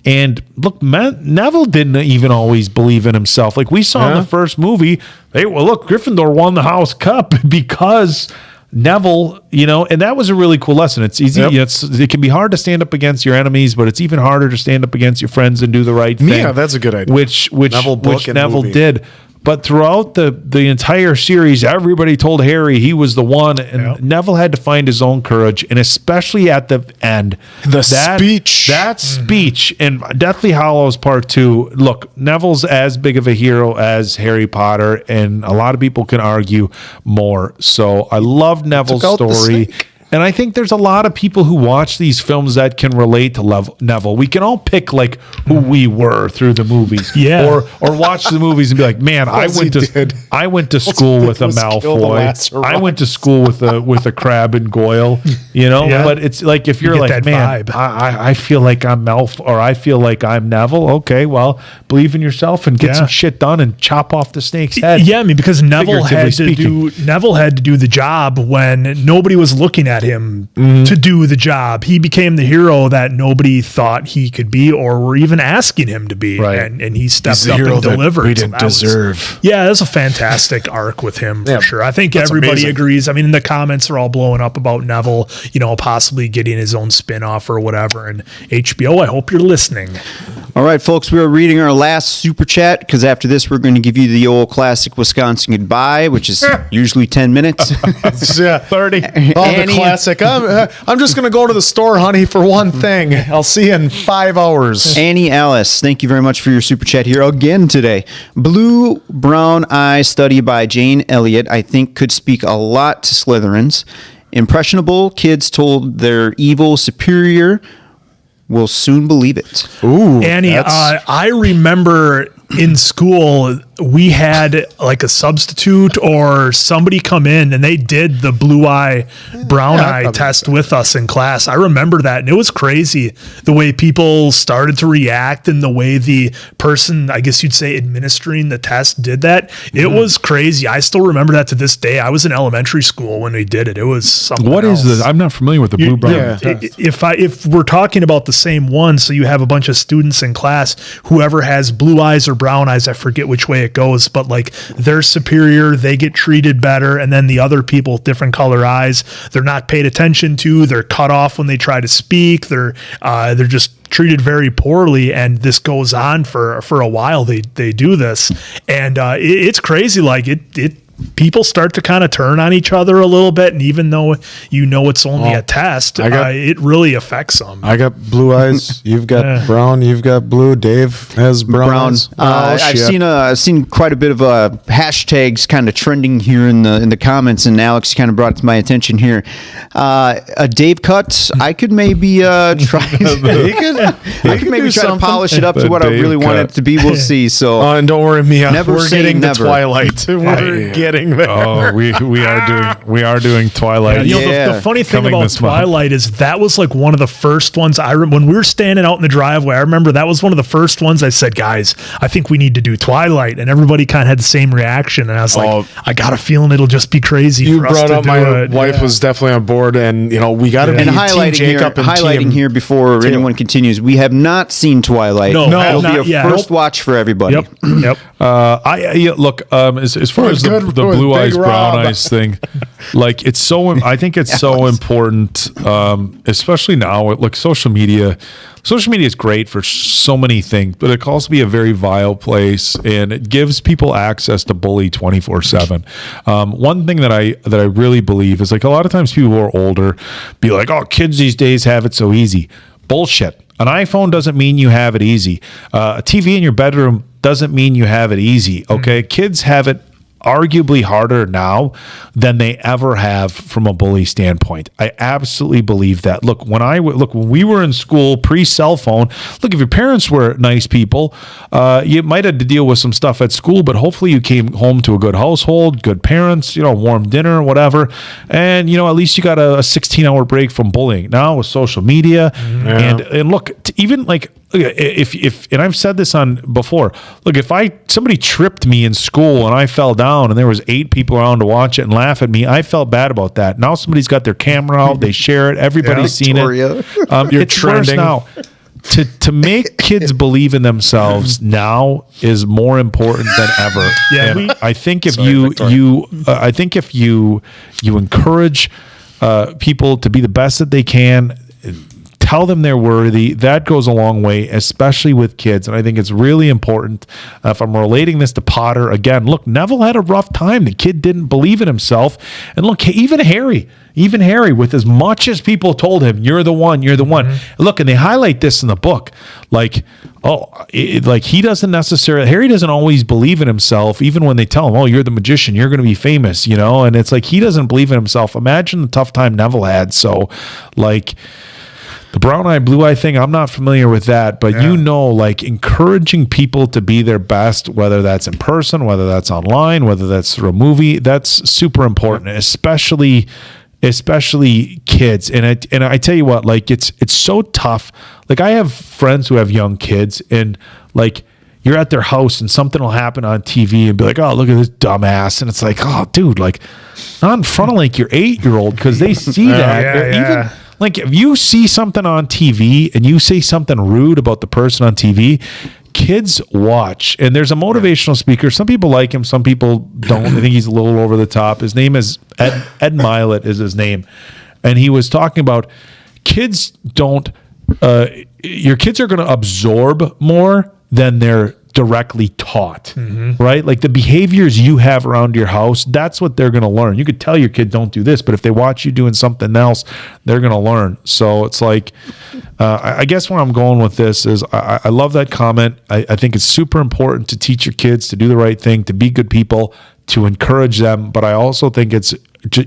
And look, Neville didn't even always believe in himself. Like we saw in the first movie, Gryffindor won the House Cup because Neville, and that was a really cool lesson. It's easy. Yep. It can be hard to stand up against your enemies, but it's even harder to stand up against your friends and do the right thing. Yeah, that's a good idea. Which Neville did. But throughout the entire series, everybody told Harry he was the one, and Neville had to find his own courage, and especially at the end. That speech in Deathly Hallows Part 2, look, Neville's as big of a hero as Harry Potter, and a lot of people can argue more. So I love Neville's story. And I think there's a lot of people who watch these films that can relate to Neville. We can all pick like who we were through the movies, or watch the movies and be like, man, I went to school with a Malfoy. I went to school with a Crab and Goyle. But it's like if you're like, man, I feel like I'm Malfoy or I feel like I'm Neville. Okay, well, believe in yourself and get some shit done and chop off the snake's head. Yeah, I mean, because Neville had to do the job when nobody was looking at him to do the job. He became the hero that nobody thought he could be or were even asking him to be. Right. And he stepped up and delivered. We didn't deserve. That's a fantastic arc with him for sure. I think everybody agrees. I mean, the comments are all blowing up about Neville, possibly getting his own spin-off or whatever. And HBO, I hope you're listening. All right, folks, we are reading our last super chat because after this, we're going to give you the old classic Wisconsin goodbye, which is usually 10 minutes. 30. The classic. I'm just going to go to the store, honey, for one thing. I'll see you in 5 hours. Annie Alice, thank you very much for your super chat here again today. Blue Brown Eye study by Jane Elliott, I think, could speak a lot to Slytherins. Impressionable kids told their evil superior will soon believe it. Ooh, Annie, I remember in school we had like a substitute or somebody come in and they did the blue eye, brown eye test with us in class. I remember that. And it was crazy the way people started to react and the way the person, I guess you'd say, administering the test did that. It was crazy. I still remember that to this day. I was in elementary school when we did it. It was something What else. is this? I'm not familiar with the blue brown test. If we're talking about the same one, so you have a bunch of students in class, whoever has blue eyes or brown eyes, I forget which way it goes, but like they're superior, they get treated better, and then the other people with different color eyes, they're not paid attention to, they're cut off when they try to speak, they're just treated very poorly, and this goes on for a while. They do this, and it's crazy. Like it people start to kind of turn on each other a little bit, and even though it's only a test, it really affects them. I got blue eyes. You've got brown. You've got blue. Dave has brown. I've seen quite a bit of hashtags kind of trending here in the comments, and Alex kind of brought it to my attention here. A Dave cut. I could maybe try. I could maybe try to polish it up to what I really want it to be. We'll see. So and don't worry, Mia. We're getting never. the Twilight. We're getting there. Oh, we are doing Twilight. The funny thing about Twilight is that was like one of the first ones when we were standing out in the driveway. I remember that was one of the first ones I said, guys, I think we need to do Twilight, and everybody kind of had the same reaction. And I was like, I got a feeling it'll just be crazy. You for us brought to up do my it. wife was definitely on board, and we got to be highlighting Team Jacob here, and highlighting here before anyone continues. We have not seen Twilight. No, it'll be a first watch for everybody. Yep. Look, as far as the blue eyes, brown eyes thing, like I think it's so important, especially now. Like social media is great for so many things, but it can also be a very vile place, and it gives people access to bully 24/7. One thing that I really believe is, like, a lot of times people who are older be like, oh, kids these days have it so easy. Bullshit. An iPhone doesn't mean you have it easy. A TV in your bedroom doesn't mean you have it easy. Okay. Kids have it arguably harder now than they ever have from a bully standpoint. I absolutely believe that. Look, when we were in school pre-cell phone, look, if your parents were nice people, you might have to deal with some stuff at school, but hopefully you came home to a good household, good parents, warm dinner, whatever, and at least you got a 16-hour break from bullying. Now with social media, and look, even like, if and I've said this on before, look, if somebody tripped me in school and I fell down and there was 8 people around to watch it and laugh at me, I felt bad about that. Now somebody's got their camera out, they share it, everybody's seen it. You're it's trending. worse now. To make kids believe in themselves now is more important than ever. And I think if you encourage people to be the best that they can, tell them they're worthy, that goes a long way, especially with kids. And I think it's really important. If I'm relating this to Potter, again, look, Neville had a rough time. The kid didn't believe in himself. And look, even Harry, with as much as people told him, you're the one. Look, and they highlight this in the book. Like, he doesn't necessarily, Harry doesn't always believe in himself, even when they tell him, oh, you're the magician, you're going to be famous, and it's like he doesn't believe in himself. Imagine the tough time Neville had. So, like, the brown eye, blue eye thing, I'm not familiar with that, but like encouraging people to be their best, whether that's in person, whether that's online, whether that's through a movie, that's super important, especially kids. And I tell you what, like it's so tough. Like I have friends who have young kids, and like you're at their house and something will happen on TV and be like, oh, look at this dumbass. And it's like, oh, dude, like not in front of like your 8-year-old, because they see that. Even like if you see something on TV and you say something rude about the person on TV, kids watch. And there's a motivational speaker. Some people like him, some people don't. I think he's a little over the top. His name is Ed Milet is his name. And he was talking about kids don't, your kids are going to absorb more than they're directly taught, right? Like the behaviors you have around your house, that's what they're going to learn. You could tell your kid don't do this, but if they watch you doing something else, they're going to learn. So it's like, I guess where I'm going with this is I love that comment. I think it's super important to teach your kids to do the right thing, to be good people, to encourage them. But I also think it's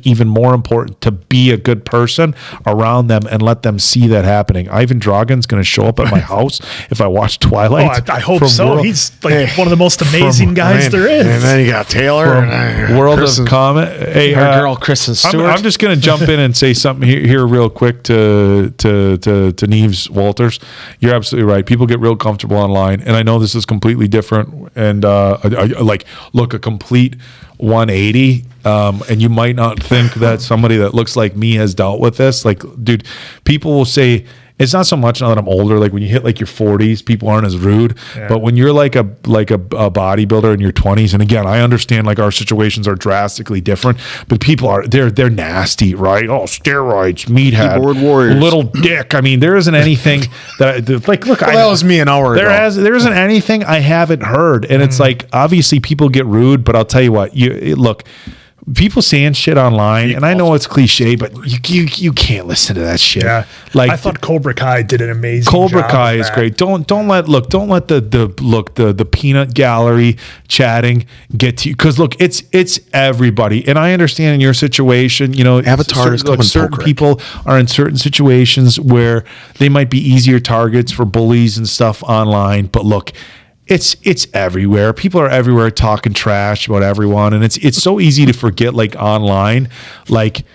even more important to be a good person around them and let them see that happening. Ivan Dragon's going to show up at my house if I watch Twilight. Oh, I hope so. He's like one of the most amazing guys there is. And then you got Taylor and World of Comet. Hey, our girl Kristen Stewart. I'm just going to jump in and say something here real quick to Neves Walters. You're absolutely right. People get real comfortable online, and I know this is completely different. And look, a complete 180. And you might not think that somebody that looks like me has dealt with this. Like, dude, people will say, it's not so much now that I'm older. Like when you hit like your 40s, people aren't as rude. Yeah. But when you're like a bodybuilder in your 20s, and again, I understand like our situations are drastically different, but people are they're nasty, right? Oh, steroids, meathead, keyboard warriors, little dick. I mean, there isn't anything that like look. That was me an hour ago. There isn't anything I haven't heard, and it's like obviously people get rude, but I'll tell you what, look. People saying shit online, and I know it's cliche, but you can't listen to that shit. Yeah. Like I thought Cobra Kai did an amazing Cobra job Kai is great. Don't let the peanut gallery chatting get to you, because look, it's everybody, and I understand in your situation, Avatar is coming. Certain people are in certain situations where they might be easier targets for bullies and stuff online, but look. It's everywhere. People are everywhere talking trash about everyone, and it's so easy to forget. Like online, like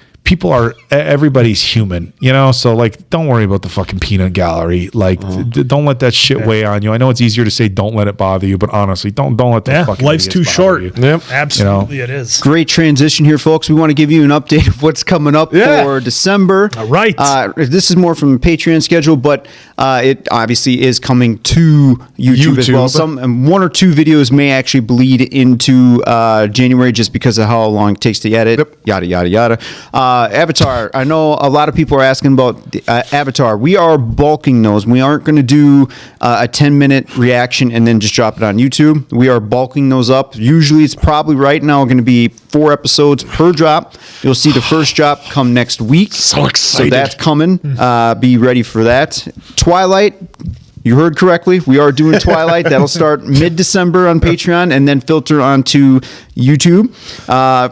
everybody's human, so like don't worry about the fucking peanut gallery. Like don't let that shit weigh on you. I know it's easier to say don't let it bother you, but honestly don't let the fucking life's too short. Yep. Absolutely it is. Great transition here, folks. We want to give you an update of what's coming up for December. All right. This is more from the Patreon schedule, but it obviously is coming to YouTube as well. Some one or two videos may actually bleed into January just because of how long it takes to edit. Yep. Yada yada yada. Avatar. I know a lot of people are asking about Avatar. We are bulking those. We aren't going to do a 10-minute reaction and then just drop it on YouTube. We are bulking those up. Usually it's probably right now going to be 4 episodes per drop. You'll see the first drop come next week. So excited. So that's coming. Be ready for that. Twilight. You heard correctly. We are doing Twilight. That'll start mid-December on Patreon and then filter onto YouTube.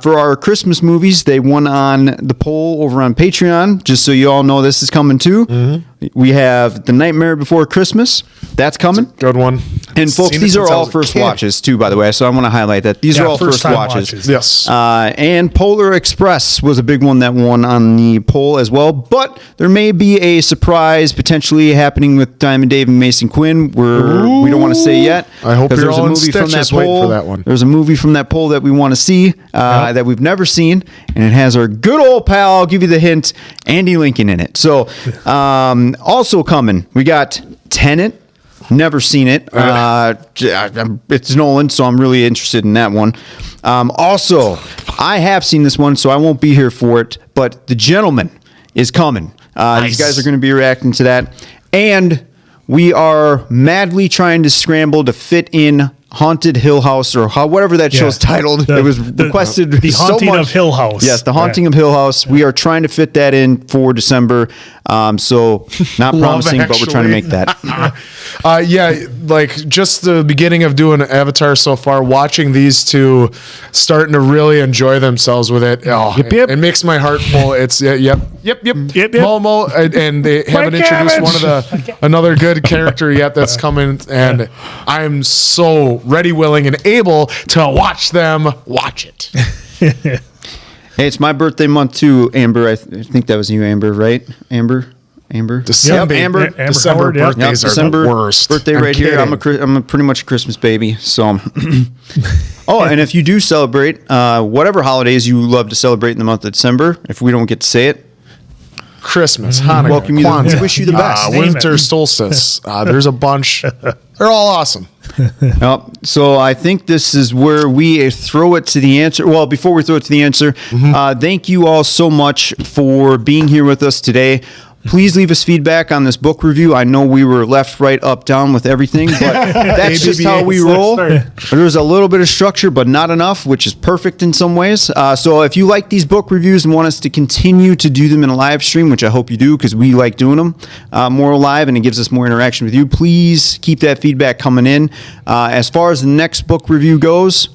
For our Christmas movies, they won on the poll over on Patreon. Just so you all know, this is coming too. We have The Nightmare Before Christmas. That's coming. Good one. And folks, these are all first watches too, by the way. So I want to highlight that. These are all first watches. Yes. And Polar Express was a big one that won on the poll as well. But there may be a surprise potentially happening with Diamond Dave and Mason Quinn. We don't want to say yet. I hope you're there's all a in movie from that stitches waiting poll. for that one. There's a movie from that poll that we want to see that we've never seen, and it has our good old pal. I'll give you the hint, Andy Lincoln in it. So also coming, we got Tenet. Never seen it. It's Nolan, so I'm really interested in that one. Also, I have seen this one, so I won't be here for it. But The Gentleman is coming. These guys are going to be reacting to that. And we are madly trying to scramble to fit in Haunted Hill House, or whatever that show's titled. It was requested The so Haunting much. of Hill House. Yes, The Haunting of Hill House. We are trying to fit that in for December. So not promising, but we're trying to make that. Yeah, like just the beginning of doing Avatar so far, watching these two starting to really enjoy themselves with it. Oh, it makes my heart full. It's yep. Momo, and they haven't introduced one of another good character yet that's coming, and I'm so ready, willing, and able to watch them watch it. Hey, it's my birthday month too, Amber. I think that was you, Amber, right? Amber. December, Amber December Howard, yep. birthdays are December the worst. Birthday right here. I'm pretty much a Christmas baby. So, and if you do celebrate whatever holidays you love to celebrate in the month of December, if we don't get to say it, Christmas, Hanukkah, welcome you. Kwanzaa, Wish you the best. winter solstice. There's a bunch. They're all awesome. So I think this is where we throw it to the answer. Well, before we throw it to the answer, thank you all so much for being here with us today. Please leave us feedback on this book review. I know we were left, right, up, down with everything, but that's just how we roll. There's a little bit of structure, but not enough, which is perfect in some ways. So if you like these book reviews and want us to continue to do them in a live stream, which I hope you do because we like doing them more live and it gives us more interaction with you, please keep that feedback coming in. As far as the next book review goes,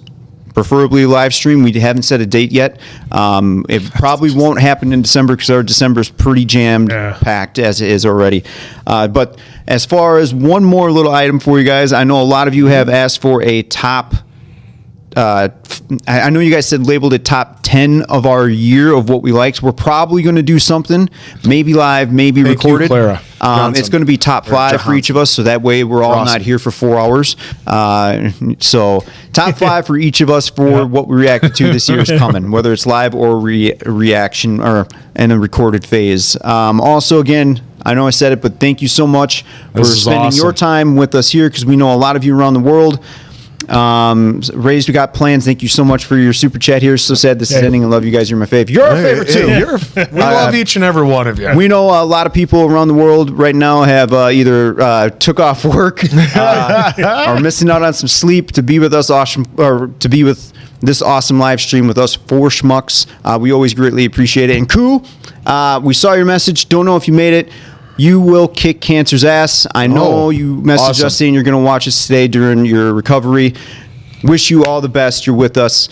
preferably live stream. We haven't set a date yet. It probably won't happen in December because our December is pretty jammed packed as it is already. But as far as one more little item for you guys, I know a lot of you have asked for a top. I know you guys said labeled it top 10 of our year of what we liked. We're probably going to do something, maybe live, maybe recorded. Clara. It's going to be top 5 for each of us, so that way we're all not here for 4 hours. So top 5 for each of us for what we reacted to this year is coming, whether it's live or reaction or in a recorded phase. Also, again, I know I said it, but thank you so much for spending your time with us here because we know a lot of you around the world. Raised, we got plans. Thank you so much for your super chat here. So sad this is ending. I love you guys. You're my fave. You're our favorite too. We love each and every one of you. We know a lot of people around the world right now have either took off work, are missing out on some sleep to be with us, or to be with this awesome live stream with us 4 schmucks. We always greatly appreciate it. And Koo, we saw your message. Don't know if you made it. You will kick cancer's ass. I know you messaged us saying you're going to watch us today during your recovery. Wish you all the best. You're with us.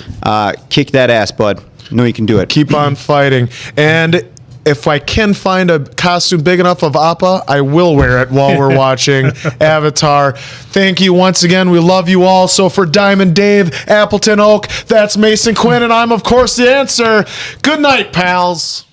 Kick that ass, bud. Know you can do it. Keep on fighting. And if I can find a costume big enough of Appa, I will wear it while we're watching Avatar. Thank you once again. We love you all. So for Diamond Dave, Appleton Oak, that's Mason Quinn, and I'm, of course, the answer. Good night, pals.